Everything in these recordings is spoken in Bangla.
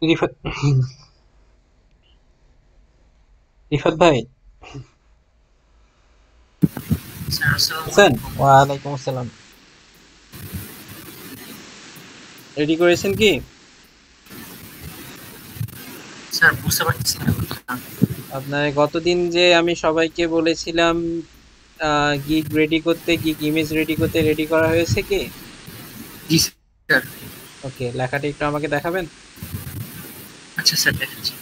রিফাত রিফাত ভাই স্যার আসসালামু আছেন? আলাইকুম। ওয়ালাইকুম আসসালাম। রেডি করেছেন কি? স্যার বুঝতে পারতেছি না কথা। আপনার গতদিন যে আমি সবাইকে বলেছিলাম গিগ রেডি করতে, গিগ ইমেজ রেডি করতে, রেডি করা হয়েছে কি? জি স্যার। ওকে, লেখাটা একটু আমাকে দেখাবেন। আচ্ছা স্যার, দেখাচ্ছি।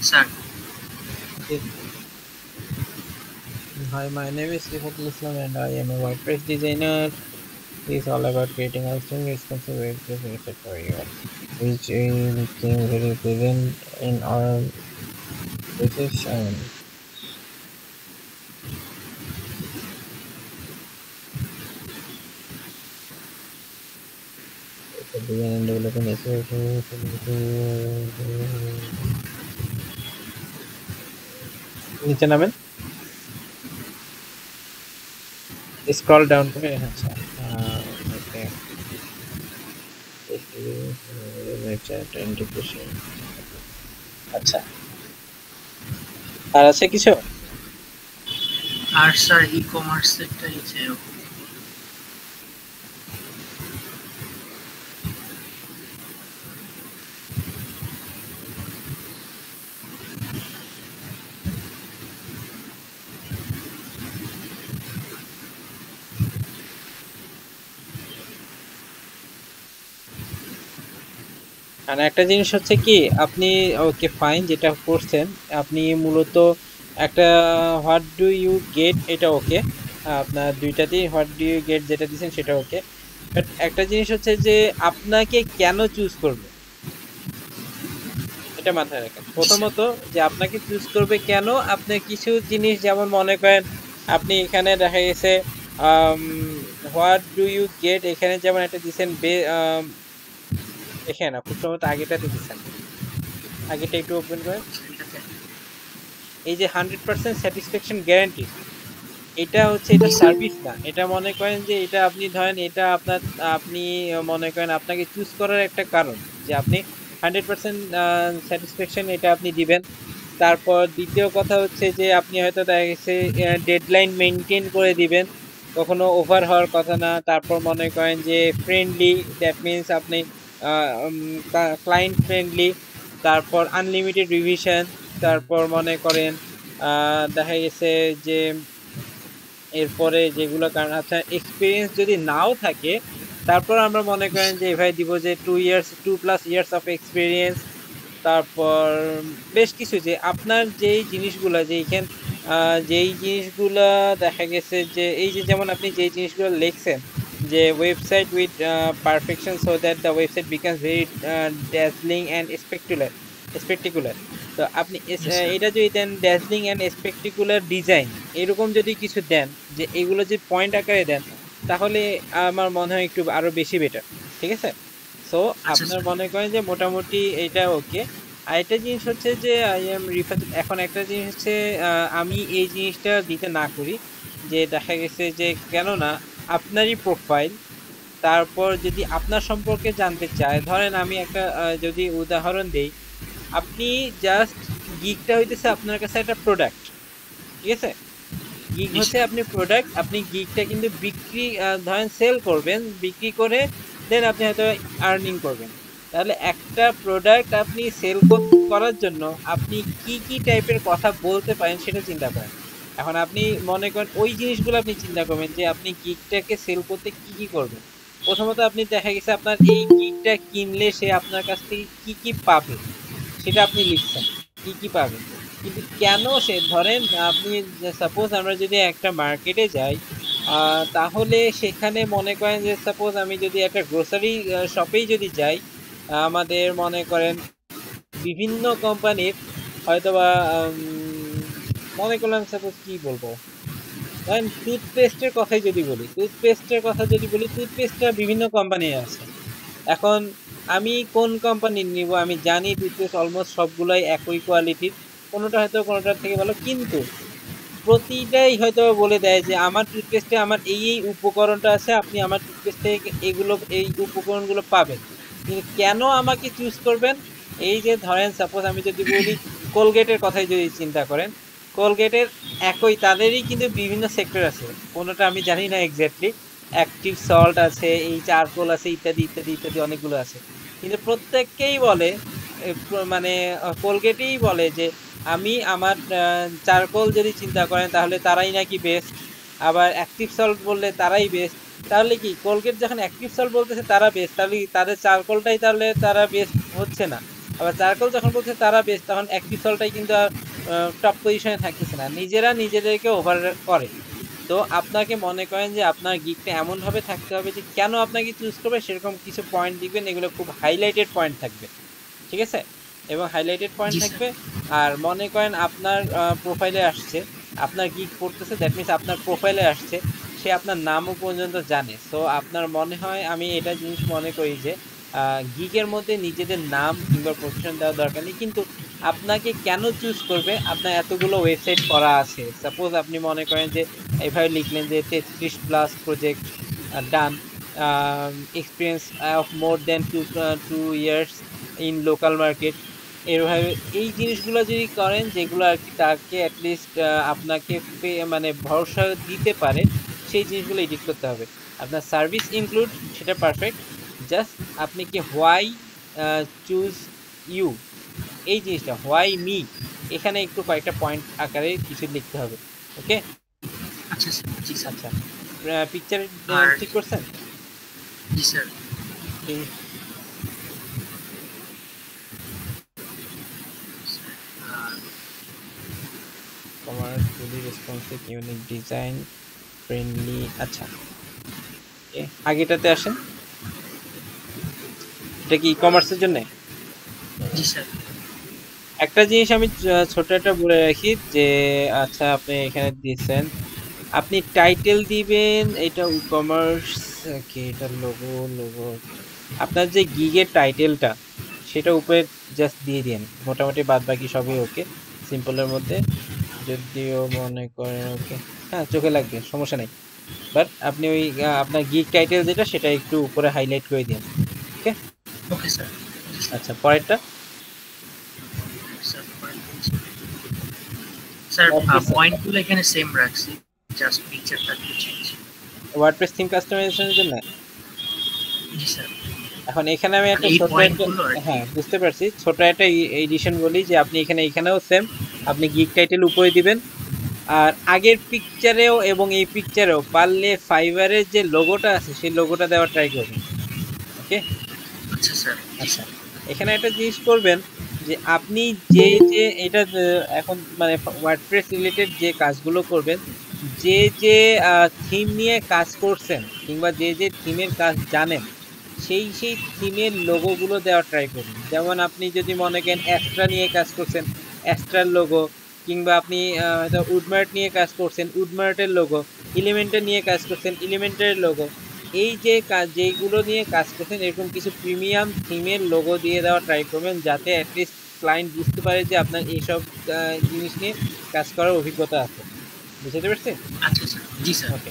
Sir Hi, my name is Sifatul Islam and I am a WordPress designer. It's all about creating outstanding responsive WordPress website for you, which we can very present in our session. So design and developing নিচে নামেন, স্ক্রল ডাউন করে। আচ্ছা, ওকে, ইন্টিগ্রেশন। আচ্ছা, আর আছে কিছু? আর স্যার ই কমার্সেরটা হচ্ছে আর একটা জিনিস হচ্ছে কি, আপনি ওকে ফাইন যেটা করছেন, আপনি মূলত একটা হোয়াট ডু ইউ গেট, এটা ওকে, আপনার দুইটাতেই হোয়াট ডু ইউ গেট যেটা দিচ্ছেন সেটা ওকে। বাট একটা জিনিস হচ্ছে যে আপনাকে কেন চুজ করবে, এটা মাথায় রাখেন প্রথমত, যে আপনাকে চুজ করবে কেন। আপনি কিছু জিনিস যেমন মনে করেন আপনি এখানে দেখা গেছে হোয়াট ডু ইউ গেট, এখানে যেমন একটা দিচ্ছেন এখানে না, খুব সম্ভবত আগেটাতে দিচ্ছেন, আগেটা একটু ওপেন করেন। এই যে 100% স্যাটিসফ্যাকশন গ্যারান্টি, এটা হচ্ছে, এটা সার্ভিস না, এটা মনে করেন যে এটা আপনি ধরেন এটা আপনার, আপনি মনে করেন আপনাকে চুজ করার একটা কারণ যে আপনি 100% স্যাটিসফ্যাকশন এটা আপনি দিবেন। তারপর দ্বিতীয় কথা হচ্ছে যে আপনি হয়তো দেখা গেছে ডেডলাইন মেনটেন করে দিবেন, কখনো ওভার হওয়ার কথা না। তারপর মনে করেন যে ফ্রেন্ডলি, দ্যাট মিনস আপনি ক্লায়েন্ট ফ্রেন্ডলি। তারপর আনলিমিটেড রিভিশন। তারপর মনে করেন দেখা গেছে যে এরপরে যেগুলো, কারণ আচ্ছা এক্সপিরিয়েন্স যদি নাও থাকে তারপর আমরা মনে করেন যে এভাবে দিব যে 2+ ইয়ার্স অফ এক্সপিরিয়েন্স। তারপর বেশ কিছু, যে আপনার যেই জিনিসগুলো, যে এইখান যেই জিনিসগুলো দেখা গেছে যে এই যে যেমন আপনি যেই জিনিসগুলো লিখছেন যে website with perfection so that the website becomes very dazzling and spectacular. তো আপনি এটা যদি দেন ড্যাজলিং অ্যান্ড স্পেকটিকুলার ডিজাইন, এরকম যদি কিছু দেন, যে এগুলো যদি পয়েন্ট আকারে দেন, তাহলে আমার মনে হয় একটু আরো বেশি বেটার। ঠিক আছে, সো আপনার মনে করেন যে মোটামুটি এইটা ওকে। আর একটা জিনিস হচ্ছে যে আই এম রিফার, এখন একটা জিনিস হচ্ছে আমি এই জিনিসটা দিতে না করি, যে দেখা গেছে যে কেননা আপনারই প্রোফাইল, তারপর যদি আপনার সম্পর্কে জানতে চায়, ধরেন আমি একটা যদি উদাহরণ দেই, আপনি জাস্ট গিগটা হইতেছে আপনার কাছে একটা প্রোডাক্ট, ঠিক আছে? গিগ হচ্ছে আপনি প্রোডাক্ট, আপনি গিগটা কিন্তু বিক্রি ধরেন সেল করবেন, বিক্রি করে দেন আপনি হয়তো আর্নিং করবেন। তাহলে একটা প্রোডাক্ট আপনি সেল করার জন্য আপনি কি কি টাইপের কথা বলতে পারেন সেটা চিন্তা করেন। এখন আপনি মনে করেন ওই জিনিসগুলো আপনি চিন্তা করবেন যে আপনি গিগটাকে সেল করতে কি কি করবেন। প্রথমত আপনি দেখা গেছে আপনার এই গিগটা কিনলে সে আপনার কাছ থেকে কি কি পাবে সেটা আপনি লিখছেন, কি কি পাবেন। কিন্তু কেন সে, ধরেন আপনি সাপোজ আমরা যদি একটা মার্কেটে যাই, তাহলে সেখানে মনে করেন যে সাপোজ আমি যদি একটা গ্রোসারি শপেই যদি যাই, আমাদের মনে করেন বিভিন্ন কোম্পানির হয়তোবা মনে করলাম সাপোজ কি বলবো, ধরেন টুথপেস্টের কথাই যদি বলি, টুথপেস্টটা বিভিন্ন কোম্পানির আছে। এখন আমি কোন কোম্পানির নিব, আমি জানি টুথপেস্ট অলমোস্ট সবগুলাই একই কোয়ালিটির, কোনোটা হয়তো কোনোটার থেকে ভালো, কিন্তু প্রতিটাই হয়তো বলে দেয় যে আমার টুথপেস্টে আমার এই এই উপকরণটা আছে, আপনি আমার টুথপেস্ট থেকে এগুলো এই উপকরণগুলো পাবেন। কিন্তু কেন আমাকে চুজ করবেন? এই যে ধরেন সাপোজ আমি যদি বলি কোলগেটের কথাই যদি চিন্তা করেন, কোলগেটের একই, তাদেরই কিন্তু বিভিন্ন সেক্টর আছে, কোনোটা আমি জানি না এক্স্যাক্টলি, অ্যাক্টিভ সল্ট আছে, এই চারকোল আছে, ইত্যাদি ইত্যাদি ইত্যাদি অনেকগুলো আছে। কিন্তু প্রত্যেককেই বলে মানে কোলগেটেই বলে যে আমি আমার চারকোল যদি চিন্তা করেন তাহলে তারাই নাকি বেস্ট, আবার অ্যাক্টিভ সল্ট বললে তারাই বেস্ট। তাহলে কি কোলগেট যখন অ্যাক্টিভ সল্ট বলতেছে তারা বেস্ট, তাহলে কি তাদের চারকোলটাই তাহলে তারা বেস্ট হচ্ছে না? আবার চারকোল যখন বলছে তারা বেস্ট, তখন অ্যাক্টিভ কিন্তু আর টপ পজিশনে থাকতেছে না, নিজেরা নিজেদেরকে ওভার করে। তো আপনাকে মনে করেন যে আপনার গিকটা এমন ভাবে থাকতে হবে যে কেন আপনাকে চুজ করবে সেরকম কিছু পয়েন্ট দিবেন, এগুলো খুব হাইলাইটেড পয়েন্ট থাকবে, ঠিক আছে? এবং হাইলাইটেড পয়েন্ট জি স্যার। থাকবে। আর মনে করেন আপনার প্রোফাইলে আসছে, আপনার গিগ পড়তেছে, দ্যাট মিনস আপনার প্রোফাইলে আসছে, সে আপনার নামও পর্যন্ত জানে। সো আপনার মনে হয়, আমি এটা জিনিস মনে করি যে গিগের মধ্যে নিজেদের নাম কিংবা প্রফেশন দেওয়া দরকার নেই, কিন্তু আপনাকে কেন চুজ করবে, আপনার এতগুলো ওয়েবসাইট করা আছে, সাপোজ আপনি মনে করেন যে এভাবে লিখলেন যে 33+ project done, experience of more than 2 years in local market, এভাবে এই জিনিসগুলো যদি করেন যেগুলো আর কি তাকে অ্যাটলিস্ট আপনাকে মানে ভরসা দিতে পারে, সেই জিনিসগুলো এডিট করতে হবে। আপনার সার্ভিস ইনক্লুড, সেটা পারফেক্ট। জাস্ট আপনি কি হোয়াই চুজ ইউ, এই জিনিসটা হোয়াই মি, এখানে একটু কয়েকটা পয়েন্ট আকারে কিছু লিখতে হবে। ওকে? আচ্ছা স্যার। জি স্যার। আচ্ছা, পিকচার আর ঠিক করছেন? জি স্যার। এই আর কমার্স ফুলি রেসপন্সিভ ইউনিক ডিজাইন ফ্রেন্ডলি। আচ্ছা, আগেটাতে আসেন, এটা কি ই কমার্সের জন্য? জি স্যার। একটা জিনিস আমি ছোট একটা বলে রাখি যে, আচ্ছা আপনি এখানে দিয়েছেন, আপনি টাইটেল দিবেন এটা ই কমার্স, কি এটা লোগো, লোগো আপনার যে গিগের টাইটেলটা সেটা উপরে জাস্ট দিয়ে দিন, মোটামুটি বাদ বাকি সবই ওকে, সিম্পলের মধ্যে। যদিও মনে করেন ওকে, হ্যাঁ চোখে লাগবে, সমস্যা নেই। বাট আপনি ওই আপনার গিগ টাইটেল যেটা সেটা একটু উপরে হাইলাইট করে দিন। ওকে? Okay sir. জি স্যার। আচ্ছা, পরেরটা। স্যার স্যার ওয়ার্ডপ্রেস, পয়েন্টগুলো এখানে সেম রাখছি, জাস্ট পিকচারটা একটু চেঞ্জ। ওয়ার্ডপ্রেস থিম কাস্টমাইজেশনের জন্য। জি স্যার। এখন এখানে আমি মানে একটা এই ছোট একটা, পয়েন্টগুলো আর কি। হ্যাঁ বুঝতে পারছি, ছোট একটা এডিশন বলি যে আপনি এখানেও সেম, আপনি গিগ টাইটেল উপরে দিবেন। আর আগের পিকচারেও এবং এই পিকচারেও পারলে ফাইবারের যে লোগোটা আছে সেই লোগোটা দেওয়ার ট্রাই করবেন। ওকে? আচ্ছা স্যার। জি আচ্ছা, স্যার। এখানে একটা জিনিস করবেন যে আপনি যে যে এটা এখন মানে ওয়ার্ডপ্রেস রিলেটেড যে কাজগুলো করবেন, যে যে থিম নিয়ে কাজ করছেন কিংবা যে যে থিমের কাজ জানেন, সেই থিমের লোগোগুলো দেওয়ার ট্রাই করুন। যেমন আপনি যদি মনে করেন অ্যাস্ট্রা নিয়ে কাজ করছেন, অ্যাস্ট্রার লোগো, কিংবা আপনি হয়তো উডমার্ট নিয়ে কাজ করছেন, উডমার্টের লোগো, এলিমেন্টার নিয়ে কাজ করছেন, এলিমেন্টারের লোগো, এই যে কাজ যেগুলো নিয়ে কাজ করছেন এরকম কিছু প্রিমিয়াম থিমের লোগো দিয়ে দেওয়া ট্রাই করবেন, যাতে অ্যাটলিস্ট ক্লায়েন্ট বুঝতে পারে যে আপনার এইসব জিনিস নিয়ে কাজ করার অভিজ্ঞতা আছে। বুঝতে পারছি? আচ্ছা স্যার। জি স্যার। ওকে,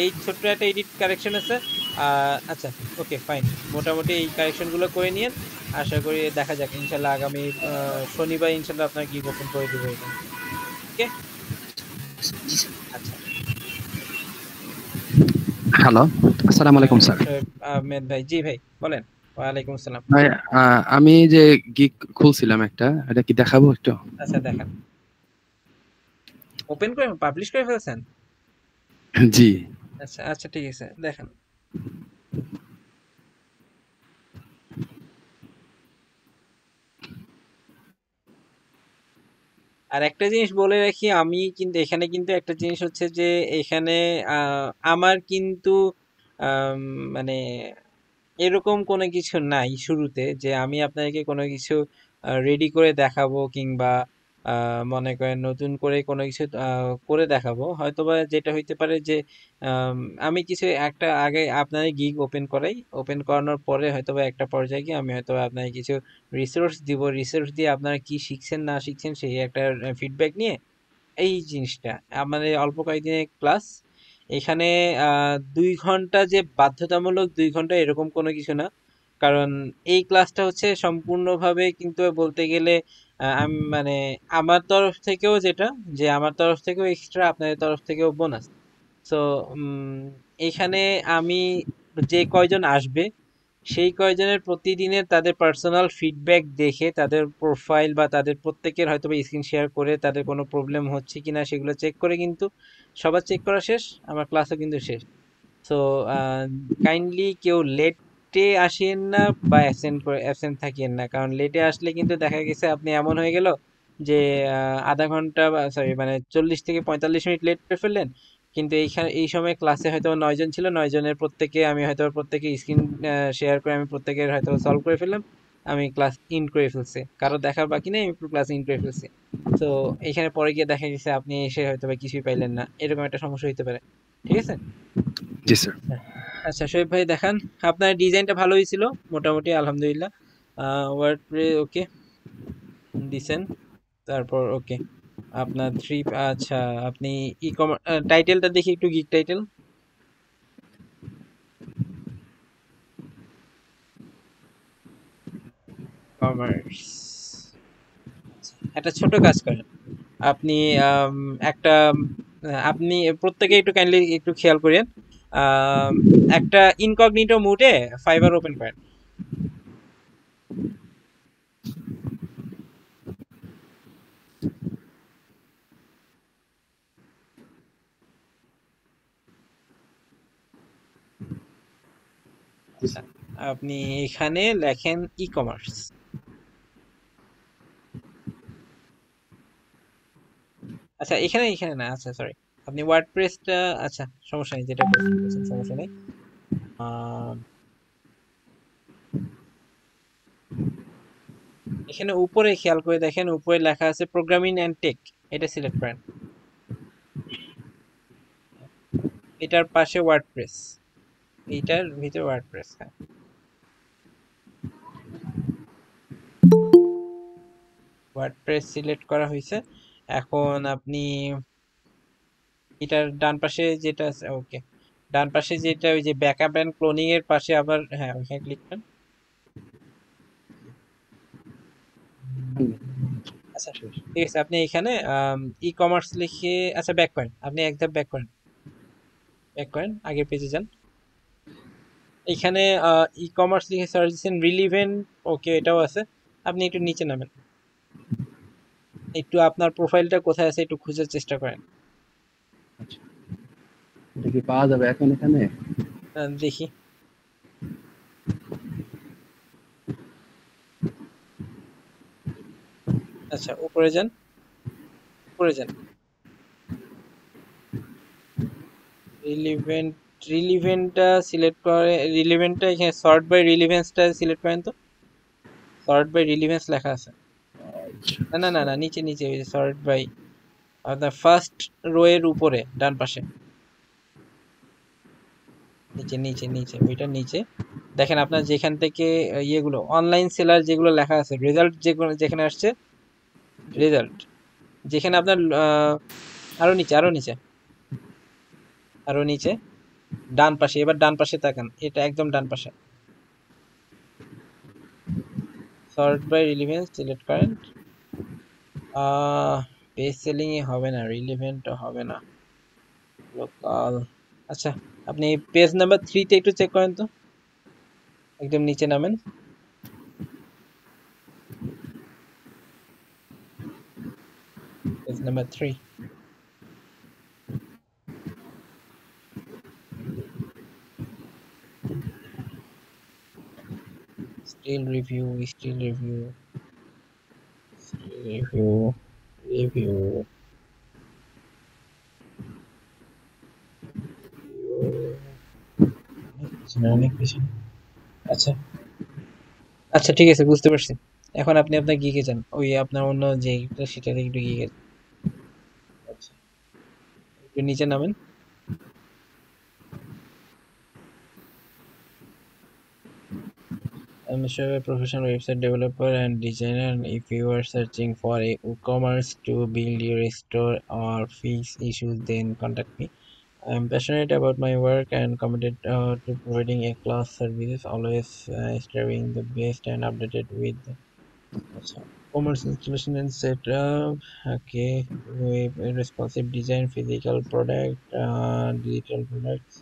এই ছোট্ট একটা এডিট কারেকশন আছে। আচ্ছা, ওকে ফাইন, মোটামুটি এই কারেকশন গুলো করে নিন। আশা করি দেখা যাক ইনশাল্লাহ আগামী শনিবার ইনশাল্লাহ আপনার গিগ ওপেন করে দেবো এটা। ওকে? জি স্যার। আচ্ছা, হ্যালো, আসসালামু আলাইকুম স্যার। শোয়েব আহমেদ ভাই, জি ভাই বলেন। ওয়ালাইকুম আসসালাম। ভাই, আমি যে গিগ খুলছিলাম একটা, এটা কি দেখাবো একটু? আচ্ছা দেখান, ওপেন করে পাবলিশ করে ফেলছেন? জি। আচ্ছা আচ্ছা, ঠিক আছে দেখান। আর একটা জিনিস বলে রাখি, আমি কিন্তু এখানে কিন্তু একটা জিনিস হচ্ছে যে এখানে আমার কিন্তু আম, মানে এরকম কোনো কিছু নাই শুরুতে যে আমি আপনাকে কোনো কিছু রেডি করে দেখাবো, কিংবা মনে করেন নতুন করে কোনো কিছু করে দেখাবো। হয়তোবা যেটা হইতে পারে যে আম, আমি কিছু একটা আগে আপনার গিগ ওপেন করাই, ওপেন করানোর পরে হয়তোবা একটা পর্যায়ে গিয়ে আমি হয়তো আপনাকে কিছু রিসোর্স দিব, রিসোর্স দিয়ে আপনারা কি শিখছেন না শিখছেন সেই একটা ফিডব্যাক নিয়ে এই জিনিসটা আমাদের অল্প কয়েকদিনের ক্লাস। এখানে 2 ঘন্টা যে বাধ্যতামূলক 2 ঘন্টা এরকম কোনো কিছু না, কারণ এই ক্লাসটা হচ্ছে সম্পূর্ণভাবে কিন্তু বলতে গেলে আমি মানে আমার তরফ থেকেও যেটা, যে আমার তরফ থেকেও এক্সট্রা, আপনাদের তরফ থেকেও বোনাস। সো এখানে আমি যে কয়জন আসবে সেই কয়জনের প্রতিদিনের তাদের পার্সোনাল ফিডব্যাক দেখে, তাদের প্রোফাইল বা তাদের প্রত্যেকের হয়তো বা স্ক্রিন শেয়ার করে তাদের কোনো প্রবলেম হচ্ছে কিনা সেগুলো চেক করে, কিন্তু সবার চেক করা শেষ, আমার ক্লাসও কিন্তু শেষ। সো কাইন্ডলি কেউ লেট লেটে আসেন না বা অ্যাবসেন্ট থাকিয়েন না, কারণ লেটে আসলে কিন্তু দেখা গেছে আপনি এমন হয়ে গেল যে আধা ঘন্টা বা সরি মানে 40 থেকে 45 মিনিট লেট করে ফেললেন, কিন্তু এইখানে এই সময় ক্লাসে হয়তো 9 জন ছিল, 9 জনের প্রত্যেকে আমি হয়তো প্রত্যেকে স্ক্রিন শেয়ার করে আমি প্রত্যেকের হয়তো সলভ করে ফেললাম, আমি ক্লাস ইন করে ফেলছি, কারো দেখার বাকি নেই, আমি পুরো ক্লাস ইন করে ফেলছি। তো এখানে পরে গিয়ে দেখা গেছে আপনি এসে হয়তো বা কিছুই পাইলেন না, এরকম একটা সমস্যা হইতে পারে। ঠিক আছে? জি স্যার। হ্যাঁ। আচ্ছা শোয়েব ভাই দেখান, আপনার ডিজাইনটা ভালোই ছিল মোটামুটি আলহামদুলিল্লাহ। ওয়ার্ডপ্রে ওকে দিছেন, তারপর ওকে আপনার থ্রি, আচ্ছা আপনি ই কমার্স টাইটেলটা দেখি একটু, গিগ টাইটেল কমার্স। একটা ছোট কাজ করেন আপনি, আম, একটা আপনি প্রত্যেকে একটু কাইন্ডলি একটু খেয়াল করেন, আম, একটা ইনকগনিটো মুডে ফাইবার ওপেন করেন। আচ্ছা আপনি এখানে লেখেন ই কমার্স। আচ্ছা এখানে এখানে না, আচ্ছা সরি, আপনি ওয়ার্ডপ্রেসটা, আচ্ছা সমস্যা নেই, যেটা বলছেন সমস্যা নেই। আহ, এখানে উপরে খেয়াল করে দেখেন, উপরে লেখা আছে প্রোগ্রামিং এন্ড টেক, এটা সিলেক্ট করেন। এটার পাশে ওয়ার্ডপ্রেস, এইটার ভিতরে ওয়ার্ডপ্রেস, হ্যাঁ ওয়ার্ডপ্রেস সিলেক্ট করা হয়েছে। এখন আপনি এটার ডান পাশে যেটা আছে, ওকে ডান পাশে যেটা ওই যে ব্যাকআপ এন্ড ক্লোনিং এর পাশে আবার, হ্যাঁ ওইখানে ক্লিক করেন। আচ্ছা ঠিক আছে, আপনি এখানে ই কমার্স লিখে, আচ্ছা ব্যাক করেন, আপনি এক ধাপ ব্যাক করেন, ব্যাক করেন আগের পেজে যান। এখানে ই কমার্স লিখে সার্চ দিচ্ছেন, রিলিভেন্ট ওকে এটাও আছে, আপনি একটু নিচে নামেন, একটু আপনার প্রোফাইলটা কোথায় আছে একটু খোঁজার চেষ্টা করেন। আচ্ছা, এটা কি পাওয়া যাবে এখন এখানে? দেখি, আচ্ছা উপরে যান, উপরে যান, রিলিভেন্ট, রিলিভেন্টটা সিলেক্ট করে, রিলিভেন্টটা এখানে সর্ট বাই রিলিভেন্সটা সিলেক্ট করেন তো, সর্ট বাই রিলিভেন্স লেখা আছে। আচ্ছা, না না না না, নিচে নিচে ওই সর্ট বাই, আপনার ফার্স্ট রো এর উপরে ডান পাশে, নিচে নিচে নিচে ওইটার নিচে দেখেন, আপনার যেখান থেকে ইয়েগুলো অনলাইন সেলার যেগুলো লেখা আছে, রেজাল্ট যেগুলো যেখানে আসছে, রেজাল্ট যেখানে আপনার আরো নিচে, আরো নিচে, আরো নিচে, ডান পাশে, এবার ডান পাশে তাকান, এটা একদম ডান পাশে, সর্ট বাই রিলিভেন্স সিলেক্ট করেন। আহ পেজ সেলিং এ হবে না, রিলিভেন্ট হবে না, লোকাল, আচ্ছা আপনি পেজ নাম্বার 3 তে একটু চেক করেন তো, একদম নিচে নামেন, page number 3, still review, still review, review, review, অনেক বেশি, আচ্ছা আচ্ছা ঠিক আছে বুঝতে পারছি। এখন আপনি আপনার গিগে যান, ওই আপনার অন্য যে সেটাতে একটু গিগে যান। আচ্ছা একটু নিচে নামেন, I'm a professional website developer and designer. And if you are searching for a e-commerce to build your store or fix issues, then contact me. I'm passionate about my work and committed to providing a class services, always striving the best and updated with commerce installation and setup. Okay, with responsive design, physical product, digital products.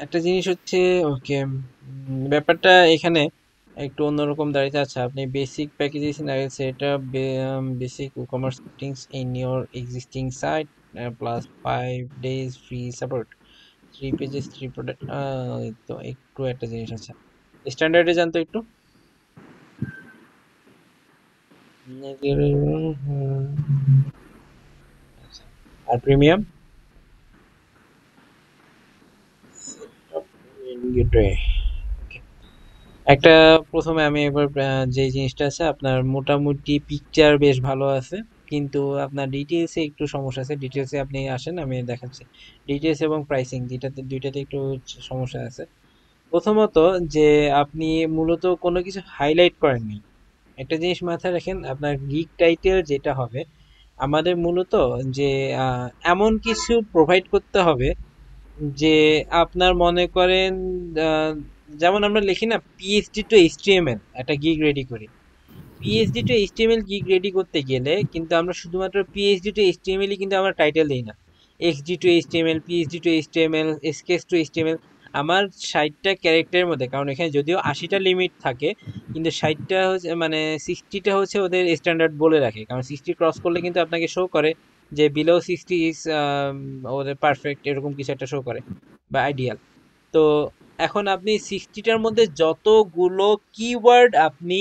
একটা জিনিস হচ্ছে, ওকে ব্যাপারটা এখানে একটু অন্যরকম দাঁড়িয়েছে। আচ্ছা আপনি বেসিক প্যাকেজেস সেটা basic commerce settings in your existing site, plus 5 days free support, 3 pages 3 product. তো একটু একটা জিনিস আছে, স্ট্যান্ডার্ডে জানতো একটু। আচ্ছা, আর প্রিমিয়াম গেটওয়ে। একটা প্রথমে আমি এবার যে জিনিসটা আছে আপনার মোটামুটি পিকচার বেশ ভালো আছে, কিন্তু আপনার ডিটেলসে একটু সমস্যা আছে। ডিটেলসে আপনি আসেন, আমি দেখাচ্ছি। ডিটেলস এবং প্রাইসিং দুইটাতে একটু সমস্যা আছে। প্রথমত যে আপনি মূলত কোনো কিছু হাইলাইট করেননি। একটা জিনিস মাথায় রাখেন, আপনার গিগ টাইটেল যেটা হবে আমাদের মূলত যে এমন কিছু প্রোভাইড করতে হবে যে আপনার মনে করেন আহ, যেমন আমরা লিখি না পিএইচডি টু এইচটিএমএল একটা গিগ রেডি করি। PhD two HTML gig ready করতে গেলে কিন্তু আমরা শুধুমাত্র পিএইচডি টু এইচটিএমএলই কিন্তু আমরা টাইটেল দিই না। XD two HTML, PhD two HTML, SKS two HTML, আমার 60টা ক্যারেক্টারের মধ্যে, কারণ এখানে যদিও 80টা লিমিট থাকে কিন্তু 60টা হচ্ছে মানে 60টা হচ্ছে ওদের স্ট্যান্ডার্ড বলে রাখে, কারণ 60 ক্রস করলে কিন্তু আপনাকে শো করে যে বিলো 60 ইজ ওদের পারফেক্ট, এরকম কিছু একটা শো করে বা আইডিয়াল। তো এখন আপনি 60টার মধ্যে যতগুলো কিওয়ার্ড আপনি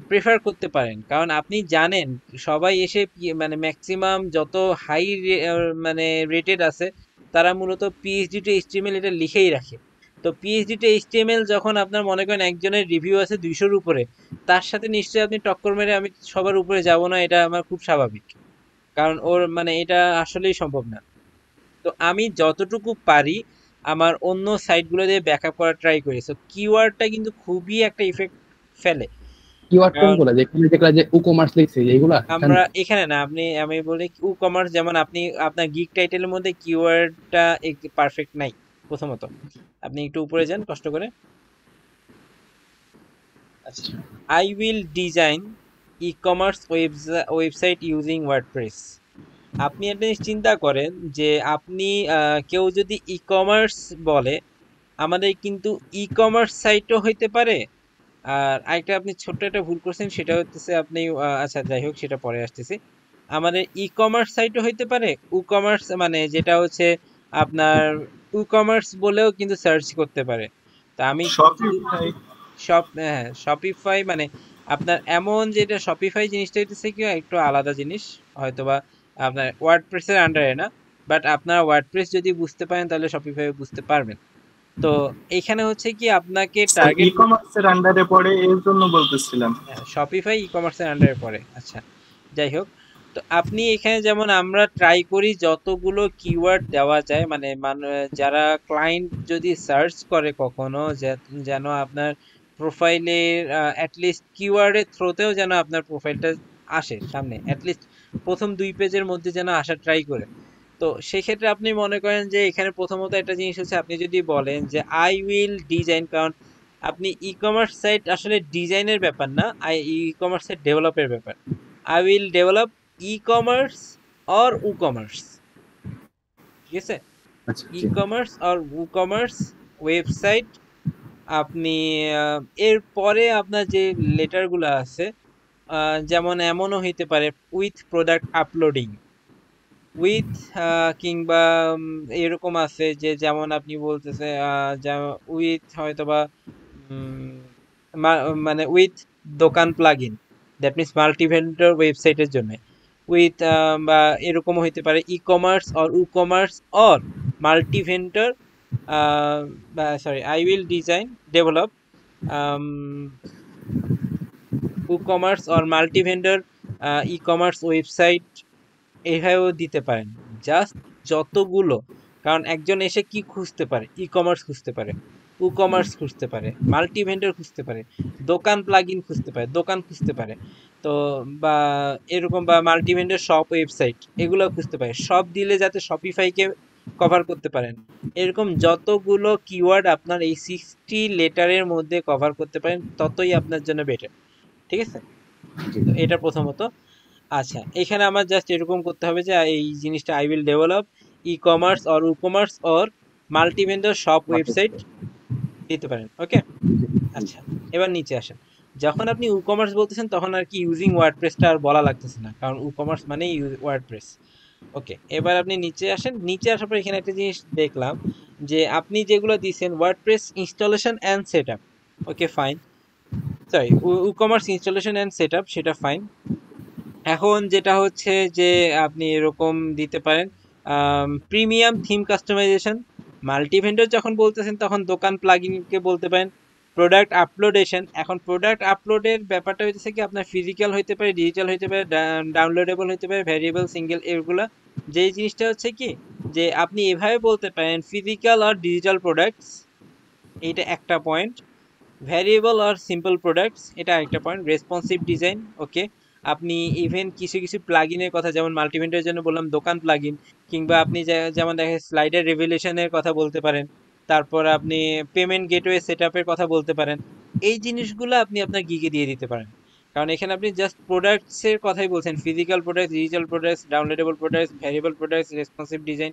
প্রেফার করতে পারেন, কারণ আপনি জানেন সবাই এসে মানে ম্যাক্সিমাম যত হাই মানে রেটেড আছে তারা মূলত পিএইচডি টু এইচটিএমএল এটা লিখেই রাখে। তো পিএইচডি টু এইচটিএমএল যখন আপনার মনে করেন একজনের রিভিউ আছে 200-র উপরে, তার সাথে নিশ্চয়ই আপনি টক্কর মেরে আমি সবার উপরে যাব না, এটা আমার খুব স্বাভাবিক, কারণ ওর মানে এটা আসলেই সম্ভব না। তো আমি যতটুকু পারি আমার অন্য সাইটগুলো দিয়ে ব্যাকআপ করার ট্রাই করি। সো কিওয়ার্ডটা কিন্তু খুবই একটা ইফেক্ট ফেলে। কিওয়ার্ড কারণ কোনগুলো যেখানে দেখলা যে ই-কমার্স লিখছে এইগুলা আমরা এখানে না, আমি বলি ই কমার্স, যেমন আপনি আপনার গিগ টাইটেলের মধ্যে কিওয়ার্ডটা পারফেক্ট নাই। প্রথমত আপনি একটু উপরে যান কষ্ট করে। আচ্ছা, I will design e commerce website using WordPress. আপনি একটা জিনিস চিন্তা করেন যে আপনি কেউ যদি ই কমার্স বলে, আমাদের কিন্তু ই কমার্স সাইটও হইতে পারে। আর আরেকটা আপনি ছোট্ট একটা ভুল করছেন, সেটা হচ্ছে আপনি আচ্ছা যাই হোক সেটা পরে আসতেছি। আমাদের ই কমার্স সাইটও হইতে পারে, উ কমার্স মানে যেটা হচ্ছে আপনার ই কমার্স বলেও কিন্তু সার্চ করতে পারে। তা আমি শপিফাই। হ্যাঁ শপিফাই মানে আপনার এমন যেটা শপিফাই জিনিসটা হচ্ছে কি একটু আলাদা জিনিস, হয়তোবা আপনার ওয়ার্ডপ্রেসের আন্ডারে না, বাট আপনার ওয়ার্ডপ্রেস যদি বুঝতে পারেন তাহলে শপিফাই বুঝতে পারবেন। তো এখানে হচ্ছে কি আপনাকে স্যার ই টার্গেট, কমার্সের আন্ডারে পড়ে এর জন্য বলতেছিলাম। শপিফাই ই কমার্সের আন্ডারে পড়ে। আচ্ছা যাই হোক, তো আপনি এখানে যেমন আমরা ট্রাই করি যতগুলো কিওয়ার্ড দেওয়া যায়, মানে যারা ক্লায়েন্ট যদি সার্চ করে কখনো যেন আপনার প্রোফাইলের অ্যাটলিস্ট কিওয়ার্ডের থ্রোতেও যেন আপনার প্রোফাইলটা আসে সামনে, অ্যাটলিস্ট প্রথম 2 পেজের মধ্যে যেন আসা ট্রাই করে। তো সেক্ষেত্রে আপনি মনে করেন যে এখানে প্রথমত একটা জিনিস হচ্ছে আপনি যদি বলেন যে আই উইল ডিজাইন, কারণ আপনি ই কমার্স সাইট আসলে ডিজাইনের ব্যাপার না, ই কমার্সের ডেভেলপের ব্যাপার। I will develop e-commerce or WooCommerce, ঠিক আছে? আচ্ছা ই জি। Commerce or WooCommerce website. আপনি এর পরে আপনার যে লেটারগুলো আছে যেমন এমনও হইতে পারে উইথ প্রোডাক্ট আপলোডিং, উইথ কিংবা এরকম আছে যে যেমন আপনি বলতেছে উইথ হয়তোবা মানে with Dokan plugin, that means multi vendor ওয়েবসাইটের জন্য উইথ, বা এরকম হইতে পারে e-commerce or WooCommerce or multi vendor, বা sorry I will design develop e-commerce or multi vendor e commerce website, এইভাবেও দিতে পারেন। জাস্ট যতগুলো, কারণ একজন এসে কি খুঁজতে পারে, ই কমার্স খুঁজতে পারে, ই কমার্স খুঁজতে পারে, মাল্টি ভেন্ডর খুঁজতে পারে, দোকান প্লাগ ইন খুঁজতে পারে, দোকান খুঁজতে পারে, তো বা এরকম বা মাল্টি ভেন্ডর শপ ওয়েবসাইট এগুলো খুঁজতে পারে, সব দিলে যাতে শপিফাইকে কভার করতে পারেন। এরকম যতগুলো কিওয়ার্ড আপনার এই 60 লেটারের মধ্যে কভার করতে পারেন ততই আপনার জন্য বেটার, ঠিক আছে? তো এটা প্রথমত। আচ্ছা এখানে আমার জাস্ট এরকম করতে হবে যে এই জিনিসটা I will develop e-commerce or e commerce or multi vendor shop website দিতে পারেন, ওকে? আচ্ছা এবার নিচে আসেন। যখন আপনি ই কমার্স বলতেছেন তখন আর কি ইউজিং ওয়ার্ডপ্রেসটা আর বলা লাগতেছে না, কারণ ই কমার্স মানেই ওয়ার্ডপ্রেস। ওকে, এবার আপনি নিচে আসেন। নিচে আসার পর এখানে একটা জিনিস দেখলাম যে আপনি যেগুলো দিয়েছেন WordPress installation and setup, okay fine, sorry WooCommerce installation and setup, সেটা ফাইন। এখন যেটা হচ্ছে যে আপনি এরকম দিতে পারেন premium theme customisation. Multi vendor যখন বলতেছেন তখন দোকান প্লাগইনকে বলতে পারেন। প্রোডাক্ট আপলোডেশন, এখন প্রোডাক্ট আপলোডের ব্যাপারটা হইতেছে কি আপনার ফিজিক্যাল হইতে পারে, ডিজিটাল হইতে পারে, ডাউনলোডেবল হইতে পারে, ভ্যারিয়েবল, সিঙ্গেল, এগুলা। যেই জিনিসটা হচ্ছে কি যে আপনি এভাবে বলতে পারেন ফিজিক্যাল আর ডিজিটাল প্রোডাক্টস, এইটা একটা পয়েন্ট। ভ্যারিয়েবল আর সিম্পল প্রোডাক্টস, এটা আরেকটা পয়েন্ট। রেসপন্সিভ ডিজাইন, ওকে। আপনি ইভেন কিছু কিছু প্লাগইনের কথা, যেমন মাল্টিভেন্ডের জন্য বললাম দোকান প্লাগইন, কিংবা আপনি যেমন দেখেন স্লাইডার রেভুলেশনের কথা বলতে পারেন, তারপর আপনি পেমেন্ট গেটওয়ে সেটআপের কথা বলতে পারেন। এই জিনিসগুলো আপনি আপনার গিগে দিয়ে দিতে পারেন, কারণ এখানে আপনি জাস্ট প্রোডাক্টসের কথাই বলছেন, physical products, digital products, downloadable products, variable products, responsive design.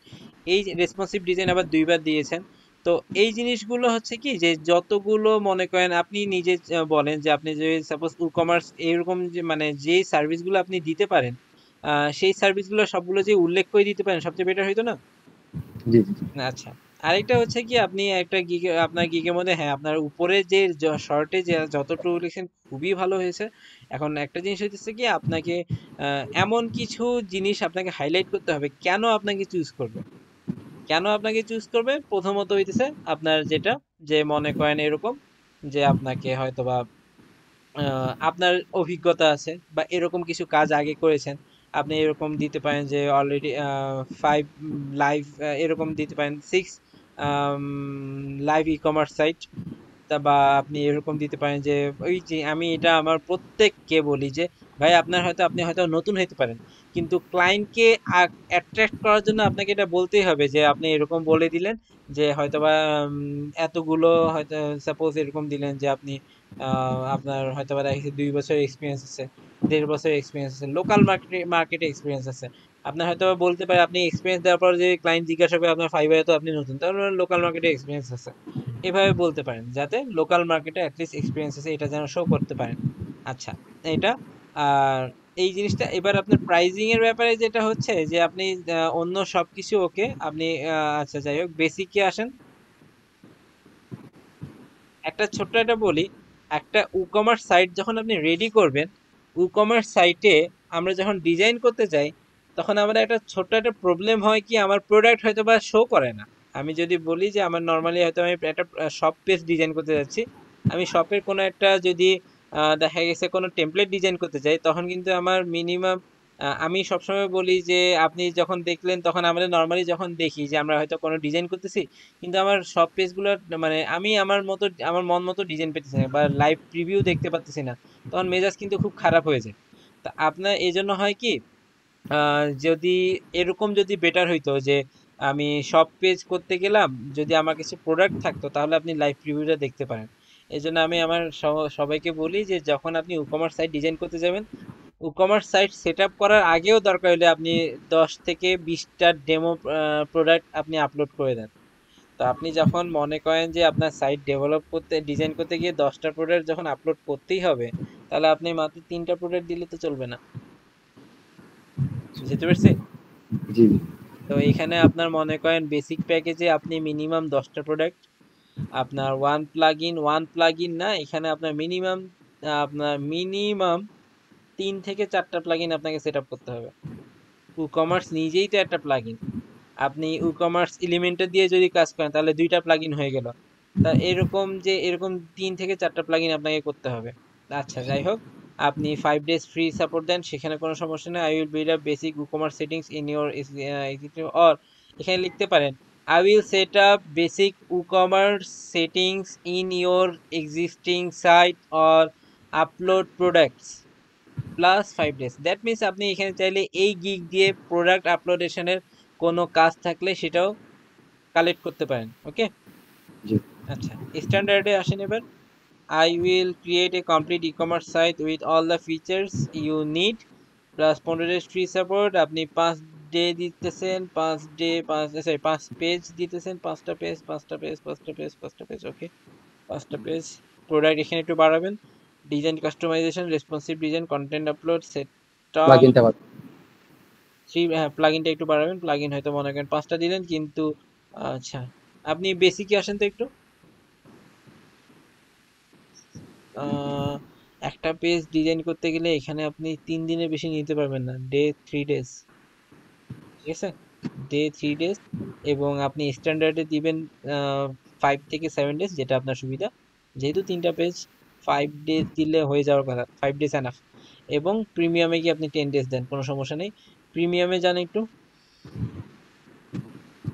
এই রেসপন্সিভ ডিজাইন আবার দুইবার দিয়েছেন। তো এই জিনিসগুলো হচ্ছে কি যে যতগুলো মনে করেন আপনি নিজে বলেন যে আপনি যে সাপোজ ই-কমার্স এরকম যে মানে যেই সার্ভিসগুলো আপনি দিতে পারেন, সেই সার্ভিসগুলো সবগুলো যে উল্লেখ করে দিতে পারেন সবচেয়ে বেটার হইতো না? জি জি আচ্ছা, আরেকটা হচ্ছে কি আপনি একটা গিগে, আপনার গিগের মধ্যে, হ্যাঁ আপনার উপরে যে শর্টে যে যতটুকু লিখেছেন খুবই ভালো হয়েছে। এখন একটা জিনিস হচ্ছে কি আপনাকে এমন কিছু জিনিস আপনাকে হাইলাইট করতে হবে কেন আপনাকে চুজ করবে। কেন আপনাকে চুজ করবে প্রথমত হইতেছে আপনার যেটা, যে মনে করেন এরকম যে আপনাকে হয়তোবা আপনার অভিজ্ঞতা আছে বা এরকম কিছু কাজ আগে করেছেন। আপনি এরকম দিতে পারেন যে অলরেডি 5 লাইভ, এরকম দিতে পারেন 6 লাইভ ই কমার্স সাইট। তা বা আপনি এরকম দিতে পারেন যে ওই যে আমি এটা আমার প্রত্যেককে বলি যে ভাই আপনার হয়তো, আপনি হয়তো নতুন হতে পারেন, কিন্তু ক্লায়েন্টকে অ্যাট্রাক্ট করার জন্য আপনাকে এটা বলতেই হবে যে আপনি এরকম বলে দিলেন যে হয়তোবা এতগুলো হয়তো সাপোজ এরকম দিলেন যে আপনি আপনার হয়তোবা দেখা গেছে 2 বছর এক্সপিরিয়েন্স আছে, 1.5 বছর এক্সপিরিয়েন্স আছে, লোকাল মার্কেটে এক্সপিরিয়েন্স আছে। আপনার হয়তো বলতে পারে, আপনি এক্সপিরিয়েন্স দেওয়ার পর যে ক্লায়েন্ট জিজ্ঞাসা করে আপনার ফাইবারে তো আপনি নতুন, তাহলে লোকাল মার্কেটে এক্সপিরিয়েন্স আছে, এভাবে বলতে পারেন যাতে লোকাল মার্কেটে অ্যাটলিস্ট এক্সপিরিয়েন্স আছে এটা যেন শো করতে পারেন। আচ্ছা, এটা। আর এই জিনিসটা এবার আপনার প্রাইজিং এর ব্যাপারে যেটা হচ্ছে যে আপনি অন্য সবকিছু ওকে, আপনি আচ্ছা যাই হোক বেসিকে আসেন। একটা ছোট্ট একটা বলি, একটা ই-কমার্স সাইট যখন আপনি রেডি করবেন, ই-কমার্স সাইটে আমরা যখন ডিজাইন করতে যাই তখন আমাদের একটা ছোট্ট একটা প্রবলেম হয় কি, আমার প্রোডাক্ট হয়তো বা শো করে না। আমি যদি বলি যে আমার নর্মালি হয়তো আমি একটা শপ পেজ ডিজাইন করতে যাচ্ছি, আমি শপের কোনো একটা যদি দেখা গেছে কোনো টেমপ্লেট ডিজাইন করতে চাই, তখন কিন্তু আমার মিনিমাম, আমি সবসময় বলি যে আপনি যখন দেখলেন তখন আমাদের নর্মালি যখন দেখি যে আমরা হয়তো কোনো ডিজাইন করতেছি, কিন্তু আমার সব পেজগুলো মানে আমি আমার মতো, আমার মন মতো ডিজাইন পেতেছি না বা লাইভ প্রিভিউ দেখতে পাচ্ছি না, তখন মেজাজ কিন্তু খুব খারাপ হয়ে যায়। তা আপনার এই জন্য হয় কি, যদি এরকম যদি বেটার হইতো যে আমি সব পেজ করতে গেলাম, যদি আমার কাছে প্রোডাক্ট থাকতো তাহলে আপনি লাইভ প্রিভিউটা দেখতে পারেন। এই জন্য আমি আমার সবাইকে বলি যে যখন আপনি ই কমার্স সাইট ডিজাইন করতে যাবেন, e commerce site set up করার আগেও দরকার হলে আপনি 10 থেকে 20টা ডেমো প্রোডাক্ট আপনি আপলোড করে দেন। তো আপনি যখন মনে করেন যে আপনার সাইট ডেভেলপ করতে, ডিজাইন করতে গিয়ে 10টা প্রোডাক্ট যখন আপলোড করতেই হবে, তাহলে আপনি মাত্র 3টা প্রোডাক্ট দিলে তো চলবে না। বুঝতে পারছি? জি জি তো এখানে আপনার মনে করেন বেসিক প্যাকেজে আপনি মিনিমাম 10টা প্রোডাক্ট, আপনার ওয়ান প্লাগইন না, এখানে আপনার মিনিমাম 3 থেকে 4টা প্লাগইন আপনাকে সেট আপ করতে হবে। ই কমার্স নিজেই তো একটা প্লাগইন। আপনি ই কমার্স এলিমেন্টর দিয়ে যদি কাজ করেন তাহলে 2টা প্লাগইন হয়ে গেল। তা এরকম যে এরকম 3 থেকে 4টা প্লাগইন আপনাকে করতে হবে। আচ্ছা যাই হোক, আপনি 5 days ফ্রি সাপোর্ট দেন, সেখানে কোনো সমস্যা নেই। I will build up basic e commerce settings in your executive, or এখানে লিখতে পারেন I will set up basic e commerce settings in your existing site or upload products +5 days। That means আপনি এখানে চাইলে এই গিগ দিয়ে প্রোডাক্ট আপলোডেশনের কোনো কাজ থাকলে সেটাও কালেক্ট করতে পারেন। ওকে, জি আচ্ছা স্ট্যান্ডার্ডে আসেন এবার। I will create a complete e-commerce site with all the features you need plus 15 days free support। আপনি 5 ডে দিতেছেন, 5 ডে 5 পেজ দিতেছেন, 5টা পেজ। ওকে, 5টা পেজ। প্রোডাক্ট এখানে একটু বাড়াবেন। Design customisation, responsive design, content upload, set up, প্লাগইনটা থ্রি, হ্যাঁ প্লাগইনটা একটু বাড়াবেন, প্লাগইন হয়তো মনে করেন 5টা দিলেন, কিন্তু আচ্ছা আপনি বেসিকে আসেন তো একটু। আহ, একটা পেজ ডিজাইন করতে গেলে এখানে আপনি 3 দিনের বেশি নিতে পারবেন না, 3 ডেজ, ঠিক আছে, 3 ডেজ। এবং আপনি স্ট্যান্ডার্ডে দিবেন 5 থেকে 7 ডেজ, যেটা আপনার সুবিধা। যেহেতু 3টা পেজ, 5 ডেজ দিলে হয়ে যাওয়ার কথা, 5 ডেজ এনাফ। এবং প্রিমিয়ামে কি আপনি 10 ডেজ দেন, কোনো সমস্যা নেই। প্রিমিয়ামে যান একটু।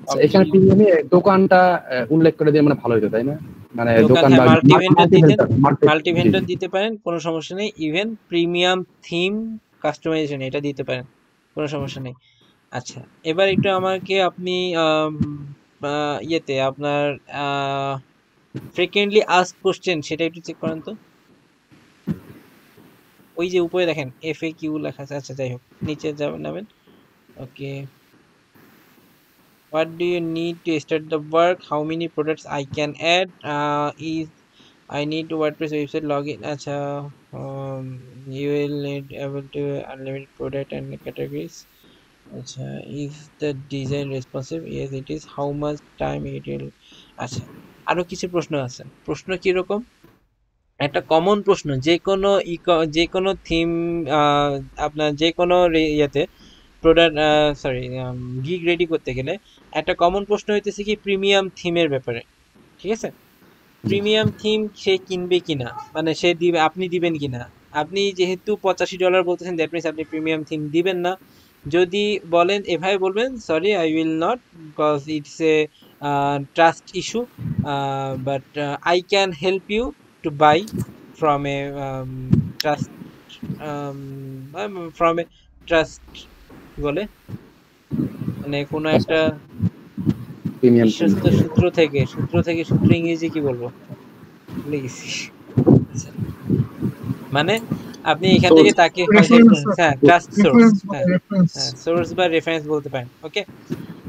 আচ্ছা, এখানে প্রিমিয়ামে দোকানটা উল্লেখ করে দিয়ে মানে ভালো হতো, তাই না? মানে দোকান, দোকান হ্যাঁ বা মাল্টি ভেন্ডর দিতেন, মাল্টি জি ভেন্ডর জি। দিতে পারেন, কোনো সমস্যা নেই। ইভেন প্রিমিয়াম থিম কাস্টমাইজেশন এটা দিতে পারেন, কোনো সমস্যা নেই। আচ্ছা, এবার একটু আমাকে আপনি আম, ইয়েতে আপনার ফ্রিকুয়েন্টলি আস্ক কোশ্চেন সেটা একটু চেক করেন তো। ওই যে উপরে দেখেন FAQ লেখা আছে, আচ্ছা যাই হোক, নিচে যাবেন, নামেন। ওকে, what do you need to start the work, how many products I can add, is I need to WordPress website login, আচ্ছা, you will need able to unlimited product and categories, আচ্ছা, is the design responsive, yes it is, how much time it will, আচ্ছা। আরো কিছু প্রশ্ন আছে, প্রশ্ন কিরকম, একটা কমন প্রশ্ন যে কোনো যে কোনো থিম, আপনার যে কোনো ইয়েতে প্রোডাক্ট, সরি, গিগ রেডি করতে গেলে একটা কমন প্রশ্ন হইতেছে কি প্রিমিয়াম থিমের ব্যাপারে, ঠিক আছে। প্রিমিয়াম থিম সে কিনবে কিনা, মানে সে দিবে, আপনি দিবেন কিনা। আপনি যেহেতু $85 বলতেছেন, দ্যাট মিনস আপনি প্রিমিয়াম থিম দিবেন না। যদি বলেন, এভাবে বলবেন, sorry I will not, because it's a trust issue, but I can help you to buy from a trust, from a trust, বলে মানে কোনো একটা প্রিমিয়াম বিশ্বস্ত সূত্র থেকে, সূত্র ইংরেজি কি বলবো, ভুলে গেছি। আচ্ছা, মানে আপনি এখান থেকে তাকে হেল্প Reference, করেন, হ্যাঁ ট্রাস্ট সোর্স, reference by হ্যাঁ reference. হ্যাঁ সোর্স বা রেফারেন্স বলতে পারেন, ওকে।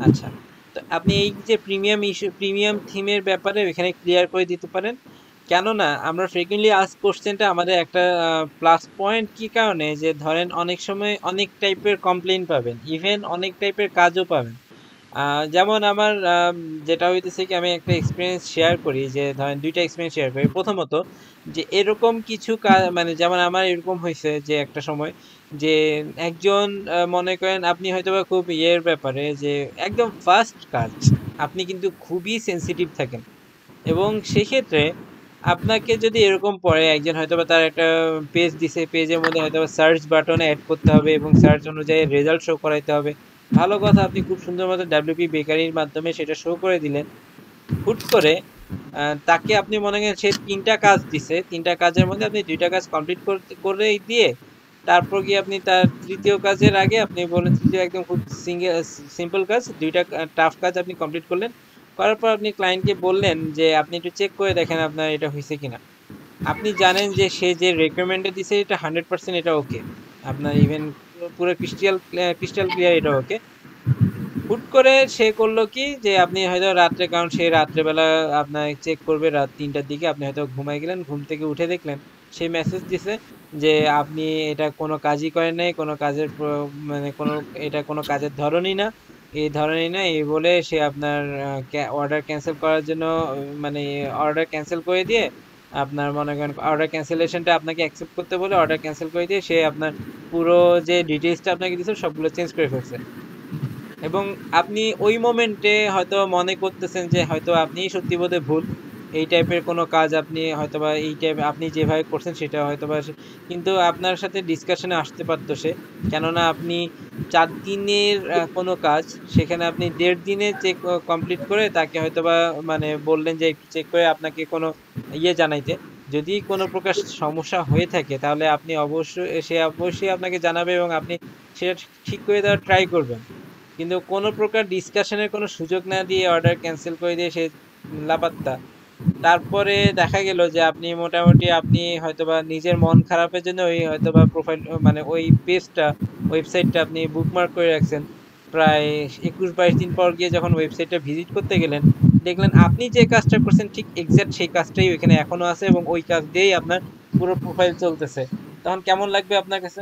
আচ্ছা, তো আপনি এই যে প্রিমিয়াম ইস্যু, প্রিমিয়াম থিমের ব্যাপারে এখানে ক্লিয়ার করে দিতে পারেন। কেননা আমরা ফ্রিকুয়েন্টলি আস্ক কোশ্চেনটা আমাদের একটা প্লাস পয়েন্ট, কি কারণে, যে ধরেন অনেক সময় অনেক টাইপের কমপ্লেইন পাবেন, ইভেন অনেক টাইপের কাজও পাবেন। যেমন আমার যেটা হইতেছে কি, আমি একটা এক্সপিরিয়েন্স শেয়ার করি, যে ধরেন 2টা এক্সপিরিয়েন্স শেয়ার করি। প্রথমত, যে এরকম কিছু কাজ, মানে যেমন আমার এরকম হয়েছে যে একটা সময়, যে একজন মনে করেন আপনি হয়তোবা খুব ইয়ের ব্যাপারে, যে একদম ফার্স্ট কাজ, আপনি কিন্তু খুবই সেনসিটিভ থাকেন, এবং সেক্ষেত্রে আপনাকে যদি এরকম পড়ে, একজন হয়তোবা তার একটা পেজ দিছে, পেজের মধ্যে হয়তোবা সার্চ বাটনে অ্যাড করতে হবে এবং সার্চ অনুযায়ী রেজাল্ট শো করাইতে হবে। ভালো কথা, আপনি খুব সুন্দর মতো WP বেকারির মাধ্যমে সেটা শো করে দিলেন। হুট করে তাকে আপনি মনে করেন সে 3টা কাজ দিছে, 3টা কাজের মধ্যে আপনি 2টা কাজ কমপ্লিট করে দিয়ে, তারপর গিয়ে আপনি তার তৃতীয় কাজের আগে আপনি বলেন, তৃতীয় একদম খুব সিম্পল কাজ, 2টা টাফ কাজ আপনি কমপ্লিট করলেন। করার পর আপনি ক্লায়েন্টকে বললেন যে আপনি একটু চেক করে দেখেন আপনার এটা হয়েছে কিনা। আপনি জানেন যে সে যে রেকমেন্ডে দিছে এটা 100% এটা ওকে, আপনার ইভেন পুরো ক্রিস্টাল ক্লিয়ার এটা ওকে। হুট করে সে করলো কি, যে আপনি হয়তো রাত্রে, কারণ সে রাত্রেবেলা আপনার চেক করবে রাত 3টার দিকে, আপনি হয়তো ঘুমাই গেলেন, ঘুম থেকে উঠে দেখলেন সে মেসেজ দিছে যে আপনি এটা কোনো কাজই করেন নাই, কোনো কাজের মানে কোনো, এটা কোনো কাজের ধরনই না, এই ধরনই না, এই বলে সে আপনার অর্ডার ক্যান্সেল করার জন্য, মানে অর্ডার ক্যান্সেল করে দিয়ে, আপনার মনে করেন অর্ডার ক্যান্সেলেশনটা আপনাকে অ্যাকসেপ্ট করতে বলে অর্ডার ক্যান্সেল করে দিয়ে, সে আপনার পুরো যে ডিটেইলসটা আপনাকে দিয়েছে সবগুলো চেঞ্জ করে ফেলছে। এবং আপনি ওই মোমেন্টে হয়তো মনে করতেছেন যে হয়তো আপনিই সত্যি বোধহয় ভুল, এই টাইপের কোনো কাজ আপনি হয়তোবা এই টাইপ আপনি যেভাবে করছেন সেটা হয়তোবা কিন্তু আপনার সাথে ডিসকাশনে আসতে পারতো সে। কেননা আপনি 4 দিনের কোনো কাজ, সেখানে আপনি 1.5 দিনে চেক কমপ্লিট করে তাকে হয়তোবা মানে বললেন যে একটু চেক করে আপনাকে কোনো ইয়ে জানাইতে। যদি কোনো প্রকার সমস্যা হয়ে থাকে তাহলে আপনি অবশ্যই, সে অবশ্যই আপনাকে জানাবে এবং আপনি সেটা ঠিক করে দেওয়ার ট্রাই করবেন। কিন্তু কোনো প্রকার ডিসকাশনের কোনো সুযোগ না দিয়ে অর্ডার ক্যান্সেল করে দিয়ে সে লাপাত্তা। তারপরে দেখা গেল যে আপনি মোটামুটি আপনি হয়তোবা নিজের মন খারাপের জন্য ওই হয়তোবা প্রোফাইল, মানে ওই পেজটা, ওয়েবসাইটটা আপনি বুকমার্ক করে রাখছেন। প্রায় 21-22 দিন পর গিয়ে যখন ওয়েবসাইটটা ভিজিট করতে গেলেন, দেখলেন আপনি যে কাজটা করছেন ঠিক এক্সাক্ট সেই কাজটাই ওইখানে এখনো আছে এবং ওই কাজ দিয়েই আপনার পুরো প্রোফাইল চলতেছে। তখন কেমন লাগবে আপনার কাছে?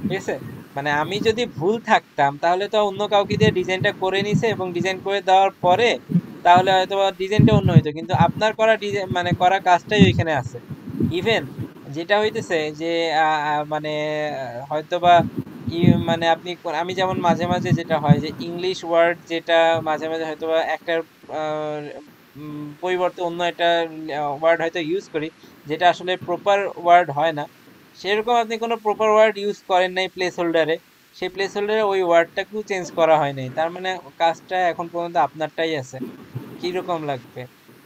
ঠিক আছে? মানে আমি যদি ভুল থাকতাম তাহলে তো অন্য কাউকে দিয়ে ডিজাইনটা করে নিছে এবং ডিজাইন করে দেওয়ার পরে তাহলে হয়তো ডিজাইনটা অন্য হইতো, কিন্তু আপনার করা ডিজাইন মানে করা কাজটাই ওইখানে আছে। ইভেন যেটা হইতেছে যে মানে হয়তোবা মানে আপনি আমি যেমন মাঝে মাঝে যেটা হয় যে ইংলিশ ওয়ার্ড যেটা মাঝে মাঝে হয়তোবা একটার পরিবর্তে অন্য একটা ওয়ার্ড হয়তো ইউজ করি, যেটা আসলে প্রপার ওয়ার্ড হয় না। সেরকম আপনি কোনো প্রপার ওয়ার্ড ইউজ করেন নাই প্লেস হোল্ডারে, সেই প্লেস হোল্ডারে ওই ওয়ার্ডটাকেও চেঞ্জ করা হয় নাই, তার মানে কাজটা এখন পর্যন্ত আপনারটাই আছে। কিরকম লাগবে?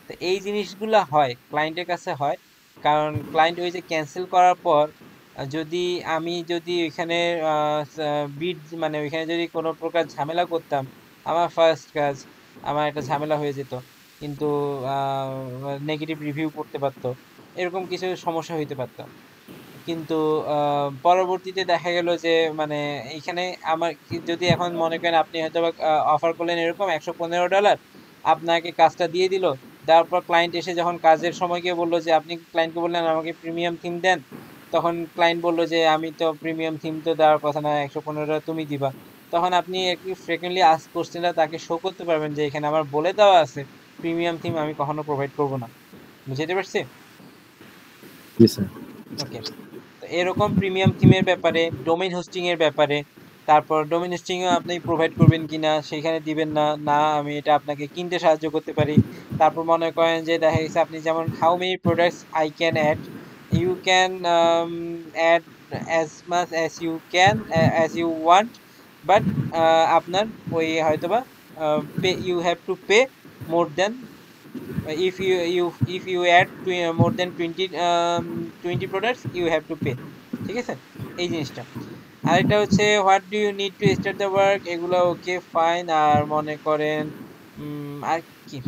তো এই জিনিসগুলা হয় ক্লায়েন্টের কাছে হয়, কারণ ক্লায়েন্ট ওই যে ক্যান্সেল করার পর যদি আমি যদি ওইখানে বিট মানে ওইখানে যদি কোনো প্রকার ঝামেলা করতাম, আমার ফার্স্ট কাজ আমার একটা ঝামেলা হয়ে যেত, কিন্তু নেগেটিভ রিভিউ করতে পারতো, এরকম কিছু সমস্যা হইতে পারতো। কিন্তু পরবর্তীতে দেখা গেল যে মানে এইখানে আমার যদি এখন মনে করেন আপনি হয়তো অফার করলেন এরকম $115, আপনাকে কাজটা দিয়ে দিল, দেওয়ার পর ক্লায়েন্ট এসে যখন কাজের সময় গিয়ে বললো যে আপনি ক্লায়েন্টকে বললেন আমাকে প্রিমিয়াম থিম দেন, তখন ক্লায়েন্ট বললো যে আমি তো প্রিমিয়াম থিম তো দেওয়ার কথা না, $115 তুমি দিবা। তখন আপনি একটু ফ্রিকুয়েন্টলি আস্ক কোশ্চেনটা তাকে শো করতে পারবেন যে এখানে আমার বলে দেওয়া আছে প্রিমিয়াম থিম আমি কখনো প্রোভাইড করব না। বুঝতে পারছি? জি স্যার। ওকে। তো এরকম প্রিমিয়াম থিমের ব্যাপারে, ডোমেইন হোস্টিং এর ব্যাপারে, তারপর ডোমেইন হোস্টিং ও আপনি প্রোভাইড করবেন কিনা, সেখানে দিবেন না না আমি এটা আপনাকে কিনতে সাহায্য করতে পারি। তারপর মনে করেন যে দেখা গেছে আপনি যেমন how many products I can add, you can add as much as you can as you want, but আপনার ওই হয়তোবা pay you have to pay more than if you add more than 20 products you have to pay। ঠিক আছে, এই জিনিসটা। আরেকটা হচ্ছে what do you need to start the work, এগুলো ওকে ফাইন। আর মনে করেন আর কি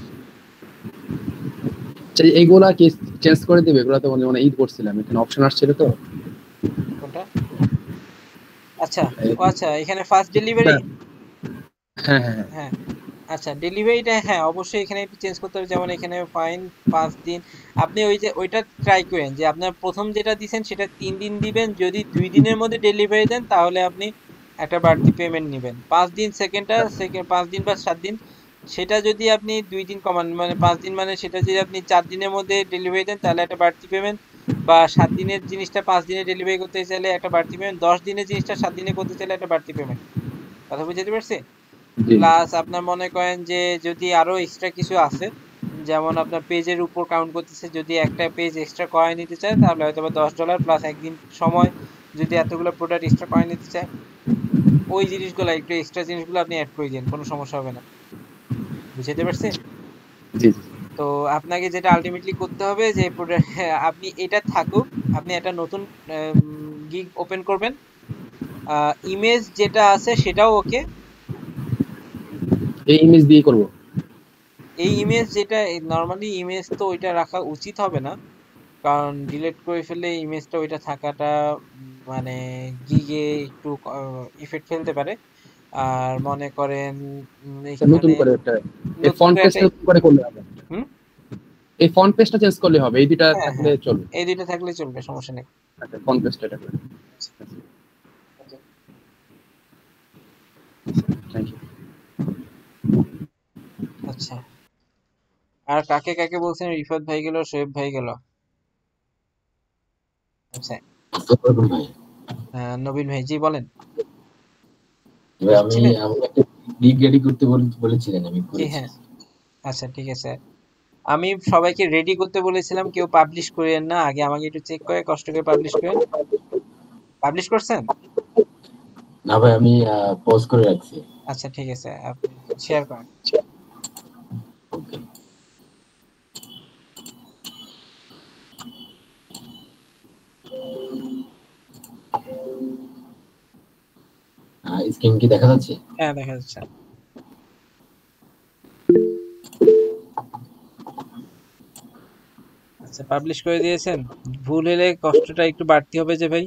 আচ্ছা, এইগুলা কি চেঞ্জ করে দিবে? এগুলা তো মানে ঈদ করছিলাম, এখানে অপশন আসছিল তো। কোনটা? আচ্ছা, ও আচ্ছা, এখানে ফার্স্ট ডেলিভারি। হ্যাঁ হ্যাঁ হ্যাঁ। হ্যাঁ, আচ্ছা ডেলিভারিটা হ্যাঁ অবশ্যই এখানে একটু চেঞ্জ করতে হবে, যেমন এখানে ফাইন 5 দিন। আপনি ওই যে ওইটা ট্রাই করেন যে আপনার প্রথম যেটা দিছেন সেটা 3 দিন দিবেন, যদি 2 দিনের মধ্যে ডেলিভারি দেন তাহলে আপনি একটা বাড়তি পেমেন্ট নেবেন। 5 দিন সেকেন্ডটা 5 দিন বা 7 দিন, সেটা যদি আপনি 2 দিন কমান মানে 5 দিন, মানে সেটা যদি আপনি 4 দিনের মধ্যে ডেলিভারি দেন তাহলে একটা বাড়তি পেমেন্ট, বা 7 দিনের জিনিসটা 5 দিনে ডেলিভারি করতে চাইলে একটা বাড়তি পেমেন্ট, 10 দিনের জিনিসটা 7 দিনে করতে চাইলে একটা বাড়তি পেমেন্ট। কথা বুঝতে পারছি? জি প্লাস আপনার মনে করেন যে যদি আরো এক্সট্রা কিছু আছে, যেমন আপনার পেজের উপর কাউন্ট করতেছে, যদি একটা পেজ এক্সট্রা কয়েন নিতে চায় তাহলে হয়তো বা $10 প্লাস একদিন সময়, যদি এতগুলো প্রোডাক্ট এক্সট্রা কয়েন নিতে চায়, ওই জিনিসগুলো একটু এক্সট্রা জিনিসগুলো আপনি অ্যাড করে দিন, কোনো সমস্যা হবে না। বুঝতে পারছি? জি জি। তো আপনাকে যেটা আলটিমেটলি করতে হবে যে আপনি এটা থাকুক, আপনি একটা নতুন গিগ ওপেন করবেন, ইমেজ যেটা আছে সেটাও ওকে। এই ইমেজ দিয়ে করব। এই ইমেজ যেটা নর্মালি ইমেজ তো ওইটা রাখা উচিত হবে না, কারণ ডিলিট করে ফেললে ইমেজটা ওইটা থাকাটা মানে গিগে একটু ইফেক্ট ফেলতে পারে। আর মনে করেন নতুন এখানে করে একটা এই নতুন ফন্ট করে একটা পেজটা নতুন করে করলে হবে। হুম, এই ফন্ট পেজটা চেঞ্জ করলে হবে, এই দুইটা হ্যাঁ থাকলে হ্যাঁ, চলবে। এই দুইটা থাকলে চলবে, সমস্যা নেই। আচ্ছা, ফন্ট পেজটা এটা করে। Thank you. আচ্ছা, আর কাকে কাকে বলছেন? রিফাত ভাই গেল, শোয়েব ভাই গেল। আচ্ছা, ভাই নবীন ভাই জি বলেন। এবার আমি ছিলেন? আমাকে একটা গিগ রেডি করতে বলেছিলেন, আমি জি করেছি। হ্যাঁ, আচ্ছা ঠিক আছে। আমি সবাইকে রেডি করতে বলেছিলাম, কেউ পাবলিশ করেন না, আগে আমাকে একটু চেক করে কষ্ট করে পাবলিশ করেন। পাবলিশ করছেন? না ভাই, আমি পজ করে রাখছি। আচ্ছা ঠিক আছে, আপনি শেয়ার করেন। ওকে, স্ক্রিন কি দেখা যাচ্ছে? হ্যাঁ দেখা যাচ্ছে। আচ্ছা পাবলিশ করে দিয়েছেন, ভুল হলে কষ্টটা একটু বাড়তি হবে যে ভাই।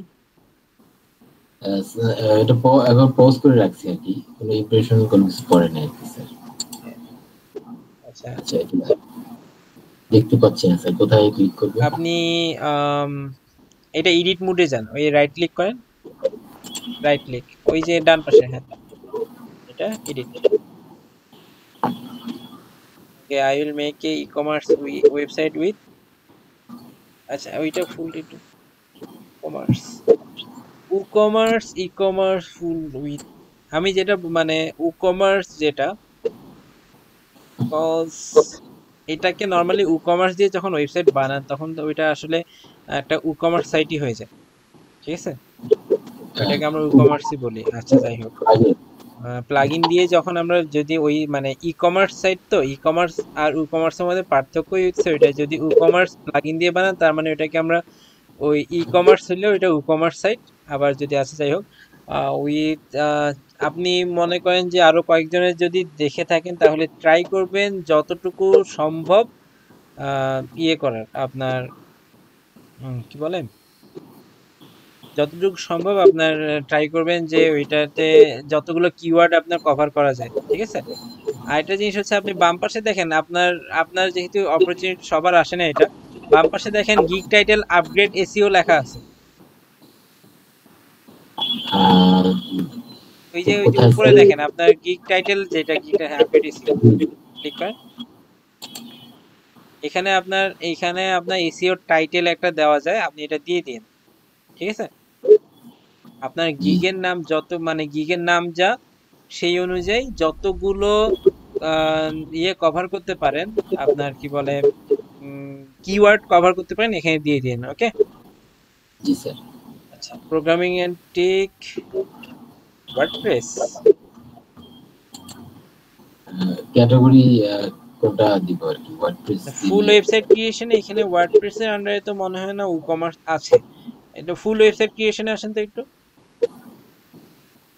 এটা একবার পজ করে রাখছি আর কি, কোনো ইমপ্রেশন কোনো কিছু পড়ে নাই আর কি স্যার। আচ্ছা আচ্ছা, এটা দেখতে পাচ্ছি না স্যার, কোথায় ক্লিক করবো? আপনি এটা এডিট মোডে যান, ওই রাইট ক্লিক করেন, রাইট ক্লিক, ওই যে ডান পাশে, হ্যাঁ এটা edit. Okay, I will make a ecommerce website with, আচ্ছা ওইটা ফুল একটু কমার্স, ই-কমার্স ফুল উইথ, আমি যেটা মানে ই-কমার্স যেটা, কজ এটাকে নর্মালি ই-কমার্স দিয়ে যখন ওয়েবসাইট বানান তখন তো ওইটা আসলে একটা ই-কমার্স সাইটই হয়ে যায়, ঠিক আছে, ওইটাকে আমরা ই-কমার্সই বলি। আচ্ছা যাই হোক, প্লাগইন দিয়ে যখন আমরা যদি ওই মানে ই-কমার্স সাইট, তো ই-কমার্স আর ই-কমার্সের মধ্যে পার্থক্যই হচ্ছে ওইটা, যদি ই-কমার্স প্লাগইন দিয়ে বানান তার মানে ওইটাকে আমরা ওই ই-কমার্স হলেও এটা ই-কমার্স সাইট। আবার যদি আছে, যাই হোক, উইথ, আপনি মনে করেন যে আরো কয়েকজনের যদি দেখে থাকেন তাহলে ট্রাই করবেন যতটুকু সম্ভব ইয়ে করার, আপনার কি বলেন, যতটুকু সম্ভব আপনার ট্রাই করবেন যে ওইটাতে যতগুলো কিওয়ার্ড আপনার কভার করা যায়, ঠিক আছে। আর একটা জিনিস হচ্ছে, আপনি বাম পাশে দেখেন, আপনার আপনার যেহেতু অপরচুনিটি সবার আসে না, এটা বাম পাশে দেখেন গিগ টাইটেল আপগ্রেড এসইও লেখা আছে, আহ, ওই যে কোথায় উপরে স্যার? দেখেন আপনার গিগ টাইটেল, যেটা গিগ আপগ্রেড এসইও, ক্লিক করেন। এইখানে আপনার এসইও টাইটেল একটা দেওয়া যায়, আপনি এটা দিয়ে দিন, ঠিক আছে। আপনার জি গিগের নাম যত, মানে গিগের নাম যা, সেই অনুযায়ী যতগুলো ইয়ে কভার করতে পারেন, আপনার কি বলে কিওয়ার্ড কভার করতে পারেন, এখানে দিয়ে দিন, ওকে। জি স্যার। আচ্ছা, programming and tech WordPress, category কোনটা দিব আর কি, ওয়ার্ডপ্রেস ফুল দিলে? ওয়েবসাইট ক্রিয়েশনে এখানে ওয়ার্ডপ্রেস এর আন্ডারে তো মনে হয় না ই-কমার্স আছে, এটা ফুল ওয়েবসাইট ক্রিয়েশনে আসেন তো একটু,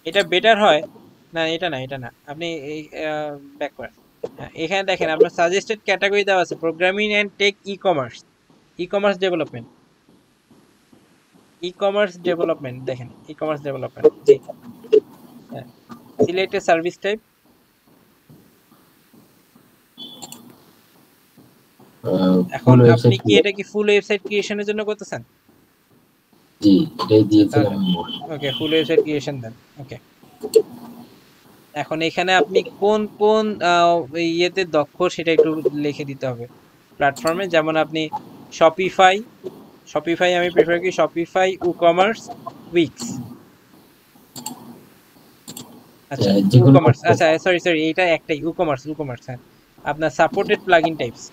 এটা বেটার হয়। না এটা না, এটা না, আপনি এই ব্যাক করেন। হ্যাঁ, এখানে দেখেন আপনার সাজেস্টেড ক্যাটাগরি দেওয়া আছে, programming and tech ecommerce, ecommerce development, ecommerce development, দেখেন ই-কমার্স ডেভেলপমেন্ট, জি হ্যাঁ, সিলেক্ট এ সার্ভিস টাইপ। এখন ফুল আপনি ওয়েবসাইট কি এটা কি ফুল ওয়েবসাইট ক্রিয়েশনের জন্য করতেছেন? জি এটাই আচ্ছা তাহলে, দিয়েছিলাম। ওকে, ফুল ওয়েবসাইট ক্রিয়েশন দেন, ওকে। এখন এখানে আপনি কোন কোন ইয়েতে দক্ষ সেটা একটু লিখে দিতে হবে প্ল্যাটফর্মে, যেমন আপনি শপিফাই, শপিফাই আমি প্রেফার করি, শপিফাই, ই-কমার্স, উইক্স, আচ্ছা যে কোনো ই-কমার্স, আচ্ছা সরি সরি, এইটা একটাই ই-কমার্স, হ্যাঁ। আপনার supported plugin types,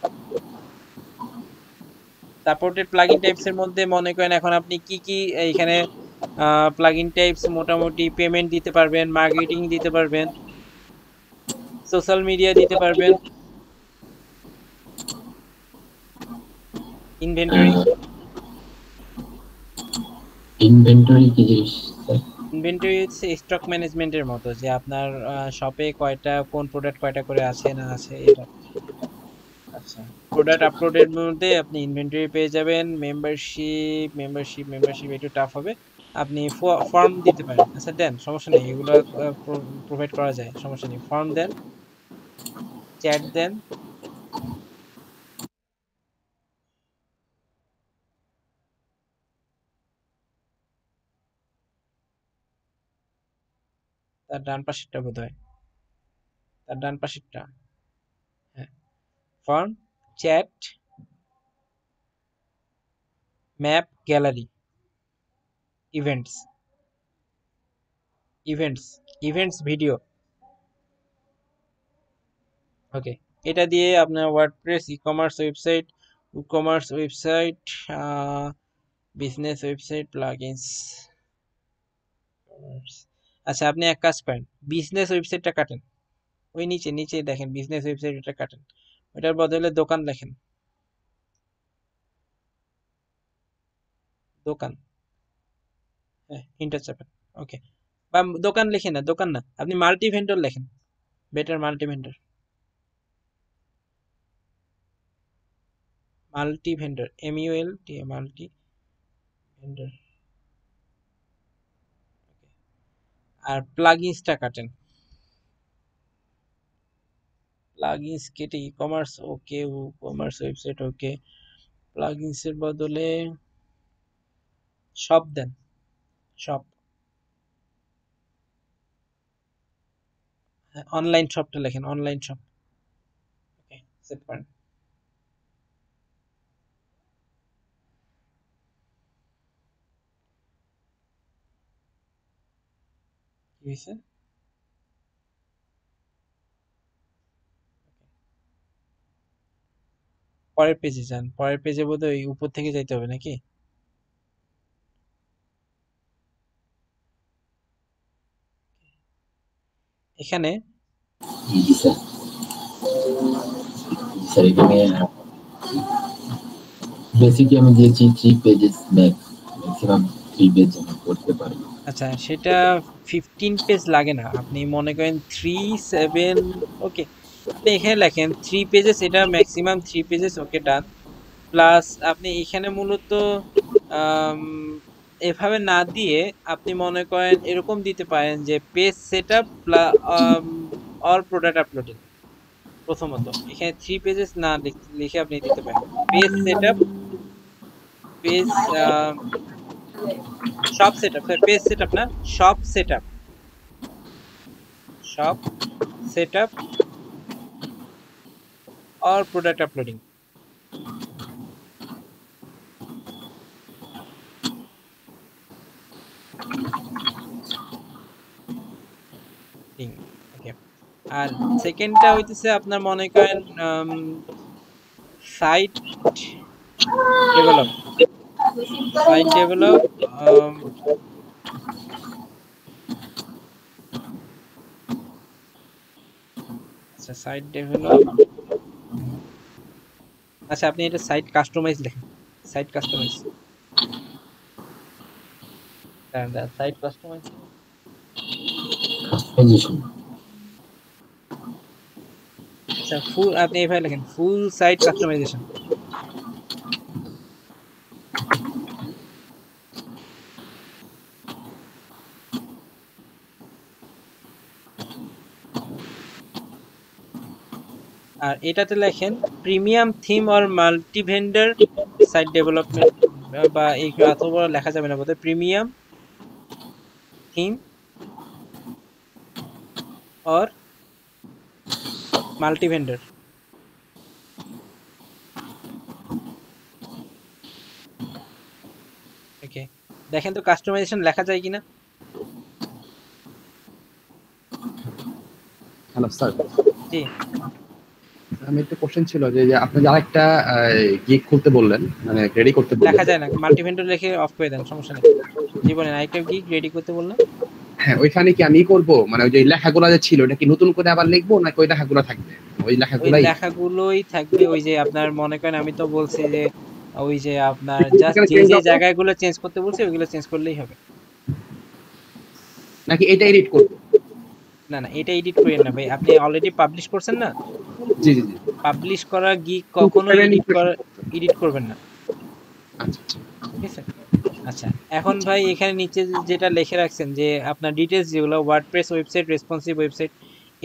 supported plugin types এর মধ্যে মনে করেন এখন আপনি কি কি এইখানে প্লাগইন টাইপস, মোটামুটি পেমেন্ট দিতে পারবেন, মার্কেটিং দিতে পারবেন, সোশ্যাল মিডিয়া দিতে পারবেন, ইনভেন্টরি, ইনভেন্টরি কি জিনিস স্যার? ইনভেন্টরি হচ্ছে স্টক ম্যানেজমেন্টের মতো, যে আপনার শপে কয়টা কোন প্রোডাক্ট কয়টা করে আছে না আছে এটা। আচ্ছা, প্রোডাক্ট আপলোডের মধ্যে আপনি ইনভেন্টরি পেয়ে যাবেন, মেম্বারশিপ একটু টাফ হবে, আপনি ফর্ম দিতে পারেন, আচ্ছা দেন, সমস্যা নেই, এগুলো প্রোভাইড করা যায়, সমস্যা নেই, ফর্ম দেন, চ্যাট দেন, তার ডান পাশেরটা বোধ হয়, তার ডান পাশেরটা, হ্যাঁ, form, chat, map, gallery, events, events events video, okay. এটা দিয়ে আপনার WordPress, e-commerce website, business website, plugins. আচ্ছা, আপনি এক কাজ করেন, বিজনেস ওয়েবসাইটটা কাটেন, ওই নিচে নিচে দেখেন বিজনেস ওয়েবসাইট, এটা কাটেন, ওটার বদলে দোকান লেখেন, দোকান, হ্যাঁ ইন্টার চাপেন, ওকে। বা দোকান লিখে না, দোকান না, আপনি মাল্টি ভেন্ডর লেখেন, better, multi vendor, MULT, multi vendor, আর প্লাগইনসটা কাটেন, প্লাগইনস কেটে e-commerce, okay, e-commerce website, okay, plugins এর বদলে শপ দেন, শপ, অনলাইন শপটা লেখেন, অনলাইন শপ। ওকে, সেভ করেন। কি হয়েছে? পরের পেজে যান, পরের পেজে বোধহয় ওই উপর থেকে যাইতে হবে নাকি? এখানে জি স্যার। স্যার এখানে বেসিকলি আমি দিয়েছি 3 পেজেস ম্যাক্সিমাম 3 পেজ আমি করতে পারি। আচ্ছা, সেটা 15 পেজ লাগে না। আপনি মনে করেন 3 7, ওকে, আপনি এখানে লেখেন 3 পেজেস, এটা ম্যাক্সিমাম 3 পেজেস, ওকে ডান। প্লাস আপনি এখানে মূলত আম, এভাবে না দিয়ে আপনি মনে করেন এরকম দিতে পারেন যে page setup or product uploading. প্রথমত এখানে 3 পেজেস না লিখে আপনি দিতে পারেন page setup, page shop setup, page setup না, শপ সেটআপ, শপ সেটআপ और प्रोडक्ट अपलोडिंग। ওকে, আর সেকেন্ডটা হইতেছে আপনার মনে করেন সাইট ডেভেলপ, সাইট ডেভেলপ, আচ্ছা সাইট ডেভেলপ, আচ্ছা আপনি এটা সাইট কাস্টমাইজ লেখেন, সাইট কাস্টমাইজ, সাইট কাস্টমাইজ, আচ্ছা ফুল, আপনি এভাবে লেখেন ফুল সাইট কাস্টমাইজেশন। আর এটাতে লেখেন premium theme or multi vendor site development, বা এই এত বড় লেখা যাবে না বোধহয়, premium theme or multi vendor. Okay, দেখেন তো কাস্টমাইজেশন লেখা যায় কিনা। হ্যালো স্যার, জি, আমি একটা কোশ্চেন ছিল যে যে আপনি যে আরেকটা গিগ খুলতে বললেন, মানে রেডি করতে লেখা বললেন। যায় না, মাল্টি ভেন্ডার লিখে অফ করে দেন, সমস্যা নেই। জি বলেন, আরেকটা কি রেডি করতে বললাম? হ্যাঁ, ওইখানে কি আমি করব, মানে ওই যে লেখাগুলো যে ছিল এটা কি নতুন করে আবার লিখবো নাকি ওই লেখাগুলো থাকবে? ওই ওই লেখাগুলাই লেখাগুলোই থাকবে। ওই যে আপনার মনে করেন আমি তো বলছি যে ওই যে আপনার জাস্ট এখানে যে চেঞ্জ যে হবে জায়গাগুলো চেঞ্জ করতে বলছি ওইগুলো চেঞ্জ করলেই হবে। নাকি এটা এডিট করব? না না, এটা এডিট করেন না ভাই, আপনি অলরেডি পাবলিশ করছেন না, জি জি জি। পাবলিশ করা গিগ কখনো এডিট করবেন না, আচ্ছা আচ্ছা। ঠিক আছে? আচ্ছা, এখন ভাই এখানে নিচে যেটা লিখে রাখছেন যে আপনার ডিটেলস যেগুলো ওয়ার্ডপ্রেস ওয়েবসাইট, রেসপন্সিভ ওয়েবসাইট,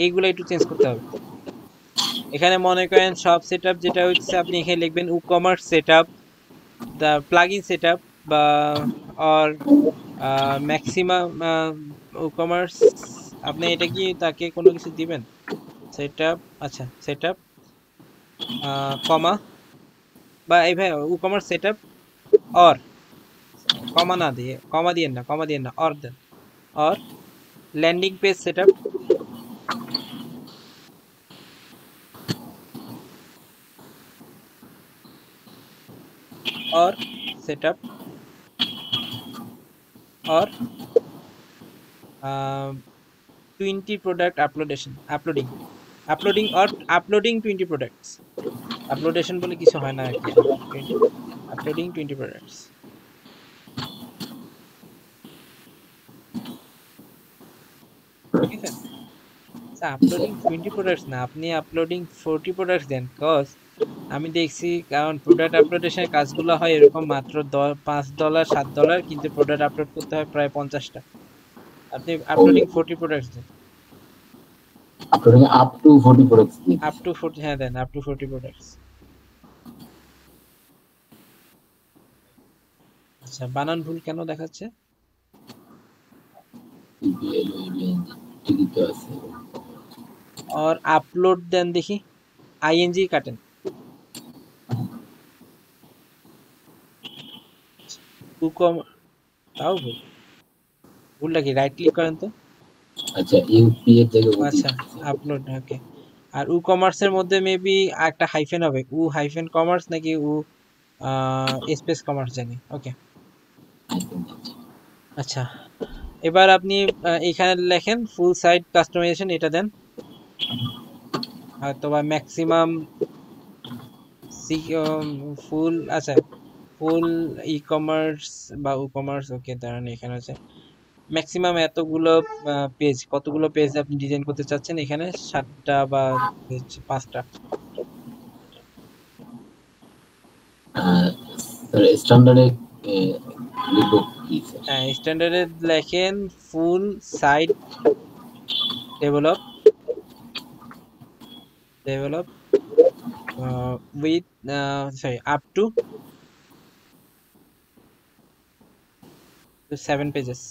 এইগুলো একটু চেঞ্জ করতে হবে। এখানে মনে করেন সব সেটআপ যেটা হচ্ছে আপনি এখানে লিখবেন ecommerce setup, the plugin setup, বা অর ম্যাক্সিমাম ই-কমার্স। আপনি এটা কি তাকে কোনো কিছু দিবেন? সেটআপ, আচ্ছা সেটআপ কমা, বা এইভাবে ই-কমার্স সেটআপ অর, কমা না দিয়ে, কমা দিয়েন না, কমা দিয়েন না, অর দেন, or landing page setup, or setup, or 20 product uploading or uploading 20 products. Uploadation বলে কিছু হয় না আর কি, আপলোডিং 20 প্রোডাক্টস, ঠিক আছে? আপলোডিং 20 প্রোডাক্টস না, আপনি আপলোডিং 40 প্রোডাক্টস দেন, কজ আমি দেখছি, কারণ প্রোডাক্ট আপলোডেশনের কাজগুলো হয় এরকম মাত্র $5 $7, কিন্তু প্রোডাক্ট আপলোড করতে হয় প্রায় 50টা। আপনি আপলোডিং 40 প্রোডাক্টস দেন, uploading up to 40 products up to 40, হ্যাঁ দেন আপ টু 40 প্রোডাক্টস। আচ্ছা, বানান ভুল কেন দেখাচ্ছে? দিতে আছে। और আপলোড দেন দেখি, আইএনজি কাটেন, উকম তাও ভুলটা কি, রাইট ক্লিক করেন তো। আচ্ছা ইউপি এর জায়গায় ওটি আচ্ছা আপলোড, ওকে। আর উ কমার্সের মধ্যে মেবি একটা হাইফেন হবে, উ হাইফেন কমার্স নাকি উ স্পেস কমার্স জানি। ওকে আচ্ছা, এবার আপনি এখানে লেখেন ফুল সাইট কাস্টমাইজেশন, এটা দেন, অথবা ম্যাক্সিমাম ফুল, আচ্ছা ফুল ই কমার্স বা উ কমার্স, ওকে দাঁড়ান, এখানে আছে ম্যাক্সিমাম এতগুলো পেজ, কতগুলো পেজ আপনি ডিজাইন করতে চাচ্ছেন, এখানে 7টা বা 5টা। স্যার স্ট্যান্ডার্ডে লিখব কি স্যার? হ্যাঁ, স্ট্যান্ডার্ডে লেখেন full site develop with sorry up to 7 pages.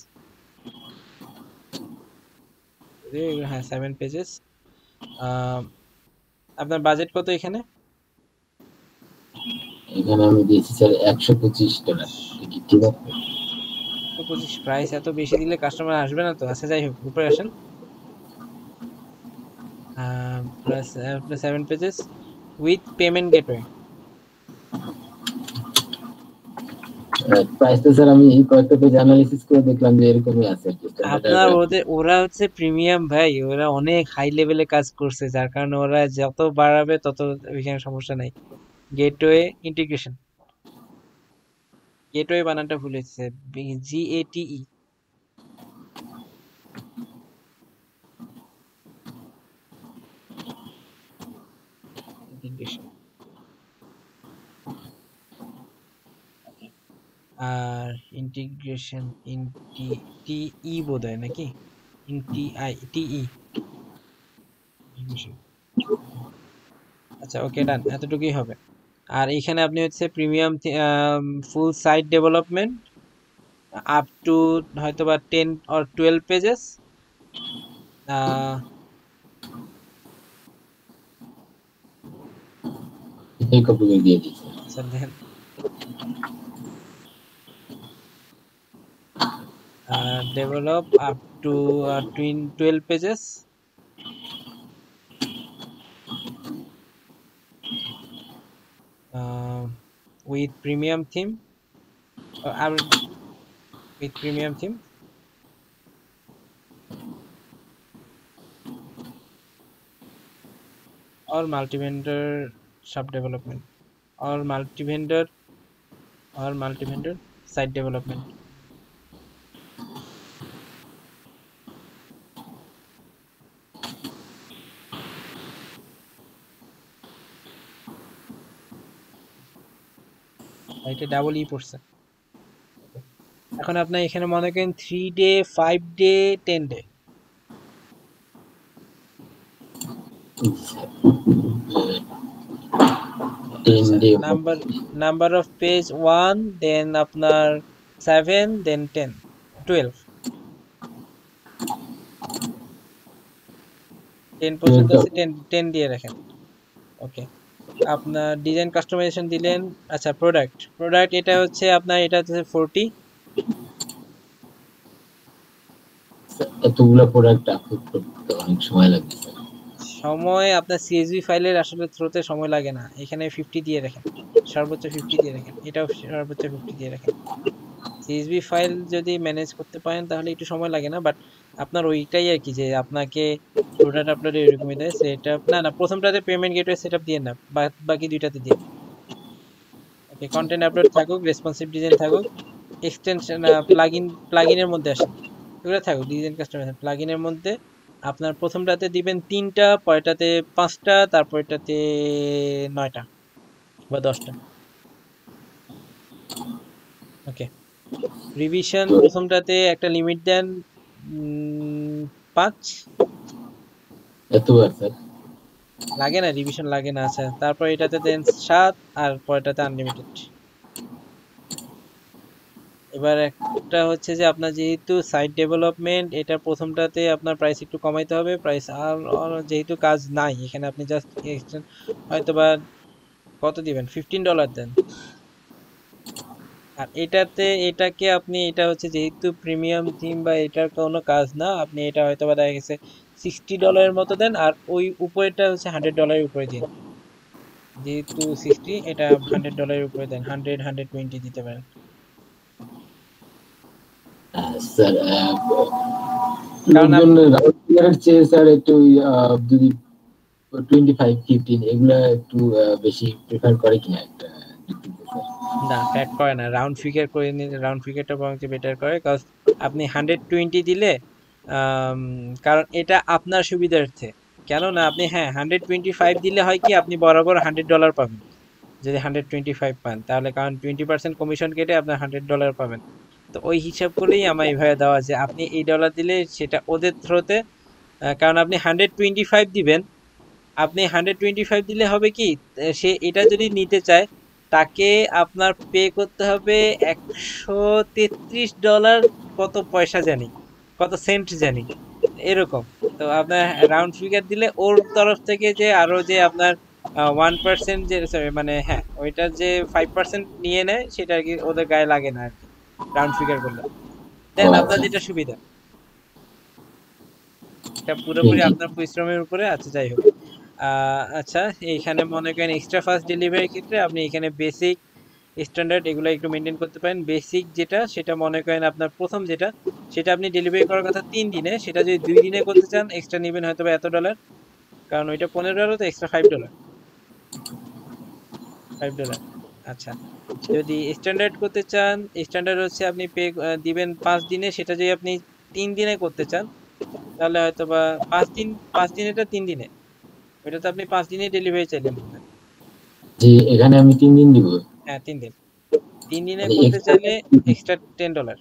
হ্যাঁ 7 পেজেস। আপনার বাজেট কত এখানে? এখানে আমি দিয়েছি স্যার $125, ঠিক আছে? 25 প্রাইস এত বেশি দিলে কাস্টমার আসবে না তো। আচ্ছা যাই হোক, উপরে আসেন। Plus 7 pages with payment gateway. Price তো স্যার আমি এই কয়েকটা পেজ অ্যানালিসিস করে দেখলাম যে এরকমই আছে আর কি, আপনার স্ট্যান্ডার্ড। ওরা হচ্ছে প্রিমিয়াম ভাই, ওরা অনেক হাই লেভেলে কাজ করছে, যার কারণে ওরা যত বাড়াবে তত ওইখানে সমস্যা নাই। গেটওয়ে ইন্টিগ্রেশন, গেটওয়ে বানানটা ভুলেছে, GATE ইন্টিগ্রেশন। আর ইন্টিগ্রেশন টিই বোধহয় নাকি, টিই। আচ্ছা ওকে ডান, এতটুকুই হবে। আর এখানে আপনি হচ্ছে premium full site development up to হয়তোবা 10 or 12 পেজেস, এই কপিগুলো দিয়ে দিচ্ছি। আচ্ছা দেন, develop up to 12 pages with premium theme, with premium theme or multi-vendor sub development or multi-vendor site development. এটা ডাবল ই পড়ছে। এখন আপনার এখানে মনে করেন 3 day 5 day 10 day, number of page 1, দেন আপনার 7, দেন 10 12 10 পর্যন্ত আছে, 10 দিয়ে রাখেন। ওকে, আপনার ডিজাইন কাস্টমাইজেশন দিলেন। আচ্ছা প্রোডাক্ট এটা হচ্ছে আপনার, এটা হচ্ছে 40। এতগুলো প্রোডাক্ট আপলোড করতে অনেক সময় লাগবে স্যার। সময় আপনার সিএসভি ফাইলের আসলে থ্রোতে সময় লাগে না, এখানে 50 দিয়ে রাখেন, সর্বোচ্চ 50 দিয়ে রাখেন, এটাও সর্বোচ্চ 50 দিয়ে রাখেন। সিএসভি ফাইল যদি ম্যানেজ করতে পারেন তাহলে একটু সময় লাগে না, বাট আপনার ওইটাই আর কি, যে আপনাকে প্রোডাক্ট আপলোডে এরকমই দেয় সেটআপ। না প্রথমটাতে পেমেন্ট গেটওয়ে সেটআপ দিয়ে না, বাকি দুইটাতে দিয়ে। ওকে, কন্টেন্ট আপলোড থাকুক, রেসপন্সিভ ডিজাইন থাকুক, এক্সটেনশন প্লাগইনের মধ্যে আসেন, এগুলো থাকুক। ডিজাইন কাস্টমাইজেশন প্লাগইনের মধ্যে আপনার প্রথমটাতে দিবেন 3টা, পরেরটাতে 5টা, তারপরটাতে 9টা বা 10টা। ওকে, রিভিশন প্রথমটাতে একটা লিমিট দেন 5, এতবার স্যার লাগে না রিভিশন লাগে না। আচ্ছা তারপর এটাতে দেন 7, আর পরেরটাতে আনলিমিটেড। এবার একটা হচ্ছে যে আপনার যেহেতু সাইট ডেভেলপমেন্ট, এটা প্রথমটাতে আপনার প্রাইস একটু কমাইতে হবে প্রাইস। আর যেহেতু কাজ নাই এখানে, আপনি জাস্ট হয়তো বা কত দিবেন, $15 দেন। আর এটাকে আপনি, এটা হচ্ছে যেহেতু প্রিমিয়াম থিম বা এটার কোনো কাজ না, আপনি এটা হয়তো বা দেখা গেছে $60 মতো দেন, আর ওই উপরেটা হচ্ছে $100 উপরে দিন। যেহেতু 60, এটা $100 উপরে দেন, 100-120 দিতে পারেন। স্যার কারণ লোকজন রাউন্ড ফিগারের চেয়ে স্যার একটু যদি 25-15 এগুলা একটু বেশি প্রেফার করে কিনা একটা যুক্তিতে স্যার। না, ফ্যাট করে না, রাউন্ড ফিগার করে নিলে রাউন্ড ফিগারটা বরং বেটার করে। কজ আপনি 120 দিলে, আম, কারণ এটা আপনার সুবিধার্থে। কেননা আপনি, হ্যাঁ, 125 দিলে হয় কি, আপনি বরাবর $100 পাবেন। যদি 125 পান তাহলে, কারণ 20% কমিশন কেটে আপনার $100 পাবেন। তো ওই হিসাব করেই আমার এইভাবে দেওয়া, যে আপনি এই ডলার দিলে সেটা ওদের থ্রোতে, কারণ আপনি 125 দিবেন। আপনি 125 দিলে হবে কি, সে এটা যদি নিতে চায়, তাকে আপনার পে করতে হবে $133 কত পয়সা জানি, কত সেন্ট জানি, এরকম। তো আপনার রাউন্ড ফিগার দিলে ওর তরফ থেকে যে আরো যে আপনার 1%, যে sorry, মানে হ্যাঁ, ওইটার যে 5% নিয়ে নেয়, সেটা আর কি ওদের গায়ে লাগে না আর কি, রাউন্ড ফিগার করলে। ও দেন আপনার আচ্ছা যেটা সুবিধা, এটা জি পুরোপুরি জি। আপনার পরিশ্রমের উপরে। আচ্ছা, যাই হোক। আচ্ছা, এইখানে মনে করেন এক্সট্রা ফাস্ট ডেলিভারির ক্ষেত্রে আপনি এখানে বেসিক, স্ট্যান্ডার্ড এগুলো একটু মেনটেন করতে পারেন। বেসিক যেটা, সেটা মনে করেন আপনার প্রথম যেটা, সেটা আপনি ডেলিভারি করার কথা 3 দিনে, সেটা যদি 2 দিনে করতে চান এক্সট্রা নেবেন হয়তো বা $এত, কারণ ওইটা $15, তো এক্সট্রা $5। $5। আচ্ছা, যদি স্ট্যান্ডার্ড করতে চান, স্ট্যান্ডার্ড হচ্ছে আপনি পে দিবেন 5 দিনে, সেটা যদি আপনি 3 দিনে করতে চান, তাহলে হয়তো বা 5 দিন, 5 দিনেটা 3 দিনে, ওইটা তো আপনি 5 দিনে ডেলিভারি চাইলেন মনে হয়। জি, এখানে আমি 3 দিন দিব। হ্যাঁ, 3 দিন। 3 দিনে মানে করতে এক্সট্রা চাইলে এক্সট্রা $10।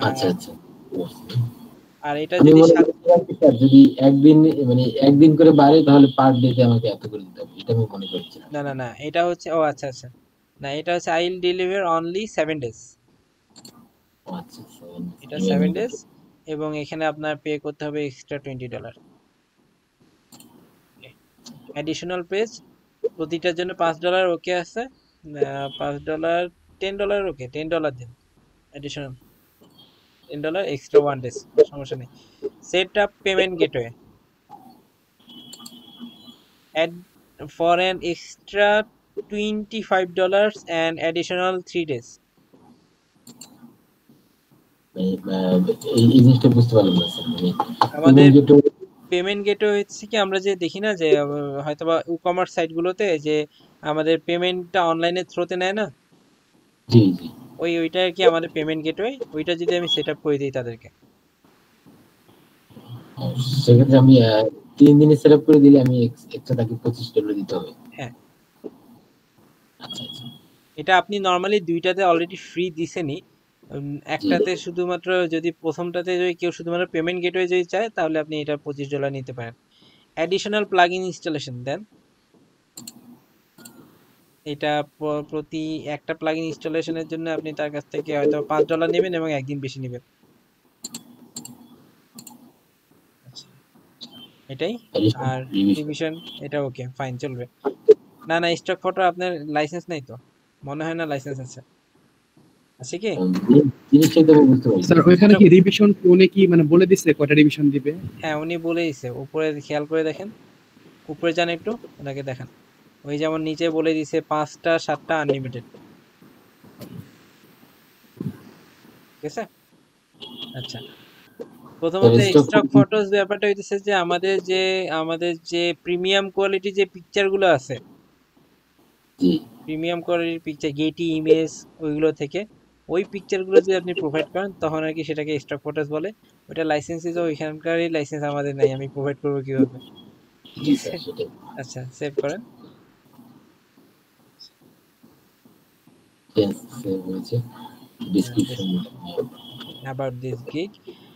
আচ্ছা আর আচ্ছা। আর এটা আমি যদি মনে করছিলাম কি স্যার, যদি একদিন মানে একদিন করে বাড়ে তাহলে পার ডে তে আমাকে এত করে দিতে হবে, এটা আমি মনে করছিলাম। না, না, না, এটা হচ্ছে, ও আচ্ছা, আচ্ছা, না, এটা হচ্ছে I will deliver only 7 days. ও আচ্ছা আচ্ছা, এটা আমি 7 ডেজ, এবং এখানে আপনার পে করতে হবে এক্সট্রা $20। অ্যাডিশনাল পেজ, প্রতিটার জন্য $5 ওকে আছে। $5, $10 ওকে, $10 দিন অ্যাডিশনাল, $10 এক্সট্রা 1 ডেজ, সমস্যা নেই। Set up payment gateway, add for an extra $25 and additional 3 days। এই জিনিসটা বুঝতে পারলাম না স্যার, মানে আমাদের পেমেন্ট গেটওয়ে। পেমেন্ট গেটওয়ে হচ্ছে কি, আমরা যে দেখি না যে হয়তোবা ই কমার্স সাইটগুলোতে যে আমাদের পেমেন্টটা অনলাইনের থ্রোতে নেয় না, জি জি। ওইটা আর কি আমাদের পেমেন্ট গেটওয়ে। ওইটা যদি আমি সেট আপ করে দিই তাদেরকে, সেক্ষেত্রে আমি 3 দিনে সেট আপ করে দিলে আমি এক্সট্রা তাকে $25 দিতে হবে। হ্যাঁ, আচ্ছা আচ্ছা। এটা আপনি নর্মালি দুইটাতে অলরেডি ফ্রি দিছেনই। জি একটাতে শুধুমাত্র, যদি প্রথমটাতে যদি কেউ শুধুমাত্র পেমেন্ট গেটওয়ে যদি চায়, তাহলে আপনি এটা $25 নিতে পারেন। অ্যাডিশনাল প্লাগ ইন ইনস্টলেশন দেন, এটা প্রতি একটা প্লাগ ইন ইনস্টলেশনের জন্য আপনি তার কাছ থেকে হয়তো $5 নেবেন এবং একদিন বেশি নেবেন। আচ্ছা, এটাই। আর রিভিশন। রিভিশন, এটা ওকে, ফাইন, চলবে। না, না, স্টক ফটো আপনার লাইসেন্স নাই তো, মনে হয় না লাইসেন্স আছে, আছে কি? জিনিসটাই তো আমি বুঝতে পারছি স্যার না। ওইখানে স্টক, কি রিভিশন উনি কি মানে বলে দিচ্ছে কয়টা রিভিশন দিবে? হ্যাঁ, উনি বলে দিছে, উপরে খেয়াল করে দেখেন, উপরে যান একটু, ওনাকে দেখান। ওই যেমন নিচে বলে দিছে 5টা 7টা আনলিমিটেড, ঠিক আছে? আচ্ছা, প্রথমত স্টক। স্টক ফটোস ব্যাপারটা হইতেছে যে আমাদের যে প্রিমিয়াম কোয়ালিটি যে পিকচার গুলো আছে, জি। প্রিমিয়াম কোয়ালিটির পিকচার, গেটি ইমেজ, ওইগুলো থেকে ওই পিকচার গুলো যদি আপনি প্রোভাইড করেন, তখন আর কি সেটাকে স্টক ফটোস বলে। ওইটা লাইসেন্স ইজ, ওইখানকারই লাইসেন্স, আমাদের নাই, আমি প্রোভাইড করবো কিভাবে, ঠিক জি আছে? স্যার, সেটাই। আচ্ছা, সেভ করেন। টেন্স সেভ হয়েছে। Description. About this gig,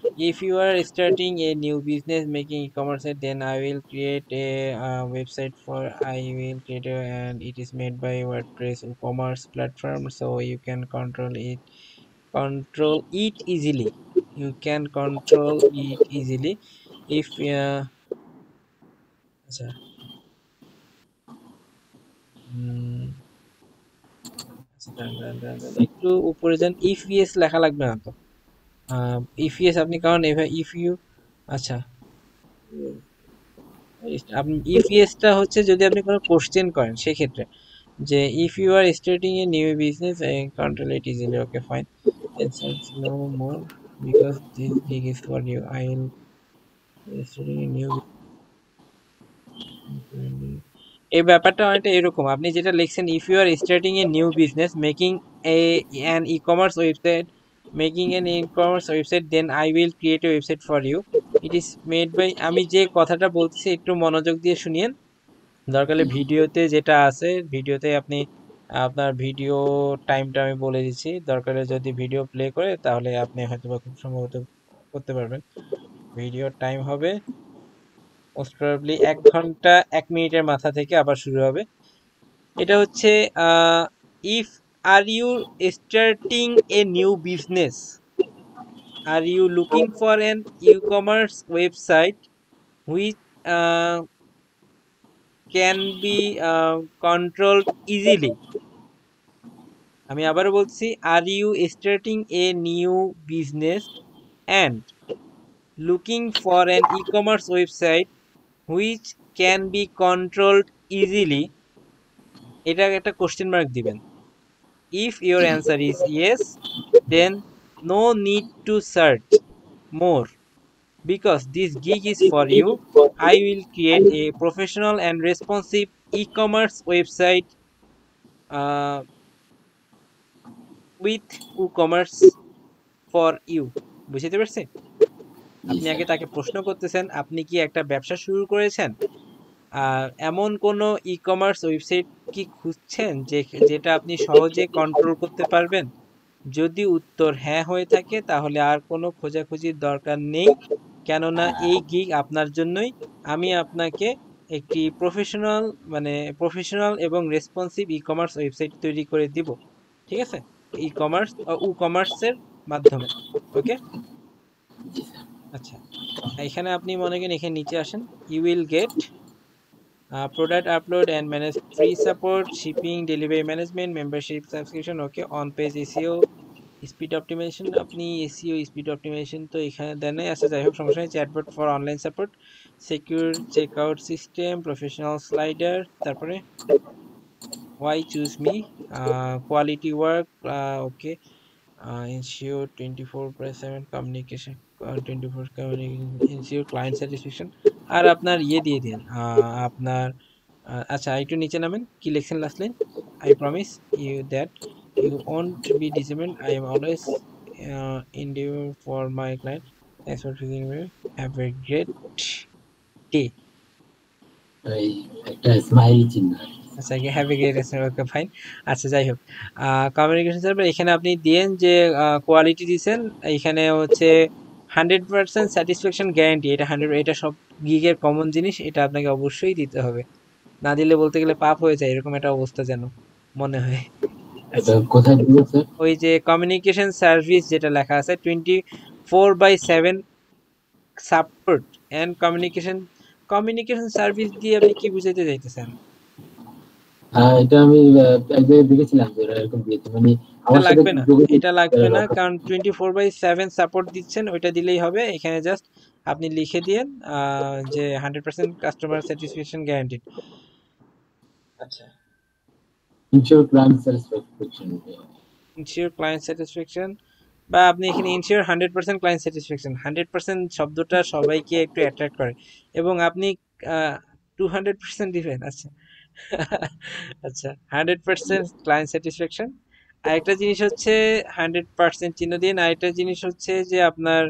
If you are starting a new business making e-commerce, then I will create a website for and it is made by WordPress e-commerce platform, so you can control it easily. You can control it easily if আচ্ছা উম, আচ্ছা, একটু উপরে যান। ইফ ইয়েস লেখা লাগবে না তো। ইফ ইয়েস আপনি কারণ ইফ ইউ আচ্ছা আপনি ইফ ইয়েসটা হচ্ছে যদি আপনি কোনো কোশ্চেন করেন সেক্ষেত্রে, যে if you are starting a new business control it easily, okay fine, no more because this gig is for you, I will starting a new. এই ব্যাপারটা অনেকটা এরকম, আপনি যেটা লিখছেন if you are starting a new business making a an e commerce website then I will create a website for you, it is made by. আমি যে কথাটা বলতেছি একটু মনোযোগ দিয়ে শুনিয়েন, দরকার হলে ভিডিওতে যেটা আছে ভিডিওতে আপনি আপনার ভিডিও টাইমটা আমি বলে দিচ্ছি, দরকার হলে যদি ভিডিও প্লে করে তাহলে আপনি হয়তো বা খুব সম্ভবত করতে পারবেন। ভিডিও টাইম হবে মোস্ট প্রবাবলি 1 ঘন্টা 1 মিনিটের মাথা থেকে আবার শুরু হবে। এটা হচ্ছে if are you starting a new business, are you looking for an ecommerce website which can be controlled easily. আমি আবারও বলছি, are you starting a new business and looking for an ecommerce website which can be controlled easily, এটা একটা কোশ্চেন মার্ক দিবেন। If your answer is yes, then no need to search more because this gig is for you. I will create a professional and responsive e-commerce website uh, with WooCommerce for you. বুঝতে পারছি? আপনি আগে তাকে প্রশ্ন করতেছেন আপনি কি একটা ব্যবসা শুরু করেছেন, এমন কোনো ই-কমার্স ওয়েবসাইট কি খুঁজছেন যেটা আপনি সহজে কন্ট্রোল করতে পারবেন? যদি উত্তর হ্যাঁ হয়ে থাকে তাহলে আর কোনো খোঁজাখুঁজির দরকার নেই, কেননা এই গিগ আপনার জন্যই। আমি আপনাকে একটি প্রফেশনাল এবং রেসপন্সিভ ই-কমার্স ওয়েবসাইট তৈরি করে দিব, ঠিক আছে, ই-কমার্সের মাধ্যমে। ওকে, আচ্ছা, এখানে আপনি মনে করেন এখানে নিচে আসেন, you will get product upload and manage free support, shipping, delivery management, membership subscription, okay, on page SEO, speed optimization. আপনি এসইও স্পিড অপটিমাইজেশন তো এখানে দেন নাই, আচ্ছা যাই হোক সমস্যা নেই। Chatbot for online support, secure checkout system, professional slider, তারপরে why choose me, quality work, okay, ensure 24/7 communication, 24 communication, ensure client satisfaction। আর আপনার ইয়ে দিয়ে দিন আপনার আচ্ছা একটু নিচে নামেন, কি লিখছেন last line, I promise you that you won't be disappointed. I am always endeavor for my client. Thanks for visiting me. Have a great day. ওই একটা স্মাইলি চিহ্ন। আচ্ছা, have a great, okay fine. আচ্ছা যাই হোক, কমিউনিকেশন সার্ভার এখানে আপনি দিয়েন যে কোয়ালিটি দিয়েছেন, এখানে হচ্ছে 100% স্যাটিসফ্যাকশন গ্যারান্টি, এটা 100, এটা সব গিগের কমন জিনিস, এটা আপনাকে অবশ্যই দিতে হবে, না দিলে বলতে গেলে পাপ হয়ে যায়, এরকম একটা অবস্থা যেন মনে হয়। এটা কোথায় দিল স্যার? ওই যে কমিউনিকেশন সার্ভিস যেটা লেখা আছে 24/7 সাপোর্ট এন্ড কমিউনিকেশন সার্ভিস দিয়ে আপনি কি বুঝাইতে চাইতেছেন? এটা আমি এক জায়গায় দেখেছিলাম যে এরকম দিয়েছে, মানে আমার সাথে লাগবে না, এটা লাগবে না, কারণ 24/7 সাপোর্ট দিচ্ছেন, ওইটা দিলেই হবে। এখানে জাস্ট আপনি লিখে দিয়েন যে 100% কাস্টমার স্যাটিসফ্যাকশন গ্যারান্টিড। আচ্ছা, ensure client satisfaction, ensure client satisfaction, বা আপনি এখানে ইনশিওর 100% ক্লায়েন্ট স্যাটিসফ্যাকশন। 100% শব্দটা সবাইকে একটু অ্যাট্রাক্ট করে, এবং আপনি 200% দিবেন। আচ্ছা আচ্ছা, 100% ক্লায়েন্ট স্যাটিসফ্যাকশন। আরেকটা জিনিস হচ্ছে 100% চিহ্ন দিন। আরেকটা জিনিস হচ্ছে যে আপনার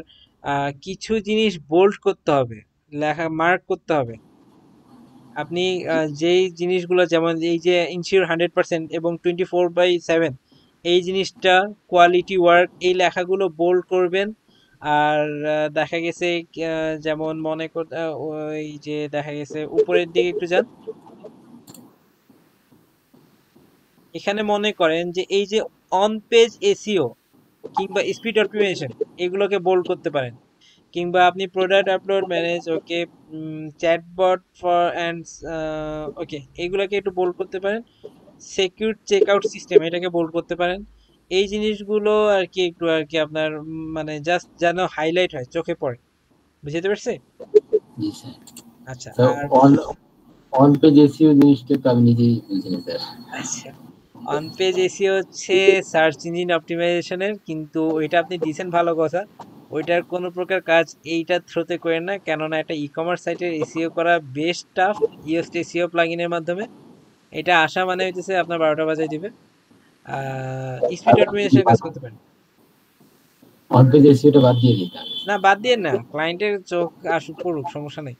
কিছু জিনিস বোল্ড করতে হবে, লেখা মার্ক করতে হবে। আপনি যেই জিনিসগুলো, যেমন এই যে ইনশিওর 100% এবং 24/7, এই জিনিসটা, কোয়ালিটি ওয়ার্ক, এই লেখাগুলো বোল্ড করবেন, আর দেখা গেছে যেমন মনে কর ওই যে দেখা গেছে উপরের দিকে একটু যান, এখানে মনে করেন যে এই যে অন পেজ এসইও কিংবা স্পিড অপটিমাইজেশন এগুলোকে বোল্ড করতে পারেন, কিংবা আপনি product upload manage okay, chatbot for and okay এগুলোকে একটু বোল্ড করতে পারেন, সিকিউর চেকআউট সিস্টেম এটাকে বোল্ড করতে পারেন। এই জিনিসগুলো আর কি একটু আর কি আপনার মানে জাস্ট যেন হাইলাইট হয়, চোখে পড়ে। বুঝতে পারছি? জি স্যার। আচ্ছা তো আর অন পেজ এসইও জিনিসটা তো আমি নিজেই বুঝি না স্যার। আচ্ছা, অন পেজ এসইও হচ্ছে সার্চ ইঞ্জিন অপটিমাইজেশনের, কিন্তু ওইটা আপনি দিছেন ভালো কথা, ওইটার কোনো প্রকার কাজ এইটার থ্রুতে করেন না, কেননা একটা ই কমার্স সাইটের এসইও করা বেশ টাফ ইয়োস্ট এসইও প্লাগইনের মাধ্যমে। এটা আসা মানে হইতেছে আপনার 12টা বাজায় দিবে। স্পিড অটোমেশনের কাজ করতে পারেন। অন পেজ এসইওটা বাদ দিয়ে দিতে হবে। না বাদ দিয়ে না, ক্লায়েন্টের চোখ আসুক পড়ুক, সমস্যা নেই।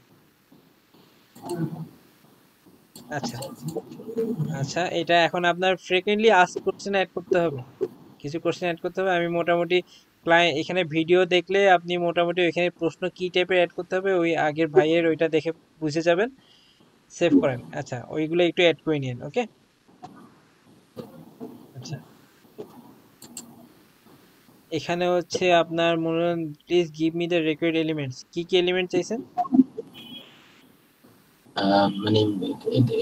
আচ্ছা আচ্ছা, এটা এখন আপনার ফ্রিকোয়েন্টলি আস্ক কোশ্চেন অ্যাড করতে হবে, কিছু কোশ্চেন অ্যাড করতে হবে। আমি মোটামুটি ক্লায়েন্ট এখানে ভিডিও দেখলে আপনি মোটামুটি এখানে প্রশ্ন কি টাইপের অ্যাড করতে হবে ওই আগের ভাইয়ের ওইটা দেখে বুঝে যাবেন, সেভ করেন। আচ্ছা ওইগুলো একটু অ্যাড করে নিন, ওকে। আচ্ছা এখানে হচ্ছে আপনার মনে হয় please give me the required elements, কি কি এলিমেন্ট চাইছেন? মানে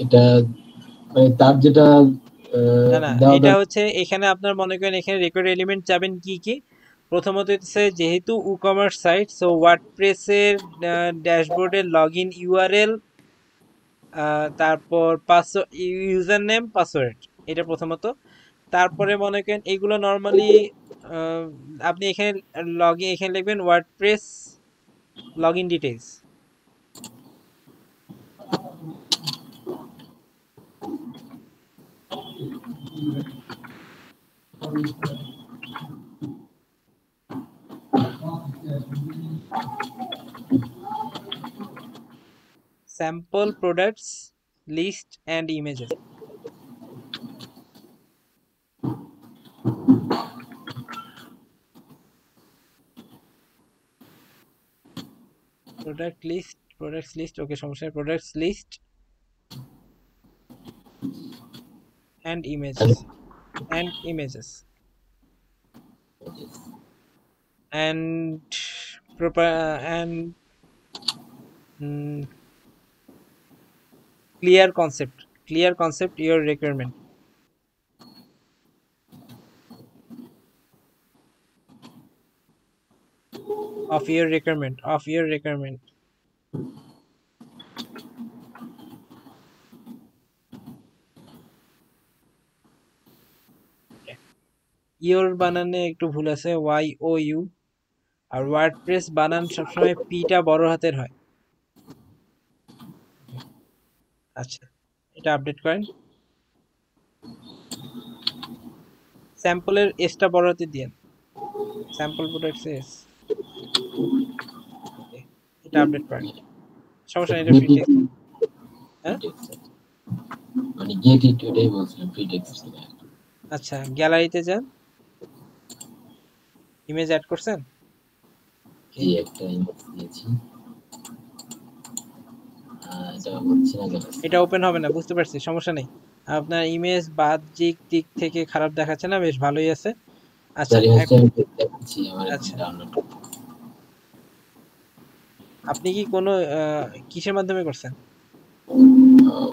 এটা মানে তার যেটা না না, দেওয়া এটা হচ্ছে এখানে আপনার মনে করেন এখানে রেকর্ড এলিমেন্ট যাবেন কি কি। প্রথমত হচ্ছে যেহেতু ই কমার্স সাইট, সো ওয়ার্ডপ্রেসের ড্যাশবোর্ডের লগইন ইউআরএল, তারপর ইউজার নেম পাসওয়ার্ড, এটা প্রথমত। তারপরে মনে করেন এগুলো নর্মালি আপনি এখানে এখানে লিখবেন WordPress login details. sample products list and images, products list ওকে সমস্যা নেই, products list and images and proper and clear concept your requirement. Of your requirement your বানানে একটু ভুল আছে, ওয়াই ও ইউ, আর ওয়ার্ডপ্রেস বানান সবসময় পিটা বড় হাতের হয়। আচ্ছা এটা আপডেট করেন, স্যাম্পলের এসটা বড় হাতে দিয়েন, স্যাম্পল প্রোডাক্টস এস, এটা আপডেট করেন, সমস্যা নেই, এটা ফ্রি টেক্সট। হ্যাঁ মানে গেট ইট এটাই বলছিলাম ফ্রি টেক্সট। আচ্ছা গ্যালারিতে যান, ইমেজ অ্যাড করছেন? এই একটা ইমেজ দিয়েছি, এটা হচ্ছে না কেন? এটা ওপেন হবে না, বুঝতে পারছি, সমস্যা নেই। আপনার ইমেজ বাহ্যিক দিক থেকে খারাপ দেখাচ্ছে না, বেশ ভালোই আছে। আচ্ছা দেখাচ্ছি আমার ডাউনলোড। আপনি কি কোনো কিসের মাধ্যমে করছেন?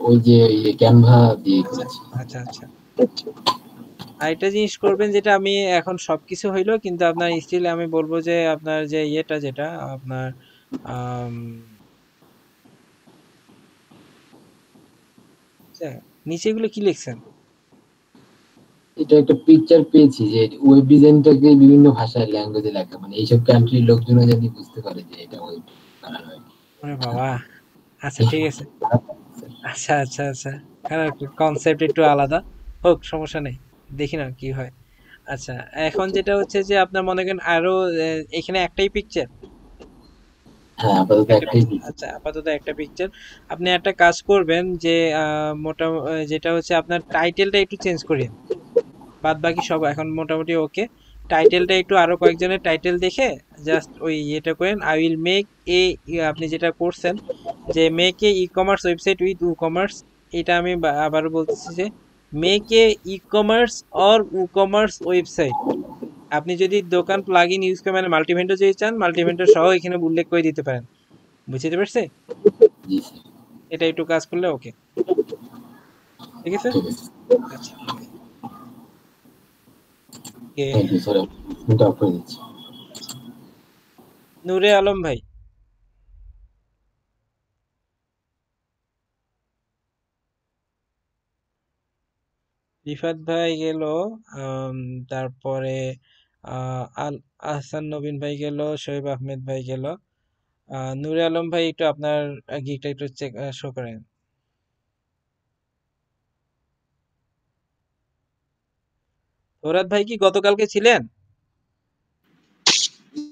ওই যে ক্যানভা দিয়ে করেছি। আচ্ছা আচ্ছা, আরেকটা জিনিস করবেন যেটা আমি এখন সবকিছু হইলো, কিন্তু আপনার স্টিল আমি বলবো যে আপনার যে ইয়েটা যেটা আপনার নিচে এগুলো কি লিখছেন? এটা একটা পিকচার পেয়েছি যে ওয়েব ডিজাইনটাকে বিভিন্ন ভাষায় ল্যাঙ্গুয়েজে লেখা, মানে এইসব কান্ট্রির লোকজনও যদি বুঝতে পারে যে এটা ওয়েব বানানো হয়। ওরে বাবা, আচ্ছা ঠিক আছে, আচ্ছা আচ্ছা আচ্ছা, কনসেপ্ট একটু আলাদা হোক, সমস্যা নেই, দেখি না কি হয়। আচ্ছা এখন যেটা হচ্ছে যে আপনার মনে করেন আরো এখানে একটাই পিকচার। হ্যাঁ আপাতত একটাই পিকচার। আচ্ছা আপাতত একটা পিকচার। আপনি একটা কাজ করবেন যে যেটা হচ্ছে আপনার টাইটেলটা একটু চেঞ্জ করিয়ে, বাদ বাকি সব এখন মোটামুটি ওকে। টাইটেলটা একটু আরো কয়েকজনের টাইটেল দেখে জাস্ট ওই এটা করেন, আই উইল মেক এ, আপনি যেটা করছেন যে make a e commerce website with e commerce, এটা আমি আবারও বলতেছি যে make a e commerce or e commerce website. আপনি যদি দোকান প্লাগ ইন ইউজ করে মানে মাল্টিভেন্ডর যদি চান মাল্টিভেন্ডর সহ এখানে উল্লেখ করে দিতে পারেন। বুঝতে পারছে? জি স্যার, এটা একটু কাজ করলে ওকে, ঠিক আছে। ঠিক আছে। আচ্ছা ওকে। থ্যাংক ইউ স্যার, ফোনটা অফ করে দিচ্ছি। নূরে আলম ভাই, রিফাত ভাই গেল, আম, তারপরে আল আহসান নবীন ভাই গেল, শোয়েব আহমেদ ভাই গেল, নূরে আলম ভাই একটু আপনার গিকটা একটু চেক শো করেন। ফোরাত ভাই কি গতকালকে ছিলেন?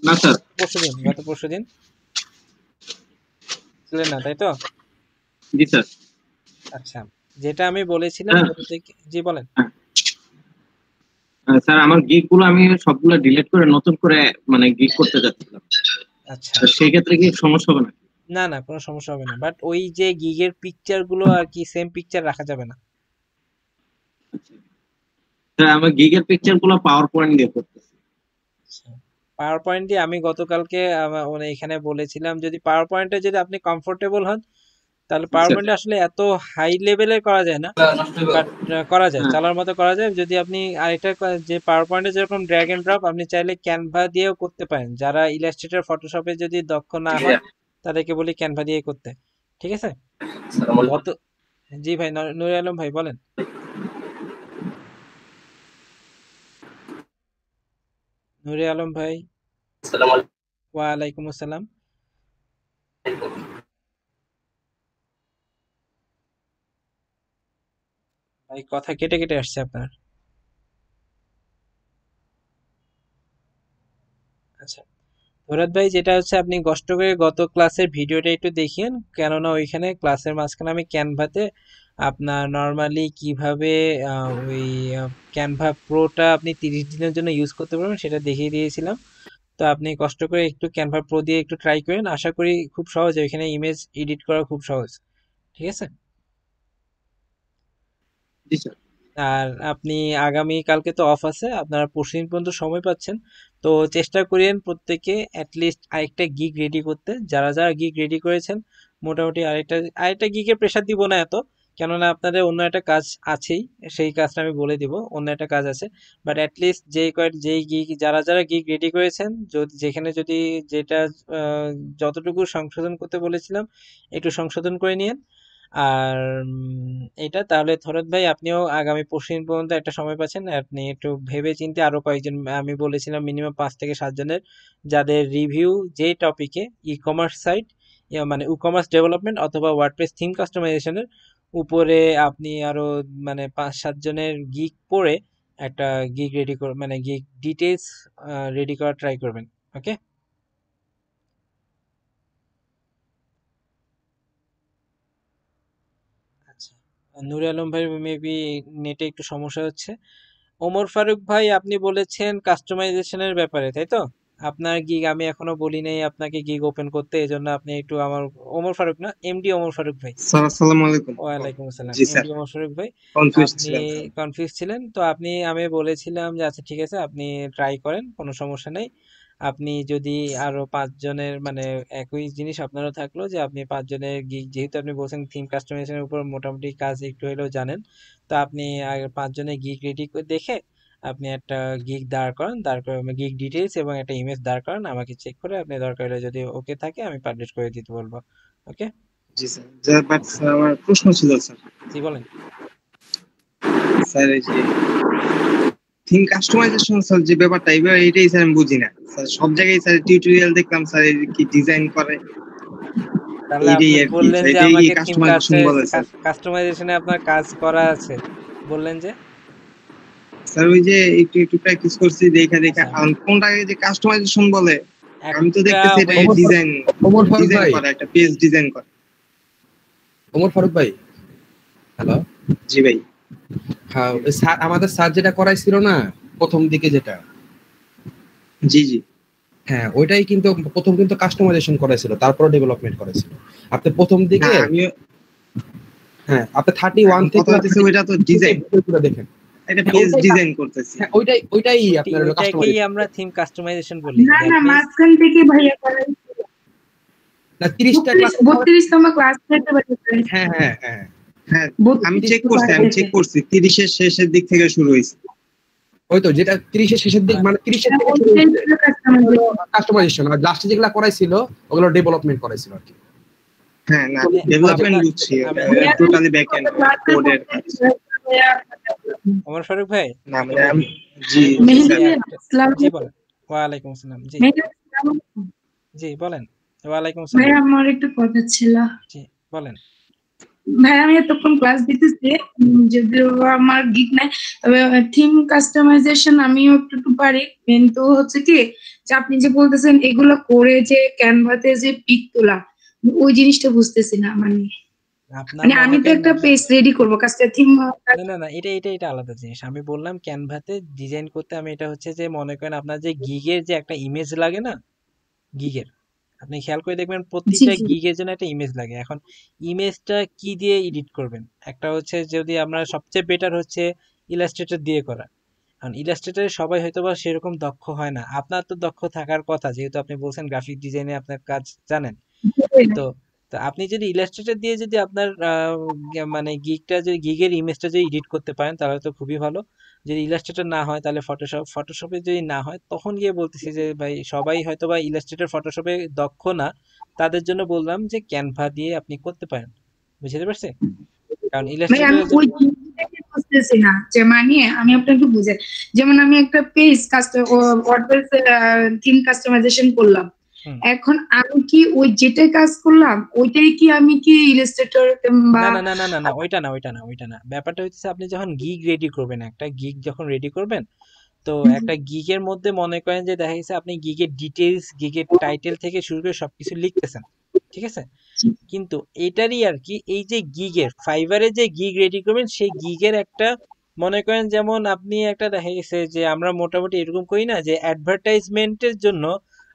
না স্যার। পরশুদিন, গত পরশুদিন ছিলেন না, তাই তো? জি স্যার। আচ্ছা, যেটা আমি বলেছিলাম শুরু থেকে, জি বলেন। স্যার আমার গিগ গুলো আমি সবগুলো ডিলিট করে নতুন করে মানে গিগ করতে যাচ্ছিলাম, আচ্ছা, তো সেই ক্ষেত্রে কি সমস্যা হবে না? না না কোনো সমস্যা হবে না, বাট ওই যে গিগের পিকচার গুলো আর কি সেম পিকচার রাখা যাবে না। স্যার আমার গিগের পিকচার গুলো পাওয়ার পয়েন্ট দিয়ে করতেছি। পাওয়ার পয়েন্ট দিয়ে আমি গতকালকে মানে এখানে বলেছিলাম যদি পাওয়ার পয়েন্টে যদি আপনি কমফোর্টেবল হন তাহলে পাওয়ার পয়েন্টে আসলে এত হাই লেভেলের করা যায় না, বাট করা যায়, চালার মতো করা যায়। যদি আপনি আরেকটা যে পাওয়ার পয়েন্টে যেরকম ড্র্যাগ এন্ড ড্রপ আপনি চাইলে ক্যানভা দিয়েও করতে পারেন। যারা ইলাস্ট্রেটর ফটোশপে যদি দক্ষ না হয় তাদেরকে বলি ক্যানভা দিয়ে করতে, ঠিক আছে। গত, জি ভাই নুরে আলম ভাই বলেন। নুরে আলম ভাই, ওয়ালাইকুম আসসালাম। ভাই কথা কেটে কেটে আসছে আপনার। আচ্ছা ভরত ভাই, যেটা হচ্ছে আপনি কষ্ট করে গত ক্লাসের ভিডিওটা একটু দেখিয়েন, কেননা ওইখানে ক্লাসের মাঝখানে আমি ক্যানভাতে আপনার নর্মালি কিভাবে ওই ক্যানভা প্রোটা আপনি 30 দিনের জন্য ইউজ করতে পারবেন সেটা দেখিয়ে দিয়েছিলাম। তো আপনি কষ্ট করে একটু ক্যানভা প্রো দিয়ে একটু ট্রাই করেন, আশা করি খুব সহজ, ওইখানে ইমেজ এডিট করা খুব সহজ, ঠিক আছে। জি স্যার। আর আপনি আগামী কালকে তো অফ আছে, আপনারা পরশুদিন পর্যন্ত সময় পাচ্ছেন, তো চেষ্টা করেন প্রত্যেকে অ্যাটলিস্ট আরেকটা গিগ রেডি করতে। যারা যারা গিগ রেডি করেছেন মোটামুটি আরেকটা আরেকটা গিগের প্রেশার দিব না এত, কেননা আপনাদের অন্য একটা কাজ আছেই, সেই কাজটা আমি বলে দিব, অন্য একটা কাজ আছে। বাট অ্যাটলিস্ট যেই গিগ যারা যারা গিগ রেডি করেছেন যদি যেখানে যদি যেটা যতটুকু সংশোধন করতে বলেছিলাম একটু সংশোধন করে নিয়েন। আর এটা তাহলে থরত ভাই আপনিও আগামী পরশুদিন পর্যন্ত একটা সময় পাচ্ছেন, আপনি একটু ভেবে চিন্তে আরো কয়েকজন, আমি বলেছিলাম মিনিমাম 5 থেকে 7 জনের, যাদের রিভিউ যে টপিকে ই কমার্স সাইট মানে ই কমার্স ডেভেলপমেন্ট অথবা ওয়ার্ডপ্রেস থিম কাস্টমাইজেশনের উপরে আপনি আরো মানে 5-7 জনের গিগ পড়ে একটা গিগ রেডি করে মানে গিগ ডিটেলস রেডি করা ট্রাই করবেন, ওকে। আচ্ছা, নূরে আলম ভাই মেবি নেটে একটু সমস্যা হচ্ছে। ওমর ফারুক ভাই, আপনি বলেছেন কাস্টমাইজেশনের ব্যাপারে, তাই তো? আপনার গিগ আমি এখনো বলি নাই আপনাকে গিগ ওপেন করতে, এজন্য আপনি একটু আমার, ওমর ফারুক না, এমডি ওমর ফারুক ভাই। স্যার আসসালামু আলাইকুম। ওয়ালাইকুম আসসালাম। জি স্যার, এমডি ওমর ফারুক ভাই, কনফিউজ আপনি ছিলাম স্যার। কনফিউজ ছিলেন তো, আমি বলেছিলাম যে আচ্ছা ঠিক আছে আপনি ট্রাই করেন, কোনো সমস্যা নেই। আপনি যদি আরো 5 জনের মানে একই জিনিস আপনারও থাকলো যে আপনি 5 জনের গিগ, যেহেতু আপনি বলছেন থিম কাস্টমাইজেশনের উপর মোটামুটি কাজ একটু হলেও জানেন, তো আপনি আগে 5 জনের গিগ রেডি করে দেখে আপনি একটা গিগ দাঁড় করান, দাঁড় করে গিগ ডিটেলস এবং একটা ইমেজ দাঁড় করান, আমাকে চেক করে আপনি দরকার হলে যদি ওকে থাকে আমি পাবলিশ করে দিতে বলবো, ওকে। জি স্যার, বাট আমার প্রশ্ন ছিল স্যার। জি বলেন। স্যার এই যে থিম কাস্টমাইজেশন স্যার যে ব্যাপারটা এইটাই স্যার আমি বুঝি না স্যার। সব জায়গায় স্যার টিউটোরিয়াল দেখলাম স্যার কি ডিজাইন করে, তাহলে এইটাই আপনি আর কি বললেন স্যার, যে এটাই আমাকে থিম কাস্টমাইজেশন বলে স্যার। কাস্টমাইজেশনে আপনার কাজ করা আছে বললেন যে। স্যার ওই যে একটু একটু প্র্যাকটিস করছি দেখা দেখা, আচ্ছা, কারণ কোনটাকে যে কাস্টমাইজেশন বলে আমি তো একটা দেখতেছি এটা web, design Omar Faruk design ভাই, করে, একটা পেজ ডিজাইন করে। ওমর ফারুক ভাই, হ্যালো। জি ভাই। হ্যাঁ, ওই আমাদের স্যার যেটা করাইছিল না প্রথম দিকে, যেটা জি জি হ্যাঁ, ওইটাই কিন্তু প্রথম কিন্তু কাস্টমাইজেশন করেছিল, তারপর ডেভেলপমেন্ট করেছিল। আপনি প্রথম না দিকে আমিও হ্যাঁ, আপনি 31 থেকে কথা হচ্ছে ওইটা তো ডিজাইন, করে দেখেন। একটা হ্যাঁ, পেজ ওইটাই ডিজাইন করতেছি। হ্যাঁ, ওইটাই আপনার হলো ওইটাকেই কাস্টমাইজেশন। আমরা থিম কাস্টমাইজেশন বলি। না দ্যাট না, মিন্স মাঝখান থেকে ভাইয়া করাই না 30টা ক্লাস 32তম ক্লাস থেকে ভাইয়া। হ্যাঁ হ্যাঁ হ্যাঁ হ্যাঁ আমি চেক করছি 30-এর শেষের দিক থেকে শুরু হয়েছে। ওই তো যেটা 30-এর শেষের দিক, মানে 30-এর থেকে শুরু হয়েছে কাস্টমাইজেশন, আর লাস্টে যেগুলা করাইছিল ওগুলো ডেভেলপমেন্ট করাইছিল আর কি। হ্যাঁ না মানে ডেভেলপমেন্ট আপনার- বুঝছি, আমি- টোটালি ব্যাক এন্ড কোডের কাজ। ওমর ফারুক ভাই, না মানে আমি জি মেহেদী স্যার, ভাইয়া, আসসালামু জি আলাইকুম। বলেন। ওয়ালাইকুম আসসালাম। জি মেহেদী ভাইয়া, আসসালামু আলাইকুম। জি বলেন। ওয়ালাইকুম আসসালাম। ভাইয়া আমার একটা কথা ছিল। জি বলেন। ভাই আমি এতক্ষণ ক্লাস দিতেছি, যদিও আমার গিগ নাই, তবে থিম কাস্টমাইজেশন আমিও একটু পারি। কিন্তু হচ্ছে কি যে আপনি যে বলতেছেন এগুলো করে যে ক্যানভাতে যে পিক তোলা, ওই জিনিসটা বুঝতেছি না। আপনার মানে আমি মনে তো করেন একটা পেজ রেডি করবো, কাজটা থিম। না না না, এটা আলাদা জিনিস। আমি বললাম ক্যানভাতে ডিজাইন করতে, আমি এটা হচ্ছে যে মনে করেন আপনার যে গিগের যে একটা ইমেজ লাগে না, গিগের আপনি খেয়াল করে দেখবেন জি প্রতিটা জি গিগের জন্য একটা ইমেজ লাগে। এখন ইমেজটা কি দিয়ে এডিট করবেন? একটা হচ্ছে যদি আমরা সবচেয়ে বেটার হচ্ছে ইলাস্ট্রেটর দিয়ে করা। কারণ ইলাস্ট্রেটরে সবাই হয়তো বা সেরকম দক্ষ হয় না। আপনার তো দক্ষ থাকার কথা, যেহেতু আপনি বলছেন গ্রাফিক ডিজাইনে আপনার কাজ জানেন। তো তো আপনি যদি ইলাস্ট্রেটর দিয়ে যদি আপনার মানে গিগের ইমেজটা যদি এডিট করতে পারেন তাহলে তো খুবই ভালো। যদি ইলাস্ট্রেটর না হয় তাহলে ফটোশপে যদি না হয় তখন গিয়ে বলতেছি যে ভাই সবাই হয়তো বা ইলাস্ট্রেটর ফটোশপে দক্ষ না, তাদের জন্য বললাম যে ক্যানভা দিয়ে আপনি করতে পারেন। বুঝতে পারছেন? কারণ ভাই আমি ইলাস্ট্রেটরের ওই জিনিসটাকে বুঝতেছি না, যে আমি আপনাকে বুঝাই। যেমন আমি একটা পেজ ওয়ার্ডপ্রেস থিম কাস্টমাইজেশন করলাম, এখন আমি কি ওই যেটাই কাজ করলাম ওইটাই কি আমি কি ইলাস্ট্রেটর বা না না না না না না, ওইটা না। ব্যাপারটা হচ্ছে আপনি যখন গিগ রেডি করবেন, একটা গিগ যখন রেডি করবেন, তো একটা গিগের মধ্যে মনে করেন যে দেখা গেছে আপনি গিগের ডিটেইলস, গিগের টাইটেল থেকে শুরু করে সবকিছু লিখতেছেন, ঠিক আছে? কিন্তু এটারই আর কি এই যে গিগের ফাইবারে যে গিগ রেডি করবেন সেই গিগের একটা মনে করেন, যেমন আপনি একটা দেখা গেছে যে আমরা মোটামুটি এরকম করি না যে অ্যাডভার্টাইজমেন্টের জন্য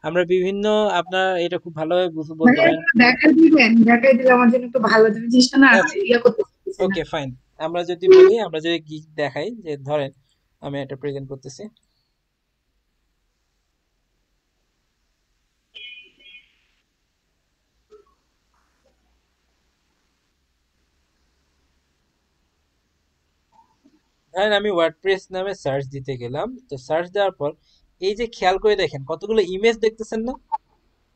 আমরা বিভিন্ন, আপনার এটা খুব ভালোভাবে বলতে ভাইয়া পারেন। একটু দেখাই দিলে আমার জন্য একটু ভালো হবে। জিনিসটা না ইয়া করতে পারতেছি না। ওকে ফাইন, আমরা যদি বলি, আমরা যদি গিগ দেখাই, যে ধরেন আমি একটা প্রেজেন্ট করতেছি। ধরেন আমি ওয়ার্ডপ্রেস নামে সার্চ দিতে গেলাম, তো সার্চ দেওয়ার পর এই যে খেয়াল করে দেখেন কতগুলো ইমেজ দেখতেছেন না?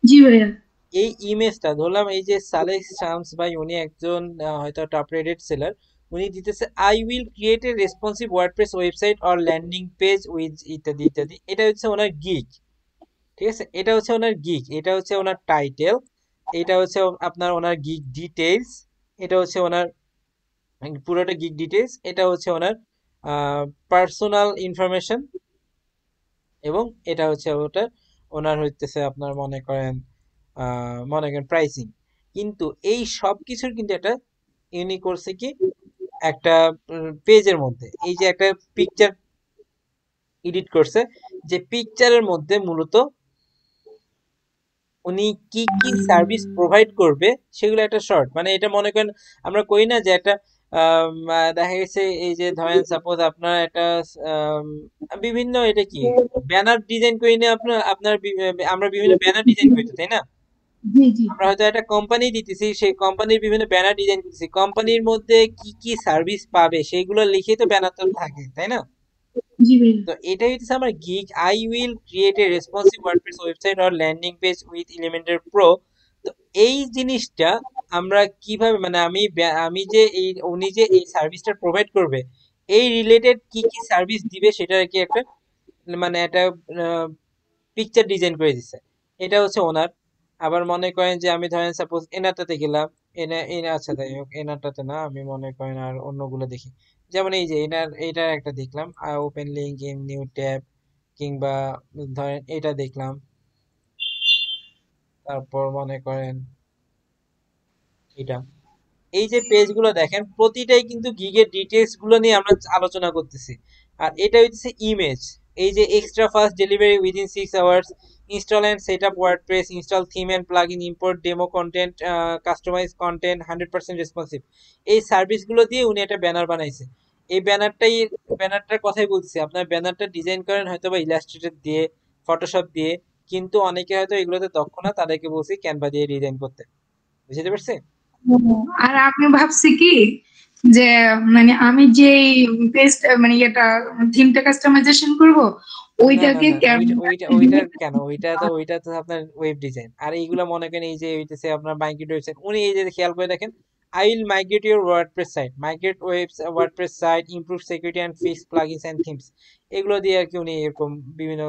জি ভাইয়া। এই ইমেজটা ধরলাম এই যে সালেহ শামস ভাই, উনি একজন হয়তো টপ রেটেড সেলার, উনি দিতেছে I will create A responsive WordPress website or landing page with ইত্যাদি ইত্যাদি। এটা হচ্ছে ওনার গিগ, ঠিক আছে? এটা হচ্ছে ওনার গিগ, এটা হচ্ছে ওনার টাইটেল, এটা হচ্ছে আপনার ওনার গিগ ডিটেইলস, এটা হচ্ছে ওনার পুরোটা গিগ ডিটেইলস, এটা হচ্ছে ওনার পার্সোনাল ইনফরমেশন, এবং এটা হচ্ছে ওনার হইতেছে আপনার মনে করেন প্রাইসিং। কিন্তু এই সব কিছুর কিন্তু একটা ইউনি করছে কি, একটা পেজের মধ্যে এই যে একটা পিকচার এডিট করছে, যে পিকচারের মধ্যে মূলত উনি কি কি সার্ভিস প্রোভাইড করবে সেগুলো একটা শর্ট, মানে এটা মনে করেন আমরা করি না যে একটা দেখা গেছে এই যে ধরেন সাপোজ আপনার একটা আম, বিভিন্ন এটা কি ব্যানার ডিজাইন করি না আপনার আপনার আমরা বিভিন্ন ব্যানার ডিজাইন করি তো, তাই না? জি জি আমরা হয়তো একটা কোম্পানি দিতেছি, সেই কোম্পানির বিভিন্ন ব্যানার ডিজাইন করতেছি, কোম্পানির মধ্যে কি কি সার্ভিস পাবে সেইগুলো লিখেই তো ব্যানারটা থাকে, তাই না? জি ভাইয়া। তো এটাই হচ্ছে আমার gig, I will create A responsive WordPress website or landing page with Elementor pro. তো এই জিনিসটা আমরা কিভাবে, মানে আমি যে এই উনি যে এই সার্ভিসটা প্রোভাইড করবে, এই রিলেটেড কি কি সার্ভিস দিবে সেটা আর কি একটা, মানে একটা পিকচার ডিজাইন করে দিচ্ছে। এটা হচ্ছে ওনার। আবার মনে করেন যে আমি ধরেন সাপোজ এনারটাতে গেলাম, আচ্ছা যাই হোক, এনারটাতে না, আমি মনে করেন আর অন্যগুলো দেখি। যেমন এই যে এটার একটা দেখলাম, open link in new tab, কিংবা ধরেন এটা দেখলাম। তারপর মনে করেন এটা, এই যে পেজগুলো দেখেন প্রতিটাই কিন্তু গিগের ডিটেলস গুলো নিয়ে আমরা আলোচনা করতেছি। আর এটা হচ্ছে ইমেজ, এই যে extra fast delivery within 6 hours, install and set up WordPress, install theme and plugin, import demo content, customise content, 100% responsive, এই সার্ভিসগুলো দিয়ে উনি একটা ব্যানার বানাইছে। এই ব্যানারটার কথাই বলছি, আপনার ব্যানারটা ডিজাইন করেন হয়তো বা ইলাস্ট্রেটর দিয়ে, ফটোশপ দিয়ে, কিন্তু অনেকে হয়তো এগুলোতে দক্ষ না, তাদেরকে বলছি ক্যানভা দিয়ে ডিজাইন করতে। বুঝতে পারছি? আর আমি ভাবছি কি যে মানে আমি যে পেস্ট মানে এটা থিমটা কাস্টমাইজেশন করব না না ওইটাকে না ওইটা কেন, ওইটা তো আপনার ওয়েব ডিজাইন। আর এইগুলা মনে করেন এই যে হইতেছে আপনার মাইগ্রেট ওয়েবসাইট, উনি এই যে খেয়াল করে দেখেন, I will migrate your WordPress site, migrate WordPress site, improve security and fix plugins and themes, এগুলো দিয়ে আর কি উনি এরকম বিভিন্ন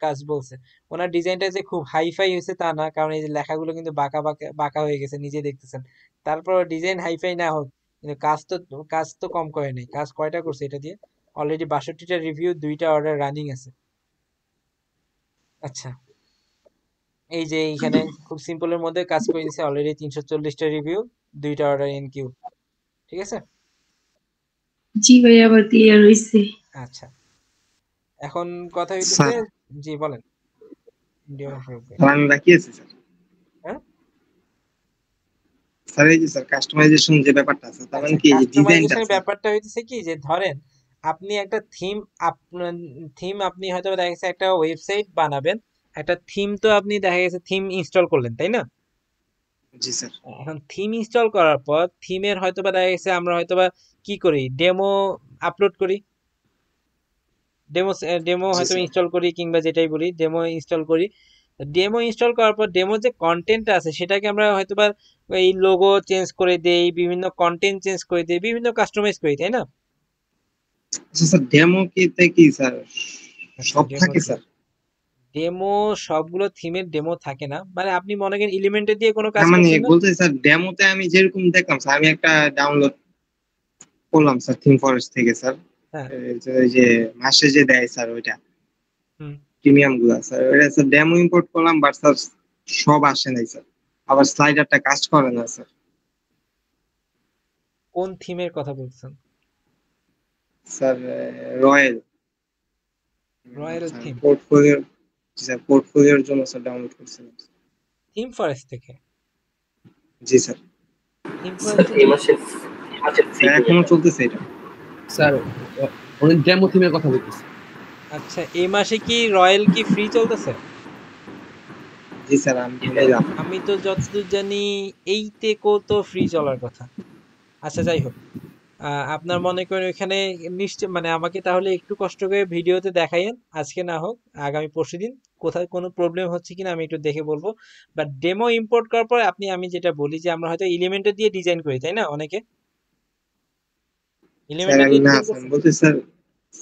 কাজ বলছে। ওনার ডিজাইনটা যে খুব হাইফাই হয়েছে তা না, কারণ এই যে লেখাগুলো কিন্তু বাঁকা বাঁকা বাঁকা হয়ে গেছে, নিজে দেখতেছেন। তারপর ডিজাইন হাইফাই না হোক, কিন্তু কাজ তো কম করে নাই। কাজ কয়টা করছে এটা দিয়ে? অলরেডি 62টা রিভিউ, 2টা অর্ডার রানিং আছে। আচ্ছা, এই যে এইখানে খুব সিম্পলের মধ্যে কাজ করে দিছে, অলরেডি 340টা রিভিউ, 2টা অর্ডার ইন কিউ। ঠিক আছে? জি ভাই আবার ক্লিয়ার হইছে। আচ্ছা, এখন কথা হইতেছে, স্যার জি বলেন। ইন্ডিয়া ফারুক ভাই। স্যার আমি বাকি আছি স্যার। হ্যাঁ স্যার এই যে স্যার কাস্টমাইজেশন যে ব্যাপারটা আছে তার মানে আচ্ছা, কি এই যে ডিজাইনটা কাস্টমাইজেশনের ব্যাপারটা হইতেছে কি, যে ধরেন আপনি একটা থিম আপনি হয়তো দেখা গেছে একটা ওয়েবসাইট বানাবেন, একটা থিম তো আপনি দেখা গেছে থিম ইনস্টল করলেন, তাই না? জি স্যার এখন থিম ইনস্টল করার পর থিমের হয়তোবা দেখা গেছে আমরা হয়তোবা কি করি, ডেমো আপলোড করি, ডেমো ডেমো জি হয়তো স্যার ইনস্টল করি, কিংবা যেটাই বলি ডেমো ইনস্টল করি। ডেমো ইনস্টল করার পর ডেমো যে কন্টেন্ট আছে সেটাকে আমরা হয়তোবা এই লোগো চেঞ্জ করে দেই, বিভিন্ন কন্টেন্ট চেঞ্জ করে দেই, বিভিন্ন কাস্টমাইজ করি, তাই না? আচ্ছা স্যার ডেমো কি স্যার আচ্ছা, সব ডেমো থাকে কি? স্যার? ডেমো সবগুলো থিমের ডেমো থাকে না, মানে আপনি মনে করেন এলিমেন্টে দিয়ে কোনো কাজ না মানে করছেন না। বলতে স্যার ডেমোতে আমি যেরকম দেখলাম স্যার আমি একটা ডাউনলোড করলাম স্যার থিম ফরেস্ট থেকে স্যার। হ্যাঁ। ওই যে মাসে যে দেয় স্যার ওইটা হুম। প্রিমিয়াম গুলা স্যার, ওইটা স্যার ডেমো ইম্পোর্ট করলাম বাট স্যার সব আসে নাই স্যার, আবার স্লাইডারটা কাজ করে না স্যার। কোন থিমের কথা বলছেন? Sir royal royal theme portfolio, sir পোর্টফোলিওর জন্য স্যার ডাউনলোড করছিলাম। থিম ফরেস্ট থেকে? জি স্যার থিম ফরেস্ট এই মাসে স্যার এখনো চলতেছে এটা। স্যার উনি ডেমো থিমের কথা বলতেছে। আচ্ছা, এই মাসে কি রয়্যাল কি ফ্রি চলতেছে? জি স্যার আমি শুনলাম। আমি তো যতদূর জানি এইতেকো তো ফ্রি চলার কথা। আচ্ছা যাই হোক, আপনার মনে করেন ওইখানে নিশ্চয় মানে আমাকে তাহলে একটু কষ্ট করে ভিডিওতে দেখাইয়েন, আজকে না হোক আগামী পরশুদিন, কোথায় কোনো প্রবলেম হচ্ছে কিনা আমি একটু দেখে বলবো। বাট ডেমো ইম্পোর্ট করার পর আমি যেটা বলি যে আমরা হয়তো এলিমেন্টে দিয়ে ডিজাইন করি, তাই না? অনেকে স্যার এলিমেন্টে আমি দিয়ে না ডিজাইন স্যার করছে। বলতে স্যার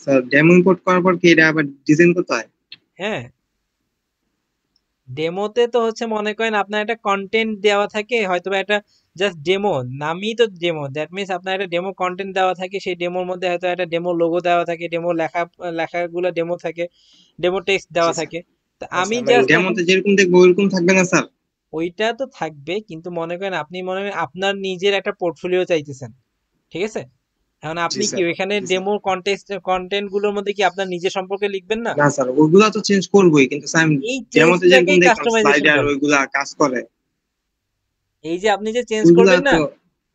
স্যার ডেমো ইম্পোর্ট করার পর কি এটা আবার ডিজাইন করতে হয়? হ্যাঁ, ডেমোতে তো হচ্ছে মনে করেন আপনার একটা কন্টেন্ট দেওয়া থাকে, হয়তো একটা জাস্ট ডেমো, নামই তো ডেমো, দ্যাট মিনস আপনার একটা ডেমো কন্টেন্ট দেওয়া থাকে, সেই ডেমোর মধ্যে হয়তো একটা ডেমো লোগো দেওয়া থাকে, ডেমো লেখাগুলো ডেমো থাকে, ডেমো টেক্সট জি দেওয়া স্যার থাকে। তো আমি আচ্ছা মানে জাস্ট এখন ডেমোতে যেরকম দেখবো ওইরকম থাকবে না স্যার? ওইটা তো থাকবে, কিন্তু মনে করেন আপনি মনে করেন আপনার নিজের একটা পোর্টফোলিও চাইতেছেন, ঠিক আছে? এখন জি আপনি কি স্যার ওইখানে জি স্যার ডেমো কন্টেন্ট গুলোর মধ্যে কি আপনার নিজের সম্পর্কে লিখবেন না? না স্যার ওইগুলা তো চেঞ্জ করবোই, কিন্তু স্যার আমি এই ডেমোতে যেরকম চেঞ্জটাকেই দেখলাম কাস্টমাইজেশন স্লাইডার বলে। ওইগুলা কাজ করে, এই যে আপনি যে চেঞ্জ ওইগুলা করবেন না, তো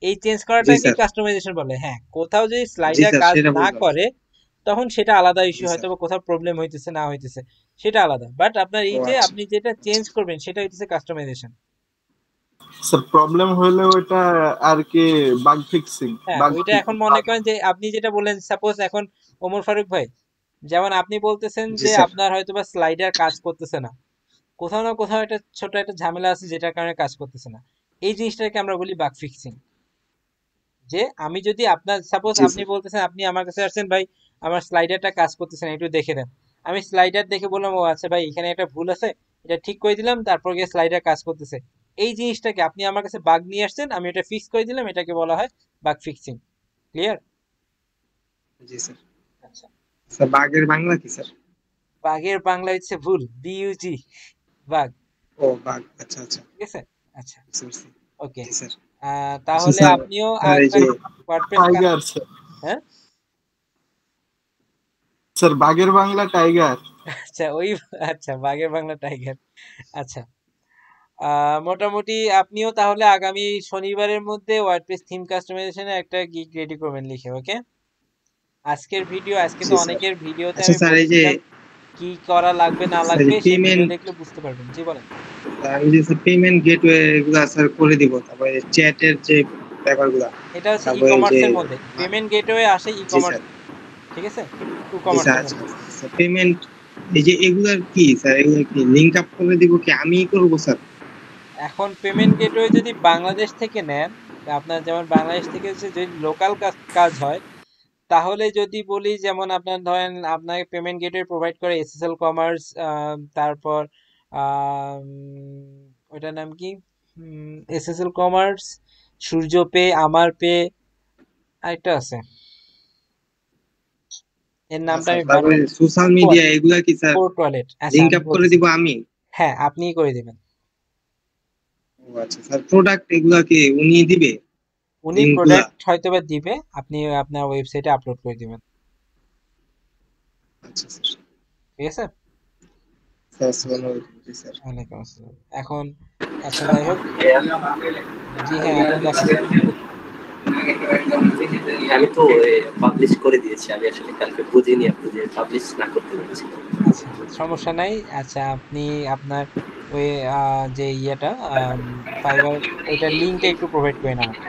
এই চেঞ্জ জি করাটাকে স্যার কাস্টমাইজেশন বলে। হ্যাঁ, কোথাও যদি জি স্লাইডার স্যার কাজ সেটা না বুঝলাম। করে তখন সেটা আলাদা জি ইস্যু, হয়তো স্যার বা কোথাও প্রবলেম হইতেছে না হইতেছে, সেটা আলাদা। বাট আপনার ও এই যে আচ্ছা আপনি যেটা চেঞ্জ করবেন সেটা হইতেছে কাস্টমাইজেশন। স্যার প্রবলেম হলে ওইটা আর কি বাগ ফিক্সিং হ্যাঁ, ওইটা এখন মনে করেন যে আপনি যেটা বললেন, সাপোজ এখন ওমর ফারুক ভাই, যেমন আপনি বলতেছেন জি যে স্যার আপনার হয়তো বা স্লাইডার কাজ করতেছে না, কোথাও না কোথাও একটা ছোট একটা ঝামেলা আছে যেটার কারণে কাজ করতেছে না। এই জিনিসটাকে আমরা বলি বাগ ফিক্সিং। যে আমি যদি আপনার সাপোজ জি আপনি স্যার বলতেছেন, আপনি আমার কাছে আসছেন, ভাই আমার স্লাইডারটা কাজ করতেছে না, একটু দেখে দেন। আমি স্লাইডার দেখে বললাম, ও আচ্ছা ভাই এখানে একটা ভুল আছে, এটা ঠিক করে দিলাম, তারপর গিয়ে স্লাইডার কাজ করতেছে। এই জিনিসটাকে আপনি আমার কাছে বাগ নিয়ে আসছেন, আমি এটা ফিক্স করে দিলাম, এটাকে বলা হয় বাগ ফিক্সিং। ক্লিয়ার? জি স্যার আচ্ছা, স্যার বাগের বাংলা কি স্যার? বাগের বাংলা হচ্ছে ভুল, বিইউজি, বাগ। ও বাগ আচ্ছা আচ্ছা ঠিক আছে? আচ্ছা, বুঝতে পারছি। ওকে। জি স্যার আচ্ছা তাহলে স্যার আপনিও স্যার এই আপনার যে ওয়ার্ডপ্রেস কাজ, টাইগার স্যার হ্যাঁ স্যার বাগের বাংলা টাইগার। আচ্ছা ওই, আচ্ছা বাগের বাংলা টাইগার। আচ্ছা মোটামুটি আপনিও তাহলে আগামী শনিবারের মধ্যে ওয়ার্ডপ্রেস থিম কাস্টমাইজেশনের একটা গিগ রেডি করবেন লিখে, ওকে? আজকের ভিডিও, আজকে জি তো স্যার। অনেকের ভিডিওতে আচ্ছা আমি স্যার, এই যে বলছিলাম কি করা লাগবে না স্যার, এই লাগবে, যে সেই ভিডিও পেমেন্ট, দেখলে বুঝতে পারবেন। জি বলেন। আমি যে পেমেন্ট গেটওয়ে এগুলা স্যার করে দিব, তারপরে চ্যাটের যে ব্যাপারগুলা, এটা হচ্ছে ই তারপরে এই যে কমার্সের মধ্যে, পেমেন্ট গেটওয়ে আসে ই জি কমার্স, স্যার, ঠিক আছে, ই জি স্যার। কমার্সের আচ্ছা মধ্যে। স্যার, পেমেন্ট এই যে এগুলার কি স্যার, এগুলা কি লিংক আপ করে দিব কি আমি করবো স্যার? এখন পেমেন্ট গেটওয়ে যদি বাংলাদেশ থেকে নেন, আপনার যেমন বাংলাদেশ থেকে যদি লোকাল কাজ হয়, তাহলে যদি বলি যেমন আপনার ধরেন আপনাকে পেমেন্ট গেটওয়ে প্রোভাইড করে এসএসএল কমার্স, তারপর ওইটার নাম কি, এসএসএল কমার্স, সূর্য পে, আমার পে, আরেকটা আছে, এর নামটা আচ্ছা, আমি তারপরে বারবার, সোশ্যাল মিডিয়া এগুলা কি স্যার পোর্ট ওয়ালেট। আচ্ছা লিংক আমি আপ করে বলতেছি, দিব আমি? হ্যাঁ আপনিই করে দিবেন। ও আচ্ছা স্যার, প্রোডাক্ট এগুলা কি উনি দিবে উনি লিংক গুলা? প্রোডাক্ট হয়তোবা দিবে, আপনি আপনার ওয়েবসাইটে আপলোড করে দিবেন, আচ্ছা স্যার, ঠিক আছে? স্যার আসসালামু আলাইকুম। জি স্যার। ওয়ালাইকুম আসসালাম। এখন আচ্ছা যাই হোক, জি হ্যাঁ আপনি লেখেন। আমি তো পাবলিশ করে দিয়েছি, আমি আসলে কালকে বুঝিনি আপনি যে পাবলিশ না করতে বলেছিলেন। আচ্ছা সমস্যা নাই। আচ্ছা আপনি আপনার ওই যে ইয়েটা ফাইবার, ওইটার লিঙ্কটা একটু প্রোভাইড করেন আমাকে,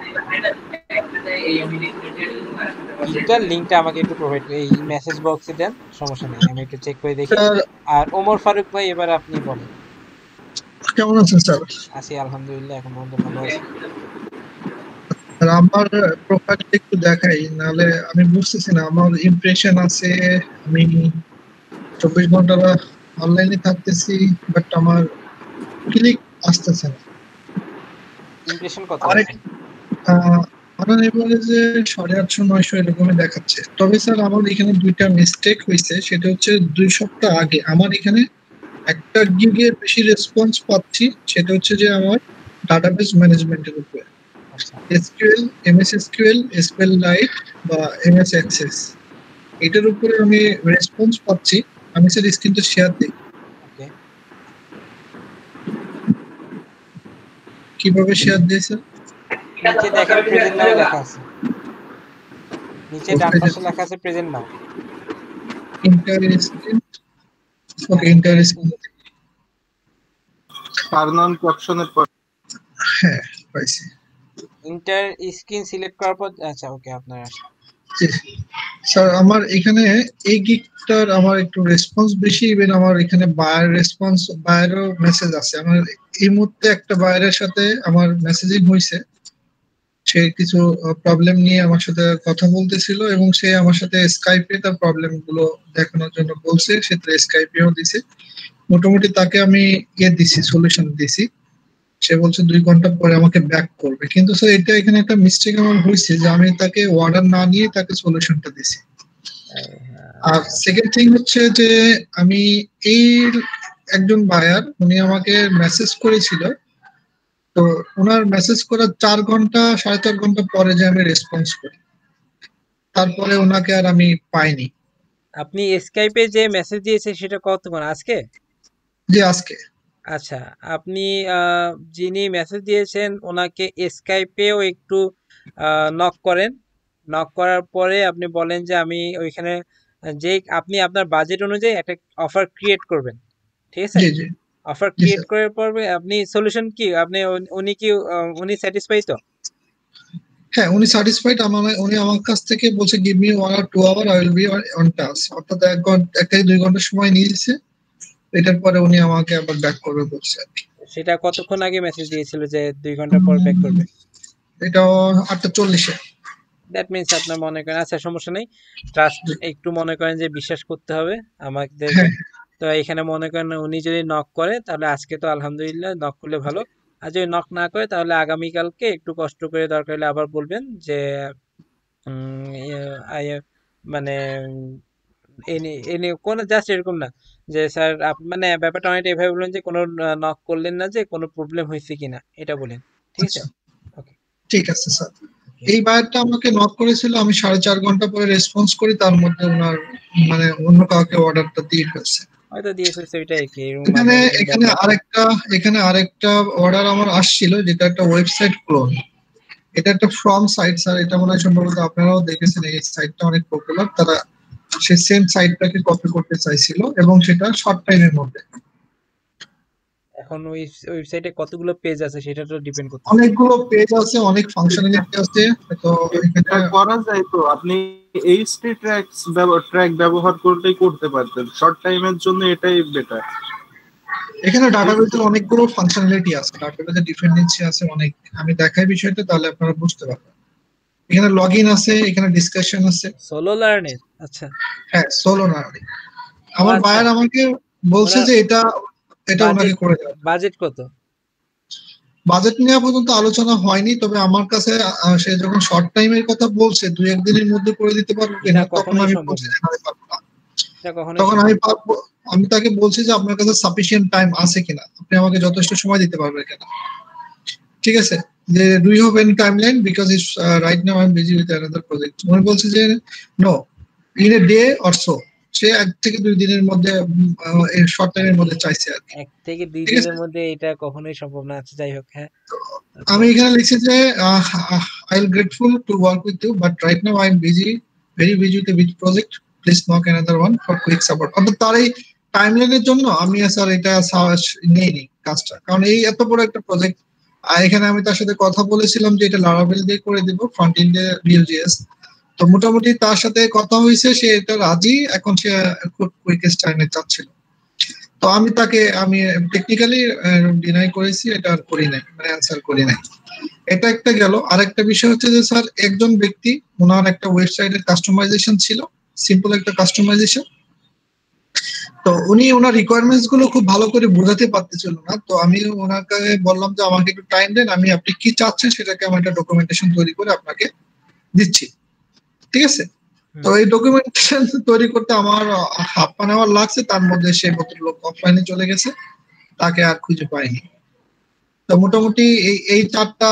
গিগটার লিঙ্কটা আমাকে একটু প্রোভাইড করে এই মেসেজ বক্সে দেন, সমস্যা নেই, আমি একটু চেক করে দেখি। স্যার আর ওমর ফারুক ভাই এবার আপনি বলেন। কেমন আছেন স্যার? আছি আলহামদুলিল্লাহ, এখন পর্যন্ত ভালো আছি। আর আমার প্রোফাইলটা একটু দেখাই, নাহলে আমি বুঝতেছি না। আমার ইমপ্রেশন আছে, আমি 24 ঘন্টা অনলাইনে থাকতেছি, বাট আমার ক্লিক আসতেছে না। ইমপ্রেশন কত আরেক আছে? আমার বলে যে 850-900 এরকমই দেখাচ্ছে। তবে স্যার আমার এখানে দুইটা মিস্টেক হয়েছে, সেটা হচ্ছে 2 সপ্তাহ আগে আমার এখানে একটা গিগের বেশি রেসপন্স পাচ্ছি, সেটা হচ্ছে যে আমার ডাটাবেস ম্যানেজমেন্টের উপরে আচ্ছা SQL, MS SQL, SQL light বা এমএস অ্যাক্সেস, এটার উপরে আমি রেসপন্স পাচ্ছি। আমি স্যার স্ক্রিনটা শেয়ার দিই, ওকে, কিভাবে শেয়ার দিই স্যার? নিচে দেখেন প্রেজেন্ট নাও লেখা আছে, নিচে ডান পাশে লেখা আছে present now. Enter screen, okay enter screen, turn on ক্যাপশনের পর হ্যাঁ পাইছি। ইন্টার স্ক্রিন সিলেক্ট করার পর, আচ্ছা ওকে আপনার আসে। জি স্যার, আমার এখানে এই গিগটার আমার একটু রেসপন্স বেশি, ইভেন আমার এখানে বায়ার রেসপন্স, বায়ারও মেসেজ আছে। আমার এই মুহূর্তে একটা বায়ারের সাথে আমার মেসেজিং হয়েছে, সে কিছু প্রবলেম নিয়ে আমার সাথে কথা বলতেছিল এবং সে আমার সাথে স্কাইপে তার প্রবলেম গুলো দেখানোর জন্য বলছে, সে স্কাইপেও দিছে। মোটামুটি তাকে আমি দিছি, সলিউশন দিছি। সে বলছে 2 ঘন্টা পরে আমাকে ব্যাক করবে, কিন্তু স্যার এটা এখানে একটা মিস্টেক আমার হয়েছে যে আমি তাকে অর্ডার না নিয়ে তাকে সলিউশনটা দিছি। আর সেকেন্ড থিং হচ্ছে যে আমি এই একজন বায়ার, উনি আমাকে মেসেজ করেছিল, তো ওনার মেসেজ করার 4 ঘন্টা 4.5 ঘন্টা পরে যে আমি রেসপন্স করি, তারপরে ওনাকে আর আমি পাইনি। আপনি স্কাইপে যে মেসেজ দিয়েছেন সেটা কতক্ষণ আজকে? যে আজকে। আচ্ছা আপনি যিনি মেসেজ দিয়েছেন ওনাকে স্কাইপেও একটু নক করেন, নক করার পরে আপনি বলেন যে আমি ওইখানে যে আপনি আপনার বাজেট অনুযায়ী একটা অফার ক্রিয়েট করবেন, ঠিক আছে? জি জি অফার জি ক্রিয়েট স্যার। করার পর আপনি সলিউশন কি আপনি উনি কি উনি স্যাটিসফাই তো? হ্যাঁ উনি স্যাটিসফাইড। উনি আমার কাছ থেকে বলছে give me 1 or 2 hour, I will be on task. অর্থাৎ 1 থেকে 2 ঘন্টা সময় নিয়েছে, এটার পরে উনি আমাকে আবার ব্যাক করবে বলছে আর কি। সেটা কতক্ষণ আগে মেসেজ দিয়েছিল যে 2 ঘন্টা পর ব্যাক করবে? এটা 8:40-এ। দ্যাট মিন্স আপনার মনে করেন, আচ্ছা সমস্যা নেই, ট্রাস্ট একটু মনে করেন যে বিশ্বাস করতে হবে আমাদেরকে। তো এখানে মনে করেন উনি যদি নক করে তাহলে আজকে তো আলহামদুলিল্লাহ, নক করলে ভালো। আর যদি নক না করে তাহলে আগামীকালকে একটু কষ্ট করে দরকার হলে আবার বলবেন যে মানে এনে এনে কোনো জাস্ট এরকম না যে স্যার মানে ব্যাপারটা অনেকটা এভাবে বললেন যে কোনো নক করলেন না, যে কোনো প্রবলেম হয়েছে কিনা এটা বলেন, ঠিক আছে? আচ্ছা ওকে ঠিক আছে স্যার। ওকে। এই বায়ারটা আমাকে নক করেছিল, আমি 4.5 ঘন্টা পরে রেসপন্স করি, তার মধ্যে ওনার মানে অন্য কাউকে অর্ডারটা দিয়ে ফেলছে। হয়তো দিয়ে ফেলছে, ওইটাই কি এখানে এখানে আরেকটা অর্ডার আমার আসছিল, যেটা একটা ওয়েবসাইট ক্লোন। এটা একটা ফ্রম সাইট স্যার, এটা মনে হয় সম্ভবত আপনারাও দেখেছেন, এই সাইটটা অনেক পপুলার। তারা সেই সেম সাইটটাকে কপি করতে চাইছিল এবং সেটা শর্ট টাইমের মধ্যে। এখন ওই ওয়েবসাইটে কতগুলো পেজ আছে সেটা তো ডিপেন্ড করছে। অনেকগুলো পেজ আছে, অনেক ফাংশনালিটি আছে। তো এটা করা যায় তো, আপনি এইচটি ট্র্যাক ব্যবহার করলেই করতে পারতেন, শর্ট টাইমের জন্য এটাই বেটার। এখানে ডাটাবেজের অনেকগুলো ফাংশনালিটি আছে, ডাটাবেজের ডিপেন্ডেন্সি আছে অনেক। আমি দেখাই বিষয়টা, তাহলে আপনারা বুঝতে পারবেন। এখানে লগইন আছে, এখানে ডিসকাশন আছে। সোলো লার্নিং, আচ্ছা হ্যাঁ, সোলো লার্নিং। আমার বায়ার আমাকে বলছে যে এটা ওনাকে করে দেওয়া। বাজেট কত? বাজেট নিয়ে পর্যন্ত আলোচনা হয়নি, তবে আমার কাছে সে যখন শর্ট টাইমের কথা বলছে 2-1 দিনের মধ্যে করে দিতে পারবো কিনা, তখন আমি বলছি যে আমি পারবো না। তখন আমি তাকে বলছি যে আপনার কাছে সাফিসিয়েন্ট টাইম আছে কিনা, আপনি আমাকে যথেষ্ট সময় দিতে পারবেন কিনা। ঠিক আছে, যে do you have any timeline because it's right now I am busy with another project. উনি বলছে যে no, in a day or so. সে 1 থেকে 2 দিনের মধ্যে এর শর্ট টাইমের মধ্যে চাইছে আর কি। 1 থেকে 2 দিনের মধ্যে এটা কখনোই সম্ভব না। আচ্ছা যাই হোক, হ্যাঁ আমি এখানে লিখছি যে I will grateful to work with you, but right now I am busy, very busy with big project, please knock another one for quick support. অর্থাৎ তার এই টাইমলাইনের জন্য আমি স্যার এটা নেইনি কাজটা, কারণ এই এত বড় একটা প্রজেক্ট। এখানে আমি তার সাথে কথা বলেছিলাম যে এটা লারাভেল দিয়ে করে দিব, ফ্রন্ট এন্ডে Vue.js। তো মোটামুটি তার সাথে কথা হয়েছে, সে এটা রাজি, এখন সে খুব কুইকেস্ট টাইমে চাচ্ছিল। তো আমি টেকনিক্যালি ডিনাই করেছি, এটা আর করি নাই, মানে অ্যান্সার করি নাই। এটা একটা গেল। আরেকটা বিষয় হচ্ছে যে স্যার, একজন ব্যক্তি, ওনার একটা ওয়েবসাইটের কাস্টমাইজেশন ছিল, সিম্পল একটা কাস্টমাইজেশন। তো উনি ওনার রিকোয়ারমেন্টস গুলো খুব ভালো করে বোঝাতে পারতেছিল না। তো আমি ওনাকে বললাম যে আমাকে একটু টাইম দেন, আমি আপনি কি চাচ্ছেন সেটাকে আমার একটা ডকুমেন্টেশন তৈরি করে আপনাকে দিচ্ছি। ঠিক আছে, তো এই ডকুমেন্টেশন তৈরি করতে আমার হাফ আওয়ার লাগছে, তার মধ্যে সেই ভদ্রলোক অফলাইনে চলে গেছে, তাকে আর খুঁজে পাইনি। তো মোটামুটি এই 4টা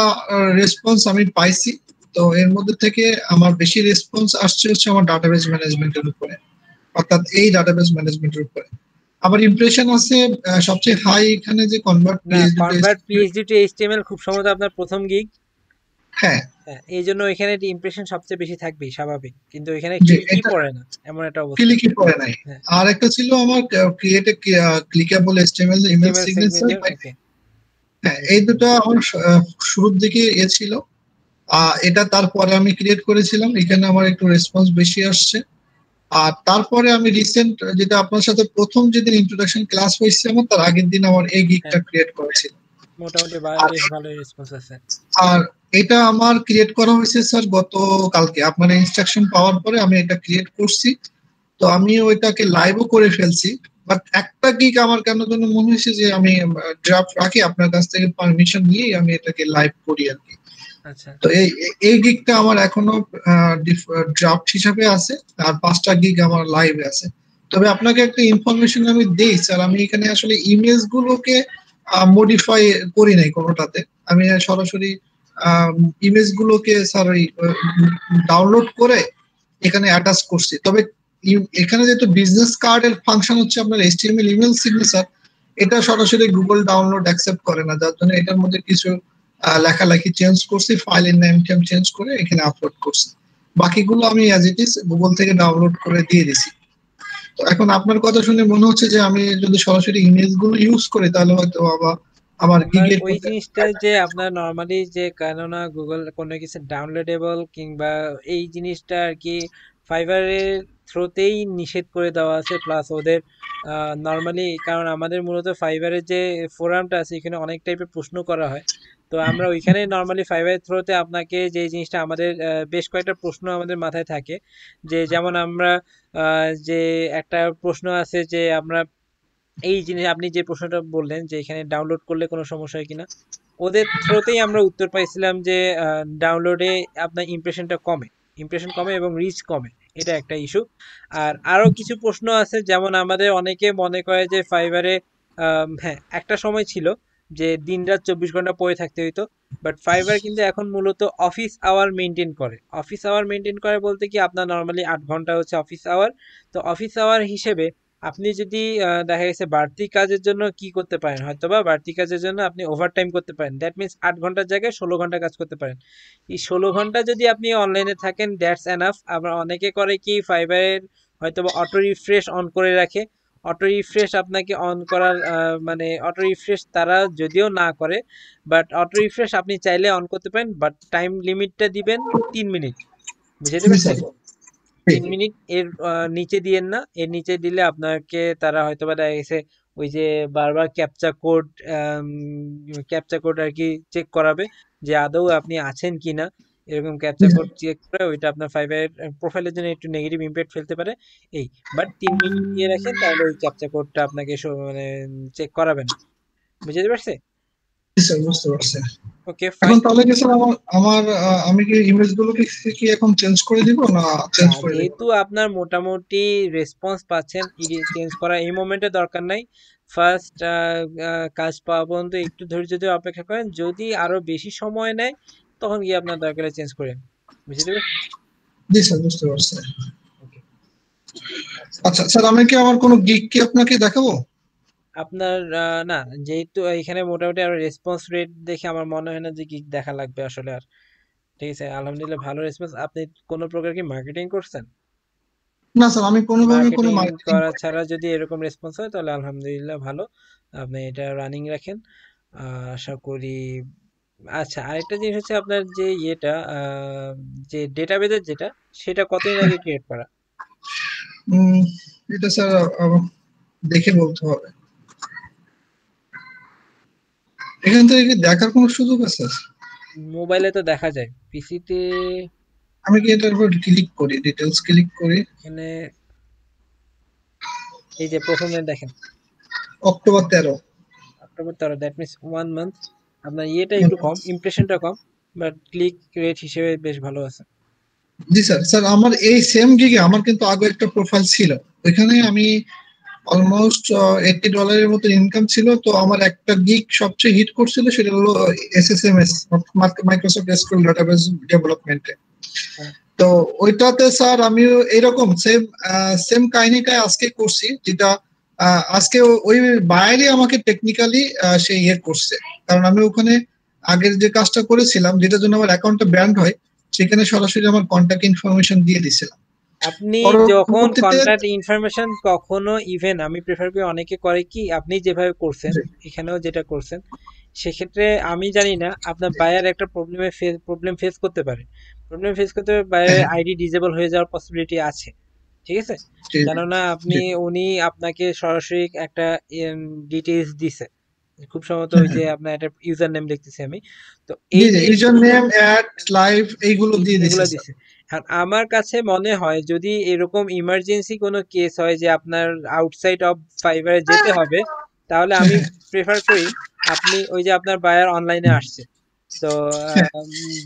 রেসপন্স আমি পাইছি। তো এর মধ্যে থেকে আমার বেশি রেসপন্স আসছে হচ্ছে আমার ডাটাবেজ ম্যানেজমেন্টের উপরে, অর্থাৎ এই ডাটাবেজ ম্যানেজমেন্টের উপরে। আমার ইমপ্রেশন আছে সবচেয়ে হাই এখানে যে কনভার্ট পিএইচডি টু এইচটিএমএল খুব সম্ভবত আপনার প্রথম গিগ। হ্যাঁ, এই জন্য এখানে ইমপ্রেশন সবচেয়ে বেশি থাকবে, স্বাভাবিক। কিন্তু এখানে ক্লিকই পড়ে না, এমন একটা অবস্থা। ক্লিকই পড়ে নাই। আর একটা ছিল আমার create a clickable HTML email signature. হ্যাঁ, এই দুটো আমার শুরুর দিকে ছিল। এটা তারপরে আমি ক্রিয়েট করেছিলাম, এখানে আমার একটু রেসপন্স বেশি আসছে। আর তারপরে আমি রিসেন্ট, যেটা আপনার সাথে প্রথম যেদিন ইন্ট্রোডাকশন ক্লাস হয়েছে আমার, তার আগের দিন আমার এই গিগটা ক্রিয়েট করেছিল, মোটামুটি বেশ ভালো রেসপন্স আছে। আর এটা আমার ক্রিয়েট করা হয়েছে স্যার গতকালকে। আপনার ইনস্ট্রাকশন পাওয়ার পরে আমি এটা ক্রিয়েট করছি। তো আমি ওইটাকে লাইভও করে ফেলছি, বাট একটা গিগ আমার কেন যেন মনে হয়েছে যে আমি ড্রাফট রাখি, আপনার কাছ থেকে পারমিশন নিয়ে আমি এটাকে লাইভ করি আর কি। তো এই গিগটা আমার এখনো ড্রাফট হিসাবে আছে, আর 5টা গিগ আমার লাইভে আছে। তবে আপনাকে একটা ইনফরমেশন আমি দেই স্যার, আমি এখানে আসলে ইমেজ গুলোকে মডিফাই করি নাই কোনোটাতে। আমি সরাসরি ইমেজ গুলোকে স্যার ওই ডাউনলোড করে এখানে অ্যাটাচ করছি। তবে এখানে যেহেতু বিজনেস কার্ডের ফাংশন হচ্ছে আপনার এইচটিএমএল ইমেল সিগনেচার, এটা সরাসরি গুগল ডাউনলোড অ্যাকসেপ্ট করে না, যার জন্য এটার মধ্যে কিছু লেখালেখি চেঞ্জ করছি, ফাইলের নেম টেম চেঞ্জ করে এখানে আপলোড করছি। বাকিগুলো আমি অ্যাজ ইট ইজ গুগল থেকে ডাউনলোড করে দিয়ে দিছি। তো এখন আপনার কথা শুনে মনে হচ্ছে যে আমি যদি সরাসরি ইমেজ গুলো ইউজ করি, তাহলে হয়তো আবার আমার ওই জিনিসটা যে আপনার নরমালি যে কেননা গুগল কোনো কিছু ডাউনলোডেবল কিংবা এই জিনিসটা আর কি ফাইবারের থ্রুতেই নিষেধ করে দেওয়া আছে, প্লাস ওদের নরমালি, কারণ আমাদের মূলত ফাইবারের যে ফোরামটা আছে এখানে অনেক টাইপের প্রশ্ন করা হয়। তো আমরা ওইখানে নরমালি ফাইবারের থ্রুতে আপনাকে যে জিনিসটা, আমাদের বেশ কয়েকটা প্রশ্ন আমাদের মাথায় থাকে, যে যেমন আমরা যে একটা প্রশ্ন আছে যে আমরা এই জিনিস, আপনি যে প্রশ্নটা বললেন যে এখানে ডাউনলোড করলে কোনো সমস্যা হয় কিনা, ওদের থ্রুতেই আমরা উত্তর পাইছিলাম যে ডাউনলোডে আপনার ইমপ্রেশন কমে এবং রিচ কমে, এটা একটা ইস্যু। আর আরো কিছু প্রশ্ন আছে, যেমন আমাদের অনেকে মনে করে যে ফাইবারে, হ্যাঁ একটা সময় ছিল যে দিনরাত 24 ঘন্টা পড়ে থাকতে হইতো। বাট ফাইবার কিন্তু এখন মূলত অফিস আওয়ার মেনটেন করে। অফিস আওয়ার মেনটেন করে বলতে কি, আপনার নর্মালি 8 ঘন্টা হচ্ছে অফিস আওয়ার। তো অফিস আওয়ার হিসেবে আপনি যদি দেখা গেছে বাড়তি কাজের জন্য কি করতে পারেন, হয়তোবা বাড়তি কাজের জন্য আপনি ওভারটাইম করতে পারেন। দ্যাট মিনস 8 ঘন্টার জায়গায় 16 ঘন্টা কাজ করতে পারেন। এই 16 ঘন্টা যদি আপনি অনলাইনে থাকেন, দ্যাটস এনাফ। আবার অনেকে করে কি, ফাইবারের হয়তোবা অটো রিফ্রেশ অন করে রাখে। অটো রিফ্রেশ আপনাকে অন করার মানে অটো রিফ্রেশ তারা যদিও না করে, বাট অটো রিফ্রেশ আপনি চাইলে অন করতে পারেন, বাট টাইম লিমিটটা দিবেন 3 মিনিট। বুঝতে পারছেন? 3 মিনিট এর নিচে দিয়েন না। এর নিচে দিলে আপনাকে তারা হয়তোবা দেখা গেছে ওই যে বারবার ক্যাপচা কোড আর কি চেক করাবে যে আদৌ আপনি আছেন কিনা। এরকম ক্যাপচা কোড চেক করে ওইটা আপনার ফাইবারের প্রোফাইলের জন্য একটু নেগেটিভ ইমপ্যাক্ট ফেলতে পারে। এই বাট 3 মিনিট দিয়ে রাখেন, তাহলে ওই ক্যাপচা কোডটা আপনাকে মানে চেক করাবে না। বুঝতে পারছে? স্যার বুঝতে পারছি। ওকে এখন ফাইন। তাহলে কি স্যার আমার আমি কি ইমেজগুলোকে কি এখন চেঞ্জ করে দিব না চেঞ্জ করে দিব? যেহেতু আপনার মোটামুটি রেসপন্স পাচ্ছেন, চেঞ্জ করা এই মোমেন্টে দরকার নাই। ফার্স্ট কাজ পাওয়া পর্যন্ত একটু ধৈর্য ধরে অপেক্ষা করেন। যদি আরো বেশি সময় নেয় তখন গিয়ে আপনার দরকারে চেঞ্জ করেন। বুঝতে পারছেন? জি স্যার বুঝতে পারছি। আচ্ছা স্যার, আমি কি আমার কোনো গিগ কি আপনাকে দেখাবো? আপনার না, যেহেতু এখানে মোটামুটি আরো রেসপন্স রেট দেখে আমার মনে হয় না যে কি দেখা লাগবে আসলে আর। ঠিক আছে, আলহামদুলিল্লাহ ভালো রেসপন্স। আপনি কোনো প্রকার কি মার্কেটিং করছেন? না স্যার, আমি কোনোভাবে কোনো মার্কেটিং মার্কেটিং করা ছাড়া যদি এরকম রেসপন্স হয় তাহলে আলহামদুলিল্লাহ ভালো। আপনি এটা রানিং রাখেন, আশা করি। আচ্ছা, আরেকটা জিনিস হচ্ছে আপনার যে ইয়েটা যে ডেটাবেজের যেটা, সেটা কতদিন আগে ক্রিয়েট করা? এটা স্যার দেখে বলতে হবে। এখান থেকে কি দেখার কোনো সুযোগ আছে? মোবাইলে তো দেখা যায়, পিসিতে আমি কি এটার উপর ক্লিক করি, ডিটেইলস ক্লিক করি, এখানে এই যে প্রথমে দেখেন October 13। October 13, that means 1 month. আপনার ইয়েটা একটু কম, ইমপ্রেশনটা কম, বাট ক্লিক রেট হিসেবে বেশ ভালো আছে। জি স্যার। স্যার আমার এই সেম গিগে আমার কিন্তু আগে একটা প্রোফাইল ছিল, ওইখানে আমি অলমোস্ট $80 মতো ইনকাম ছিল। তো আমার একটা গিগ সবচেয়ে হিট করছিল, সেটা হলো এসএসএমএস, মাইক্রোসফট এসকিউএল ডেটাবেস ডেভেলপমেন্টে। তো ওইটাতে স্যার আমিও এরকম সেম কাহিনীটাই আজকে করছি, যেটা আজকে ওই বাইরে আমাকে টেকনিক্যালি সে ইয়ে করছে। কারণ আমি ওখানে আগের যে কাজটা করেছিলাম, যেটার জন্য আমার অ্যাকাউন্টটা ব্যান্ড হয়, সেখানে সরাসরি আমার কন্ট্যাক্ট ইনফরমেশন দিয়ে দিছিলাম। আপনি যখন কন্ট্যাক্ট ইনফরমেশন কখনো, ইভেন আমি প্রেফার করি, অনেকে করে কি আপনি যেভাবে করছেন, এখানেও যেটা করছেন, সেক্ষেত্রে আমি জানি না আপনার বায়ার একটা প্রবলেম ফেস করতে পারে। প্রবলেম ফেস করতে পারে, বায়ারের আইডি ডিসেবল হয়ে যাওয়ার পসিবিলিটি আছে। ঠিক আছে, কেননা উনি আপনাকে সরাসরি একটা ডিটেইলস দিছে, খুব সম্ভবত ওই যে আপনার একটা ইউজার নেম লিখতেছি আমি, তো এই ইউজার নেম অ্যাট লাইভ এইগুলো দিয়ে দিছে। আর আমার কাছে মনে হয় যদি এরকম ইমার্জেন্সি কোনো কেস হয় যে আপনার আউটসাইড অফ ফাইবারে যেতে হবে, তাহলে আমি প্রেফার করি আপনি ওই যে আপনার বায়ার অনলাইনে আসছে, তো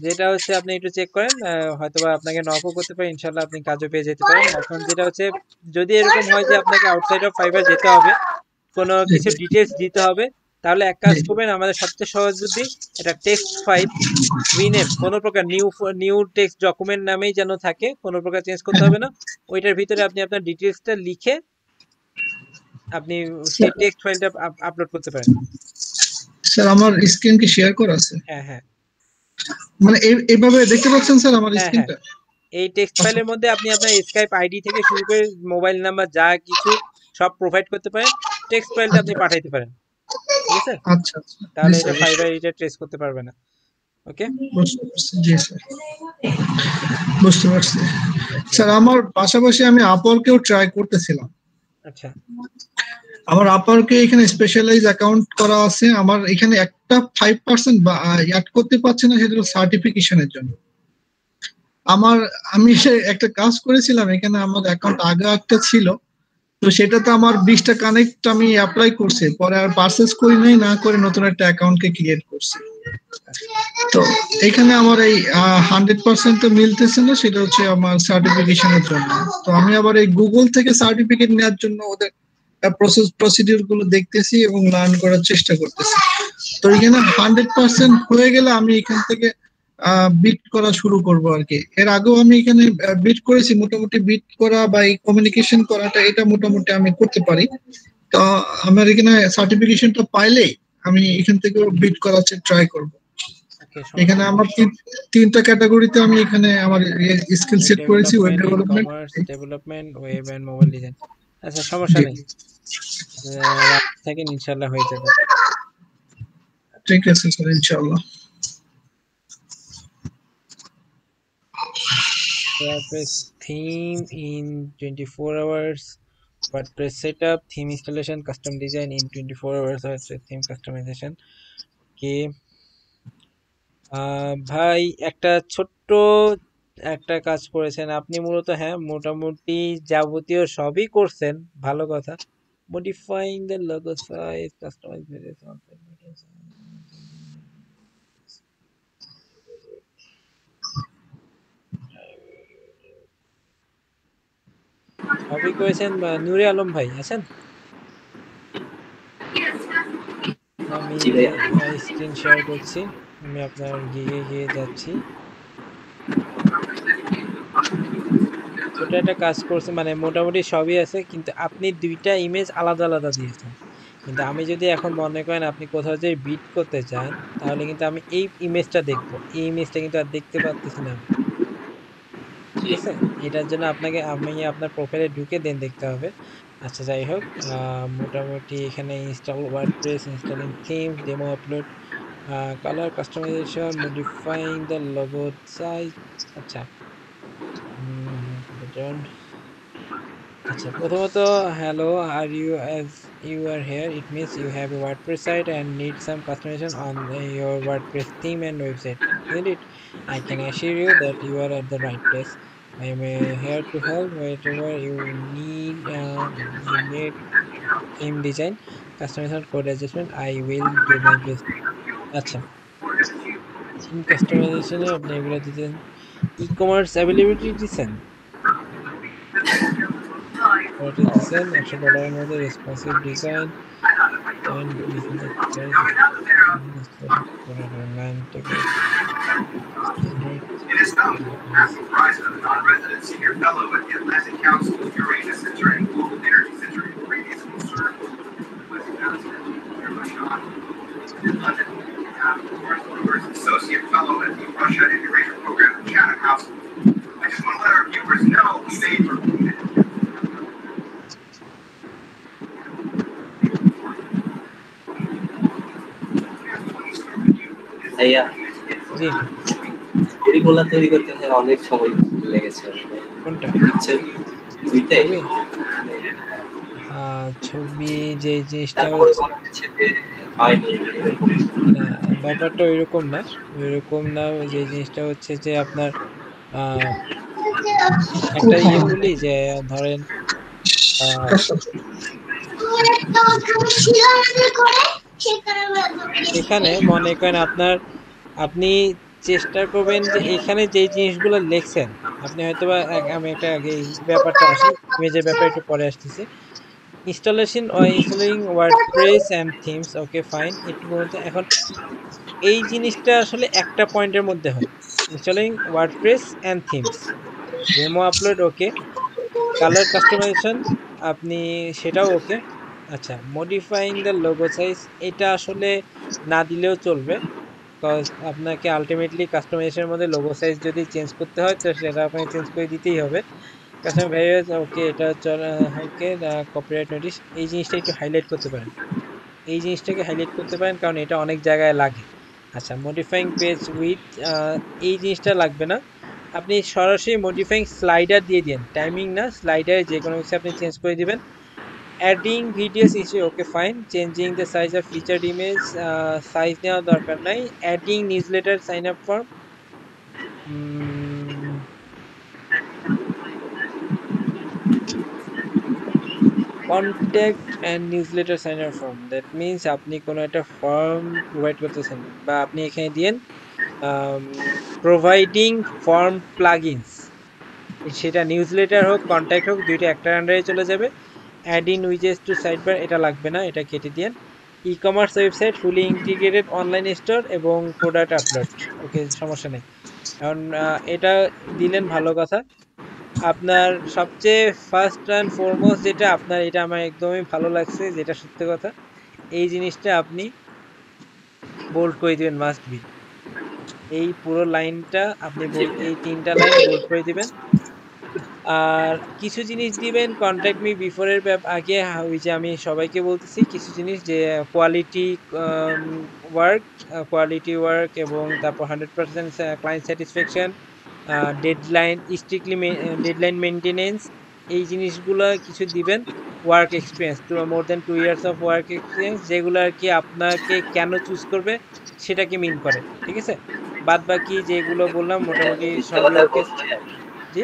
যেটা হচ্ছে আপনি একটু চেক করেন, হয়তোবা আপনাকে নকও করতে পারে, ইনশাল্লাহ আপনি কাজও পেয়ে যেতে পারেন। এখন যেটা হচ্ছে, যদি এরকম হয় যে আপনাকে আউটসাইড অফ ফাইবার যেতে হবে, কোনো কিছু ডিটেলস দিতে হবে, তাহলে এক কাজ করবেন, আমাদের সবচেয়ে সহজ বুদ্ধি, এটা টেক্সট ফাইল রিনেম, কোনো প্রকার নিউ টেক্সট ডকুমেন্ট নামেই যেন থাকে, কোনো প্রকার চেঞ্জ করতে হবে না। ওইটার ভিতরে আপনি আপনার ডিটেলসটা লিখে আপনি সেই টেক্সট ফাইলটা আপলোড করতে পারেন। স্যার আমার স্ক্রিন কি শেয়ার করা আছে? হ্যাঁ হ্যাঁ, মানে এইভাবে দেখতে পাচ্ছেন স্যার আমার স্ক্রিনটা? এই টেক্সট ফাইলের মধ্যে আপনি আপনার স্কাইপ আইডি থেকে শুরু করে মোবাইল নাম্বার যা কিছু সব প্রোভাইড করতে পারেন, টেক্সট ফাইলটা আপনি পাঠাইতে পারেন। ঠিক আছে, আচ্ছা, তাহলে এটা ফাইবার এটা ট্রেস করতে পারবে না। ওকে, জি স্যার, বুঝতে পারছি। স্যার আমার পাশাপাশি আমি আপওয়ার্কেও ট্রাই করতেছিলাম। আচ্ছা, আমার আপওয়ার্কে এখানে স্পেশালাইজ অ্যাকাউন্ট করা আছে, আমার এখানে একটা 5% অ্যাড করতে পারছে না, সেটা হলো সার্টিফিকেশনের জন্য। আমি একটা কাজ করেছিলাম এখানে, আমার অ্যাকাউন্ট আগে একটা ছিল, তো সেটাতে আমার 20টা কানেক্ট আমি অ্যাপ্লাই করছি, পরে আর পারচেজ করি নাই, না করে নতুন একটা অ্যাকাউন্টকে ক্রিয়েট করছি। তো এখানে আমার এই 100% তো মিলতেছে না, সেটা হচ্ছে আমার সার্টিফিকেশনের জন্য। তো আমি আবার এই গুগল থেকে সার্টিফিকেট নেওয়ার জন্য ওদের প্রসিডিউর গুলো দেখতেছি এবং লার্ন করার চেষ্টা করতেছি। তো এখানে 100% হয়ে গেলে আমি এখান থেকে বিট করা শুরু করব আর কি। এর আগেও আমি এখানে বিট করেছি, মোটামুটি বিট করা বা এই কমিউনিকেশন করাটা এটা মোটামুটি আমি করতে পারি। তো আমার এখানে সার্টিফিকেশনটা পাইলে আমি এখান থেকে বিট করার ট্রাই করব। এখানে আমার তিনটা ক্যাটাগরিতে আমি এখানে আমার স্কিল সেট করেছি, web development, commerce development, web and mobile design. আচ্ছা সমস্যা নেই, থাকেন ইনশাআল্লাহ হয়ে যাবে। ঠিক আছে স্যার, ইনশাআল্লাহ। WordPress theme in 24 hours, WordPress setup, theme installation, custom design in 24 hours, WordPress theme customization. কে ভাই একটা ছোট্ট একটা কাজ করেছেন আপনি মূলত, হ্যাঁ মোটামুটি যাবতীয় সবই করছেন, ভালো কথা। Modifying the logo size, customise variation, সবই করেছেন। নূরে আলম ভাই আছেন? আমি স্ক্রিন শেয়ার করছি, আমি আপনার গিয়ে যাচ্ছি। ছোট একটা কাজ করছে, মানে মোটামুটি সবই আছে, কিন্তু আপনি দুইটা ইমেজ আলাদা আলাদা দিয়েছেন। কিন্তু আমি যদি এখন মনে করেন আপনি কোথাও যে বিট করতে চান, তাহলে কিন্তু আমি এই ইমেজটা দেখবো, এই ইমেজটা কিন্তু আর দেখতে পাচ্ছি না। ঠিক আছে, এটার জন্য আপনাকে আমি আপনার প্রোফাইলে ঢুকে দেন দেখতে হবে। আচ্ছা যাই হোক, মোটামুটি এখানে install WordPress, installing themes, demo upload, colour customisation, modifying the logo size. আচ্ছা আচ্ছা প্রথমত hello, are you as you are here, it means you have a WordPress site and need some customization on your WordPress theme and website, isn't it? I can assure you that you are at the right place. I am here to help whatever you need theme design, customization, code adjustment. I will do my best. আচ্ছা theme customization এ আপনি এগুলো দিতেন, ই-কমার্স অ্যাভেলেবিলিটি দিচ্ছেন, দিচ্ছেন $100 মধ্যে responsive design and business price online It is known as the rise of the non-resident senior fellow at the Atlantic Council of Uranus Center and Global Energy Center in previously served with in London. Associate fellow at the Russia and Eurasia program at Chatham House. I just want to let our viewers know we made for ভাইয়া এগুলা তৈরি করতে অনেক সময় লেগেছে। কোনটা? দুইটাই ছবি যে জিনিসটা ব্যাপারটা ওইরকম না, যে জিনিসটা হচ্ছে যে আপনার একটা ইয়ে বলি যে ধরেন এখানে মনে করেন আপনি চেষ্টা করবেন যে এখানে যে জিনিসগুলো লিখছেন আপনি হয়তোবা, আমি একটা আগে ব্যাপারটা আসি, ইমেজের ব্যাপারে একটু পরে আসতেছি। Installation installing WordPress and themes, okay fine. একটু বলতে এখন এই জিনিসটা আসলে একটা পয়েন্টের মধ্যে হয়, installing WordPress and themes, demo upload okay, colour customization আপনি সেটাও ওকে। আচ্ছা মডিফাইং দ্য লোগো সাইজ, এটা আসলে না দিলেও চলবে, বিকজ আপনাকে আলটিমেটলি কাস্টমাইজেশনের মধ্যে লোগো সাইজ যদি চেঞ্জ করতে হয় তো সেটা আপনাকে চেঞ্জ করে দিতেই হবে। কাস্টমার ভ্যারিয়েবলস ওকে, এটা ওকে। কপিরাইট নোটিশ, এই জিনিসটা একটু হাইলাইট করতে পারেন, এই জিনিসটাকে হাইলাইট করতে পারেন কারণ এটা অনেক জায়গায় লাগে। আচ্ছা মডিফাইং পেজ উইথ, এই জিনিসটা লাগবে না, আপনি সরাসরি মডিফাইং স্লাইডার দিয়ে দিন, টাইমিং না, স্লাইডারে যে কোনো কিছু আপনি চেঞ্জ করে দিবেন। Adding videos issue, okay fine. Changing the size of featured image, size নেওয়ার দরকার নাই। Adding newsletter sign up form, contact and newsletter sign up form, that means আপনি কোনো একটা ফর্ম প্রোভাইড করতেছেন বা আপনি এখানে দিয়েন প্রোভাইডিং ফর্ম প্লাগইনস, সেটা নিউজলেটার হোক কন্ট্যাক্ট হোক দুইটা একটার আন্ডারে চলে যাবে। অ্যাড ইন উইজেস টু সাইডবার, এটা লাগবে না, এটা কেটে দিন। ই-কমার্স ওয়েবসাইট, ফুলি ইন্টিগ্রেটেড অনলাইন স্টোর এবং প্রোডাক্ট আপলোড। ওকে, সমস্যা নেই। এখন এটা দিলেন, ভালো কথা। আপনার সবচেয়ে ফার্স্ট অ্যান্ড ফরমোস্ট যেটা আপনার, এটা আমার একদমই ভালো লাগছে, যেটা সত্যি কথা, এই জিনিসটা আপনি বোল্ড করে দিবেন, মাস্ট বি। এই পুরো লাইনটা আপনি এই 3টা লাইন বোল্ড করে দিবেন। আর কিছু জিনিস দিবেন কন্ট্যাক্ট মি বিফোরের আগে, ওই যে আমি সবাইকে বলতেছি কিছু জিনিস, যে কোয়ালিটি ওয়ার্ক এবং তারপর 100% client satisfaction, deadline strictly deadline maintenance, এই জিনিসগুলো কিছু দিবেন। Work experience, more than 2 years of work experience, যেগুলো আর কি আপনাকে কেন চুজ করবে সেটাকে মিন করে, ঠিক আছে? বাদ বাকি যেগুলো বললাম মোটামুটি সবই ওকে। জি,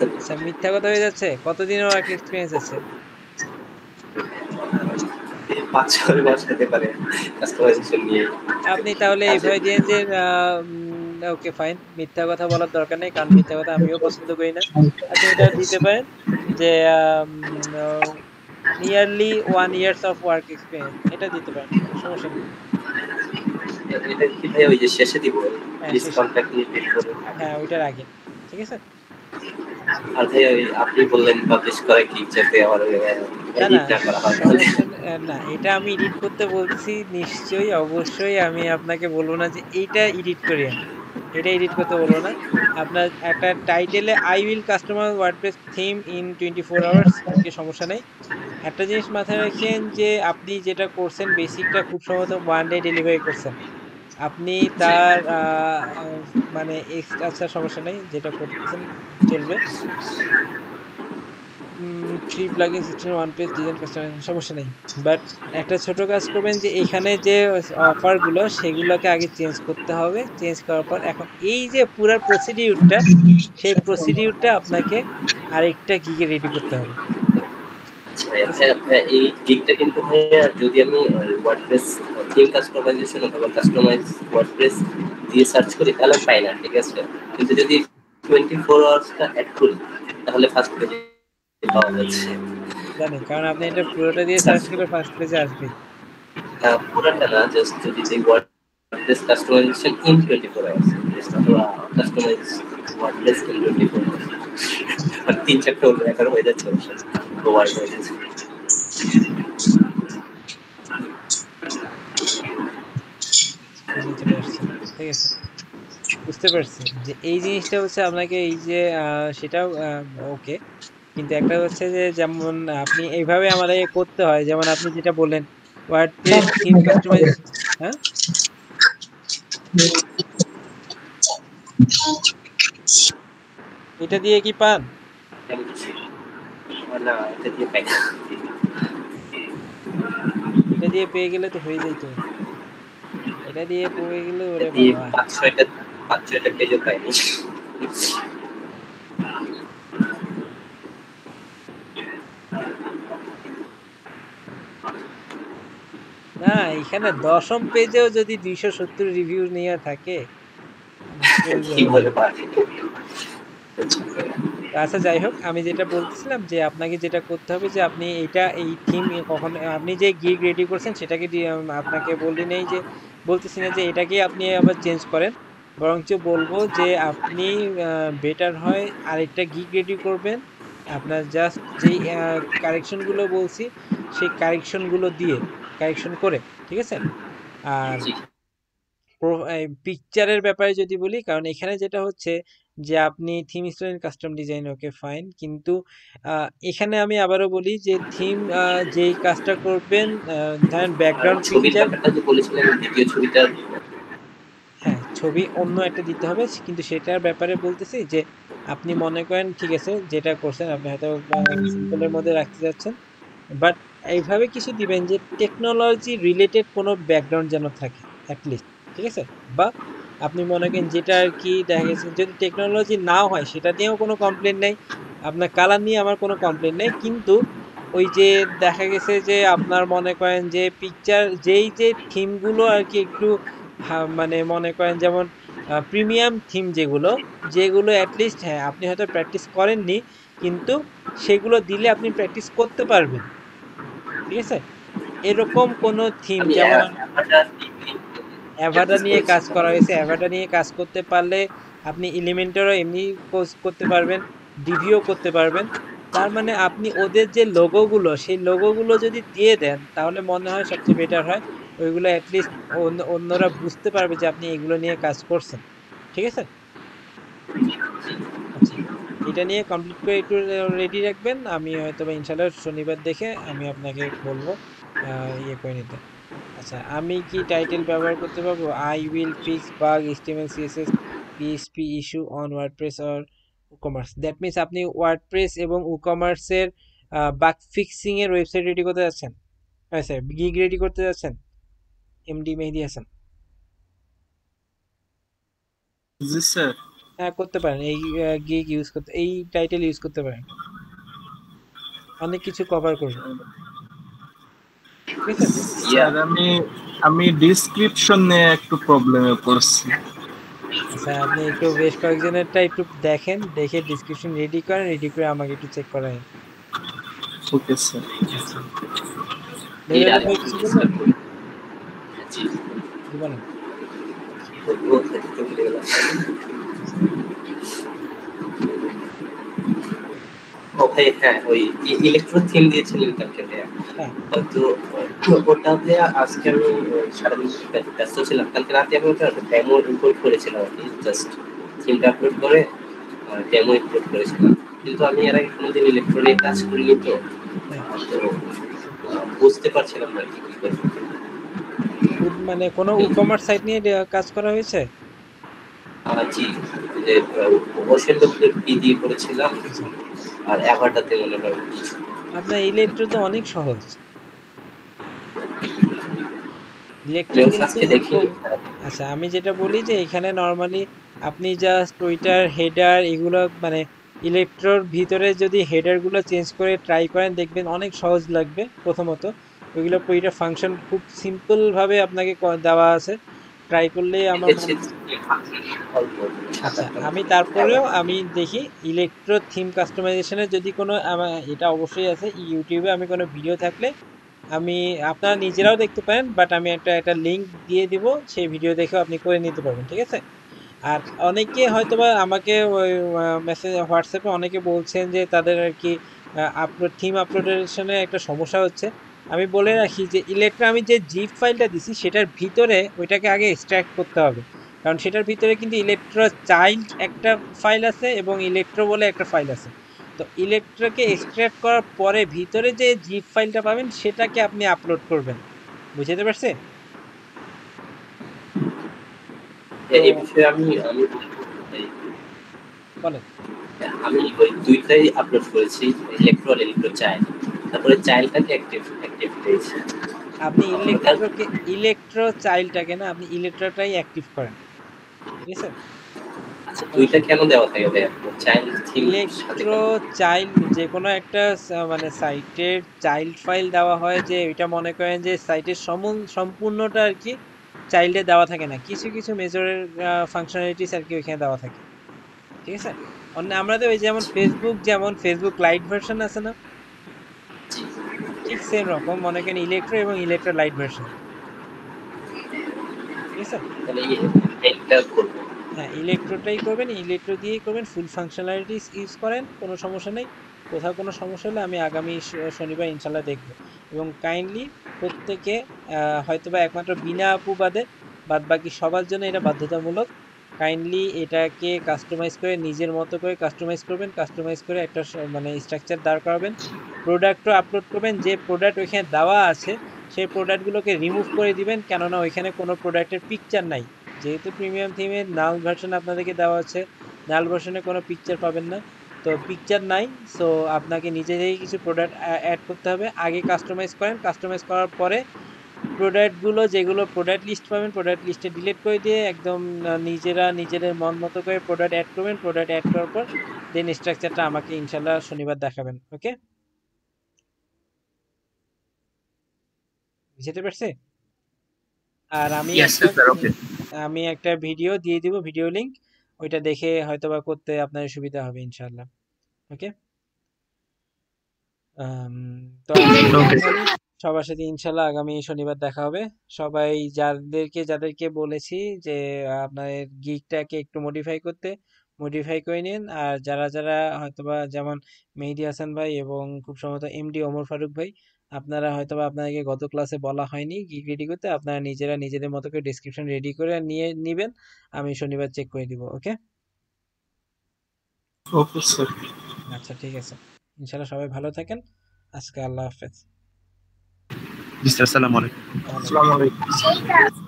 আচ্ছা, মিথ্যা কথা হয়ে যাচ্ছে। কতদিন ওয়ার্ক এক্সপিরিয়েন্স আছে? 5-6 মাস হতে পারে কাস্টমাইজেশন নিয়ে। আপনি তাহলে এইভাবে দিন যে ওকে ফাইন, মিথ্যা কথা বলার দরকার নেই, কারণ মিথ্যা কথা আমিও পছন্দ করি না। আপনি এটা দিতে পারেন যে nearly 1 years of work experience, এটা দিতে পারেন, সমস্যা নেই। এটা কি ভাই ওই যে শেষে দিব, প্লিজ কন্টাক্ট মি বিফোর? হ্যাঁ, ওইটার আগে, ঠিক আছে। আর ভাই আপনি বললেন পাবলিশ করে কি যাতে আমার এডিট না করা হয়। না, এটা আমি এডিট করতে বলছি নিশ্চয়ই, অবশ্যই আমি আপনাকে বলবো না যে এইটা এডিট করিয়েন, এটা এডিট করতে বলবো না। আপনার একটা টাইটেলে I will customize WordPress theme in 24 hours, okay, সমস্যা নেই। একটা জিনিস মাথায় রাখেন যে আপনি যেটা করছেন বেসিকটা খুব সম্ভবত 1 ডে ডেলিভারি করছেন আপনি, তার মানে আচ্ছা, সমস্যা নেই, যেটা করতেছেন চলবে। 3 plugin system, 1 page design customization, সমস্যা নেই। বাট একটা ছোট কাজ করবেন যে এখানে যে অফারগুলো সেগুলোকে আগে চেঞ্জ করতে হবে। চেঞ্জ করার পর এখন এই যে পুরো প্রসিডিউরটা, সেই প্রসিডিউরটা আপনাকে আরেকটা গিগে রেডি করতে হবে। এই গিগটা কিন্তু ভাইয়া যদি আমি ওয়ার্ডপ্রেস থিম কাস্টমাইজেশন অথবা কাস্টমাইজ ওয়ার্ডপ্রেস দিয়ে সার্চ করি তাহলে পাই না, ঠিক আছে? কিন্তু যদি 24 আওয়ার্সটা অ্যাড করি তাহলে ফার্স্ট পেজে পাওয়া যাচ্ছে। জানি, কারণ আপনি এটা পুরোটা দিয়ে সার্চ করে ফার্স্ট পেজে আসবে। পুরোটা না, জাস্ট যদি যে WordPress customisation in 24 hours, just অথবা কাস্টমাইজ ওয়ার্ডপ্রেস ইন 24 আওয়ার্স, আর 3-4টা হলো এখন হয়ে যাচ্ছে, ওয়ার্ড হয়ে যাচ্ছে। ঠিক আছে, বুঝতে পারছি যে এই জিনিসটা হচ্ছে আপনাকে এই যে সেটাও ওকে, কিন্তু একটা হচ্ছে যে যেমন আপনি এইভাবে আমাদের করতে হয়, যেমন আপনি যেটা বললেন ওয়ার্ডপ্রেস থিম কাস্টমাইজ, হ্যাঁ, এটা দিয়ে কি পান? না, এটা দিয়ে পাই না। এটা দিয়ে পেয়ে গেলে তো হয়ে যাইতো, এটা দিয়ে পেয়ে গেলে ওরে বাবা, 5-6টা পেজও পাইনি। না, এখানে 10ম পেজেও যদি 270 রিভিউ নিয়ে থাকে, আচ্ছা যাই হোক, আমি যেটা বলছিলাম যে আপনাকে যেটা করতে হবে যে আপনি এইটা এই থিম কখনো আপনি যে গিগ রেডি করছেন সেটাকে আপনাকে বলি নেই যে বলতেছি না যে এটাকে আপনি আবার চেঞ্জ করেন, বরঞ্চ বলবো যে আপনি বেটার হয় আরেকটা গিগ রেডি করবেন। আপনার জাস্ট যেই কারেকশনগুলো বলছি সেই কারেকশনগুলো দিয়ে কারেকশন করে, ঠিক আছে? আর পিকচারের ব্যাপারে যদি বলি, কারণ এখানে যেটা হচ্ছে যে আপনি theme student custom design, okay fine, কিন্তু এখানে আমি আবারও বলি যে থিম যেই কাজটা করবেন, ধরেন ব্যাকগ্রাউন্ড পিকচার, হ্যাঁ ছবি অন্য একটা দিতে হবে, কিন্তু সেটার ব্যাপারে বলতেছি যে আপনি মনে করেন ঠিক আছে যেটা করছেন আপনি হয়তো সিম্পলের মধ্যে রাখতে যাচ্ছেন, বাট এইভাবে কিছু দিবেন যে টেকনোলজি রিলেটেড কোনো ব্যাকগ্রাউন্ড যেন থাকে অ্যাটলিস্ট, ঠিক আছে? বা আপনি মনে করেন যেটা আর কি দেখা গেছে যদি টেকনোলজি নাও হয় সেটা নিয়েও কোনো কমপ্লেন নেই, আপনার কালার নিয়ে আমার কোনো কমপ্লেন নেই, কিন্তু ওই যে দেখা গেছে যে আপনার মনে করেন যে পিকচার যেই যে থিমগুলো আর কি একটু মানে মনে করেন যেমন প্রিমিয়াম থিম যেগুলো অ্যাটলিস্ট, হ্যাঁ আপনি হয়তো প্র্যাকটিস করেননি কিন্তু সেগুলো দিলে আপনি প্র্যাকটিস করতে পারবেন, ঠিক আছে? এরকম কোন থিম আমি যেমন অ্যাভাটার ডিপি অ্যাভাটা নিয়ে কাজ করা হয়েছে, অ্যাভাটা নিয়ে কাজ করতে পারলে আপনি এলিমেন্টারও এমনি করতে পারবেন, ডিভিও করতে পারবেন। তার মানে আপনি ওদের যে লোগোগুলো সেই লোগোগুলো যদি দিয়ে দেন তাহলে মনে হয় সবচেয়ে বেটার হয়। ওইগুলো অ্যাটলিস্ট অন্যরা বুঝতে পারবে যে আপনি এগুলো নিয়ে কাজ করছেন। ঠিক আছে? আচ্ছা, এটা নিয়ে কমপ্লিট করে একটু রেডি রাখবেন। আমি হয়তো বা ইনশাল্লাহ শনিবার দেখে আমি আপনাকে বলবো ইয়ে করে নিতে। আচ্ছা, আমি কি টাইটেল ব্যবহার করতে পারবো? I will fix bug HTML CSS PHP issue on WordPress or WooCommerce. That means আপনি ওয়ার্ডপ্রেস এবং উকমার্সের বাগ ফিক্সিং এর ওয়েবসাইট রেডি করতে যাচ্ছেন? হ্যাঁ স্যার, গিগ রেডি করতে যাচ্ছেন? এমডি মেহেদি হাসান। জি স্যার। হ্যাঁ, করতে পারেন। এই গিগ ইউজ করতে, এই টাইটেল ইউজ করতে পারেন, অনেক কিছু কভার করবে। ঠিক আছে? স্যার আমি ডেসক্রিপশন নিয়ে একটু প্রবলেমে পড়ছি। আচ্ছা, আপনি একটু বেশ কয়েকজনেরটা একটু দেখেন, দেখে ডিসক্রিপশন রেডি করেন, রেডি করে আমাকে একটু চেক করায়। Okay sir. আচ্ছা, লেভেল ভাই কিছু বলবেন? জি জি বলেন। ও ভাই হ্যাঁ, ওই ইলেকট্রো থিম দিয়েছিলেন কালকে ভাইয়া। হ্যাঁ, তো ওটাতে আজকে আমি সারাদিন ব্যস্ত ছিলাম। কালকে রাতে আমি ওটা ডেমো ইম্পোর্ট করেছিলাম আর কি, জাস্ট থিমটা আপলোড করে ডেমো ইম্পোর্ট করেছিলাম। কিন্তু আমি এর আগে কোনোদিন ইলেকট্রো নিয়ে কাজ করিনি, তো হ্যাঁ। বুঝতে পারছিলাম না কি করবো। মানে কোনো ই-কমার্স সাইট নিয়ে কাজ করা হয়েছে? জি, যে ওশেন ডব্লিউ দিয়ে করেছিলাম, আচ্ছা, আর অ্যাভাটাতে মনে হয় আপনার ইলেকট্রো তো অনেক সহজ। ইলেকট্রো যেমন কিন্তু আজকে দেখিনি। আচ্ছা, আমি যেটা বলি যে এখানে নর্মালি আপনি জাস্ট ওইটার হেডার এগুলো মানে ইলেকট্রোর ভিতরে যদি হেডার গুলো চেঞ্জ করে ট্রাই করেন দেখবেন অনেক সহজ লাগবে। প্রথমত ওইগুলো প্রতিটা ফাংশন খুব সিম্পল ভাবে আপনাকে দেওয়া আছে, ট্রাই করলেই আমার মনে হয়। আচ্ছা, আমি তারপরেও আমি দেখি ইলেকট্রো থিম কাস্টমাইজেশনের যদি কোনো এটা অবশ্যই আছে ইউটিউবে, আমি কোনো ভিডিও থাকলে আমি আপনারা নিজেরাও দেখতে পারেন, বাট আমি একটা লিংক দিয়ে দিব, সেই ভিডিও দেখেও আপনি করে নিতে পারবেন। ঠিক আছে? আর অনেকে হয়তোবা আমাকে ওই মেসেজ হোয়াটসঅ্যাপে অনেকে বলছেন যে তাদের আর কি থিম আপলোডেশনে একটা সমস্যা হচ্ছে। আমি বলে রাখি যে ইলেকট্রো আমি যে জিপ ফাইলটা দিছি সেটার ভিতরে ওইটাকে আগে এক্সট্রাক্ট করতে হবে, কারণ সেটার ভিতরে কিন্তু ইলেকট্রো চাইল্ড একটা ফাইল আছে এবং ইলেকট্রো বলে একটা ফাইল আছে। তো ইলেকট্রোকে এক্সট্রাক্ট করার পরে ভিতরে যে জিপ ফাইলটা পাবেন সেটাকে আপনি আপলোড করবেন। বুঝতে পারছেন? এই বিষয়ে আমি বলেন। আমি ওই দুইটাই আপলোড করেছি, ইলেকট্রো আর ইলেকট্রো চাইল্ড। তারপরে চাইল্ডটাকে অ্যাক্টিভ দিয়েছি। আপনি ইলেকট্রো চাইল্ডটাকে না, আপনি ইলেকট্রোটাই অ্যাক্টিভ করেন। ঠিক আছে? আচ্ছা, দুইটা কেন দেওয়া থাকে ভাইয়া? চাইল্ড থিম ইলেকট্রো চাইল্ড যে কোনো একটা মানে সাইটের চাইল্ড ফাইল দেওয়া হয়, যে এটা মনে করেন যে সাইটের সম্পূর্ণটা আর কি চাইল্ডে দেওয়া থাকে না, কিছু কিছু মেজরের ফাংশনালিটিস আর কি ওইখানে দেওয়া থাকে। ঠিক আছে? আমাদের ওই যেমন ফেসবুক লাইট ভার্সন আছে না, ঠিক সেম রকম মনে করেন ইলেকট্রো এবং ইলেকট্রো লাইট ভার্সন। ঠিক আছে? হ্যাঁ, ইলেকট্রোটাই করবেন, ইলেকট্রো দিয়েই করবেন, ফুল ফাংশনালিটিস ইউজ করেন, কোনো সমস্যা নেই। কোথাও কোনো সমস্যা হলে আমি আগামী শনিবার ইনশাল্লাহ দেখব। এবং কাইন্ডলি প্রত্যেকে হয়তোবা একমাত্র বিনা আপু বাদ বাকি সবার জন্য এটা বাধ্যতামূলক। কাইন্ডলি এটাকে কাস্টমাইজ করে নিজের মতো করে কাস্টমাইজ করবেন, কাস্টমাইজ করে একটা মানে স্ট্রাকচার দাঁড় করাবেন, প্রোডাক্টও আপলোড করবেন। যে প্রোডাক্ট ওইখানে দেওয়া আছে সেই প্রোডাক্টগুলোকে রিমুভ করে দিবেন, কেননা ওইখানে কোনো প্রোডাক্টের পিকচার নাই। যেহেতু প্রিমিয়াম থিমের নাল ভার্সন আপনাদেরকে দেওয়া আছে, নাল ভার্সনে কোনো পিকচার পাবেন না, তো পিকচার নাই। সো আপনাকে নিজে থেকে কিছু প্রোডাক্ট অ্যাড করতে হবে। আগে কাস্টমাইজ করেন, কাস্টমাইজ করার পরে প্রোডাক্টগুলো যেগুলো প্রোডাক্ট লিস্ট পাবেন প্রোডাক্ট লিস্টে ডিলিট করে দিয়ে একদম নিজেদের মন মতো করে প্রোডাক্ট অ্যাড করবেন। প্রোডাক্ট অ্যাড করার পর দেন স্ট্রাকচারটা আমাকে ইনশাল্লাহ শনিবার দেখাবেন। ওকে? বুঝতে পারছি? আর আমি একটা ভিডিও দিয়ে দিব, ভিডিও লিংক, ওইটা দেখে হয়তোবা করতে আপনার সুবিধা হবে ইনশাআল্লাহ। ওকে? তো সবার সাথে ইনশাল্লাহ আগামী শনিবার দেখা হবে। সবাই যাদেরকে বলেছি যে আপনার গিগটাকে একটু মডিফাই করে নিন। আর যারা হয়তোবা যেমন মেহেদী হাসান ভাই এবং খুব সম্ভবত এমডি ওমর ফারুক ভাই, আপনারা হয়তোবা আপনাদেরকে গত ক্লাসে বলা হয়নি গিগ রেডি করতে, আপনারা নিজেরা নিজেদের মতো করে ডেসক্রিপশন রেডি করে নিবেন। আমি শনিবার চেক করে দিব। ওকে, ওকে স্যার। আচ্ছা ঠিক আছে, ইনশাল্লাহ সবাই ভালো থাকেন। আজকে আল্লাহ হাফেজ। জি স্যার, আসসালামু আলাইকুম। ওয়ালাইকুম আসসালাম। আসসালামু আলাইকুম।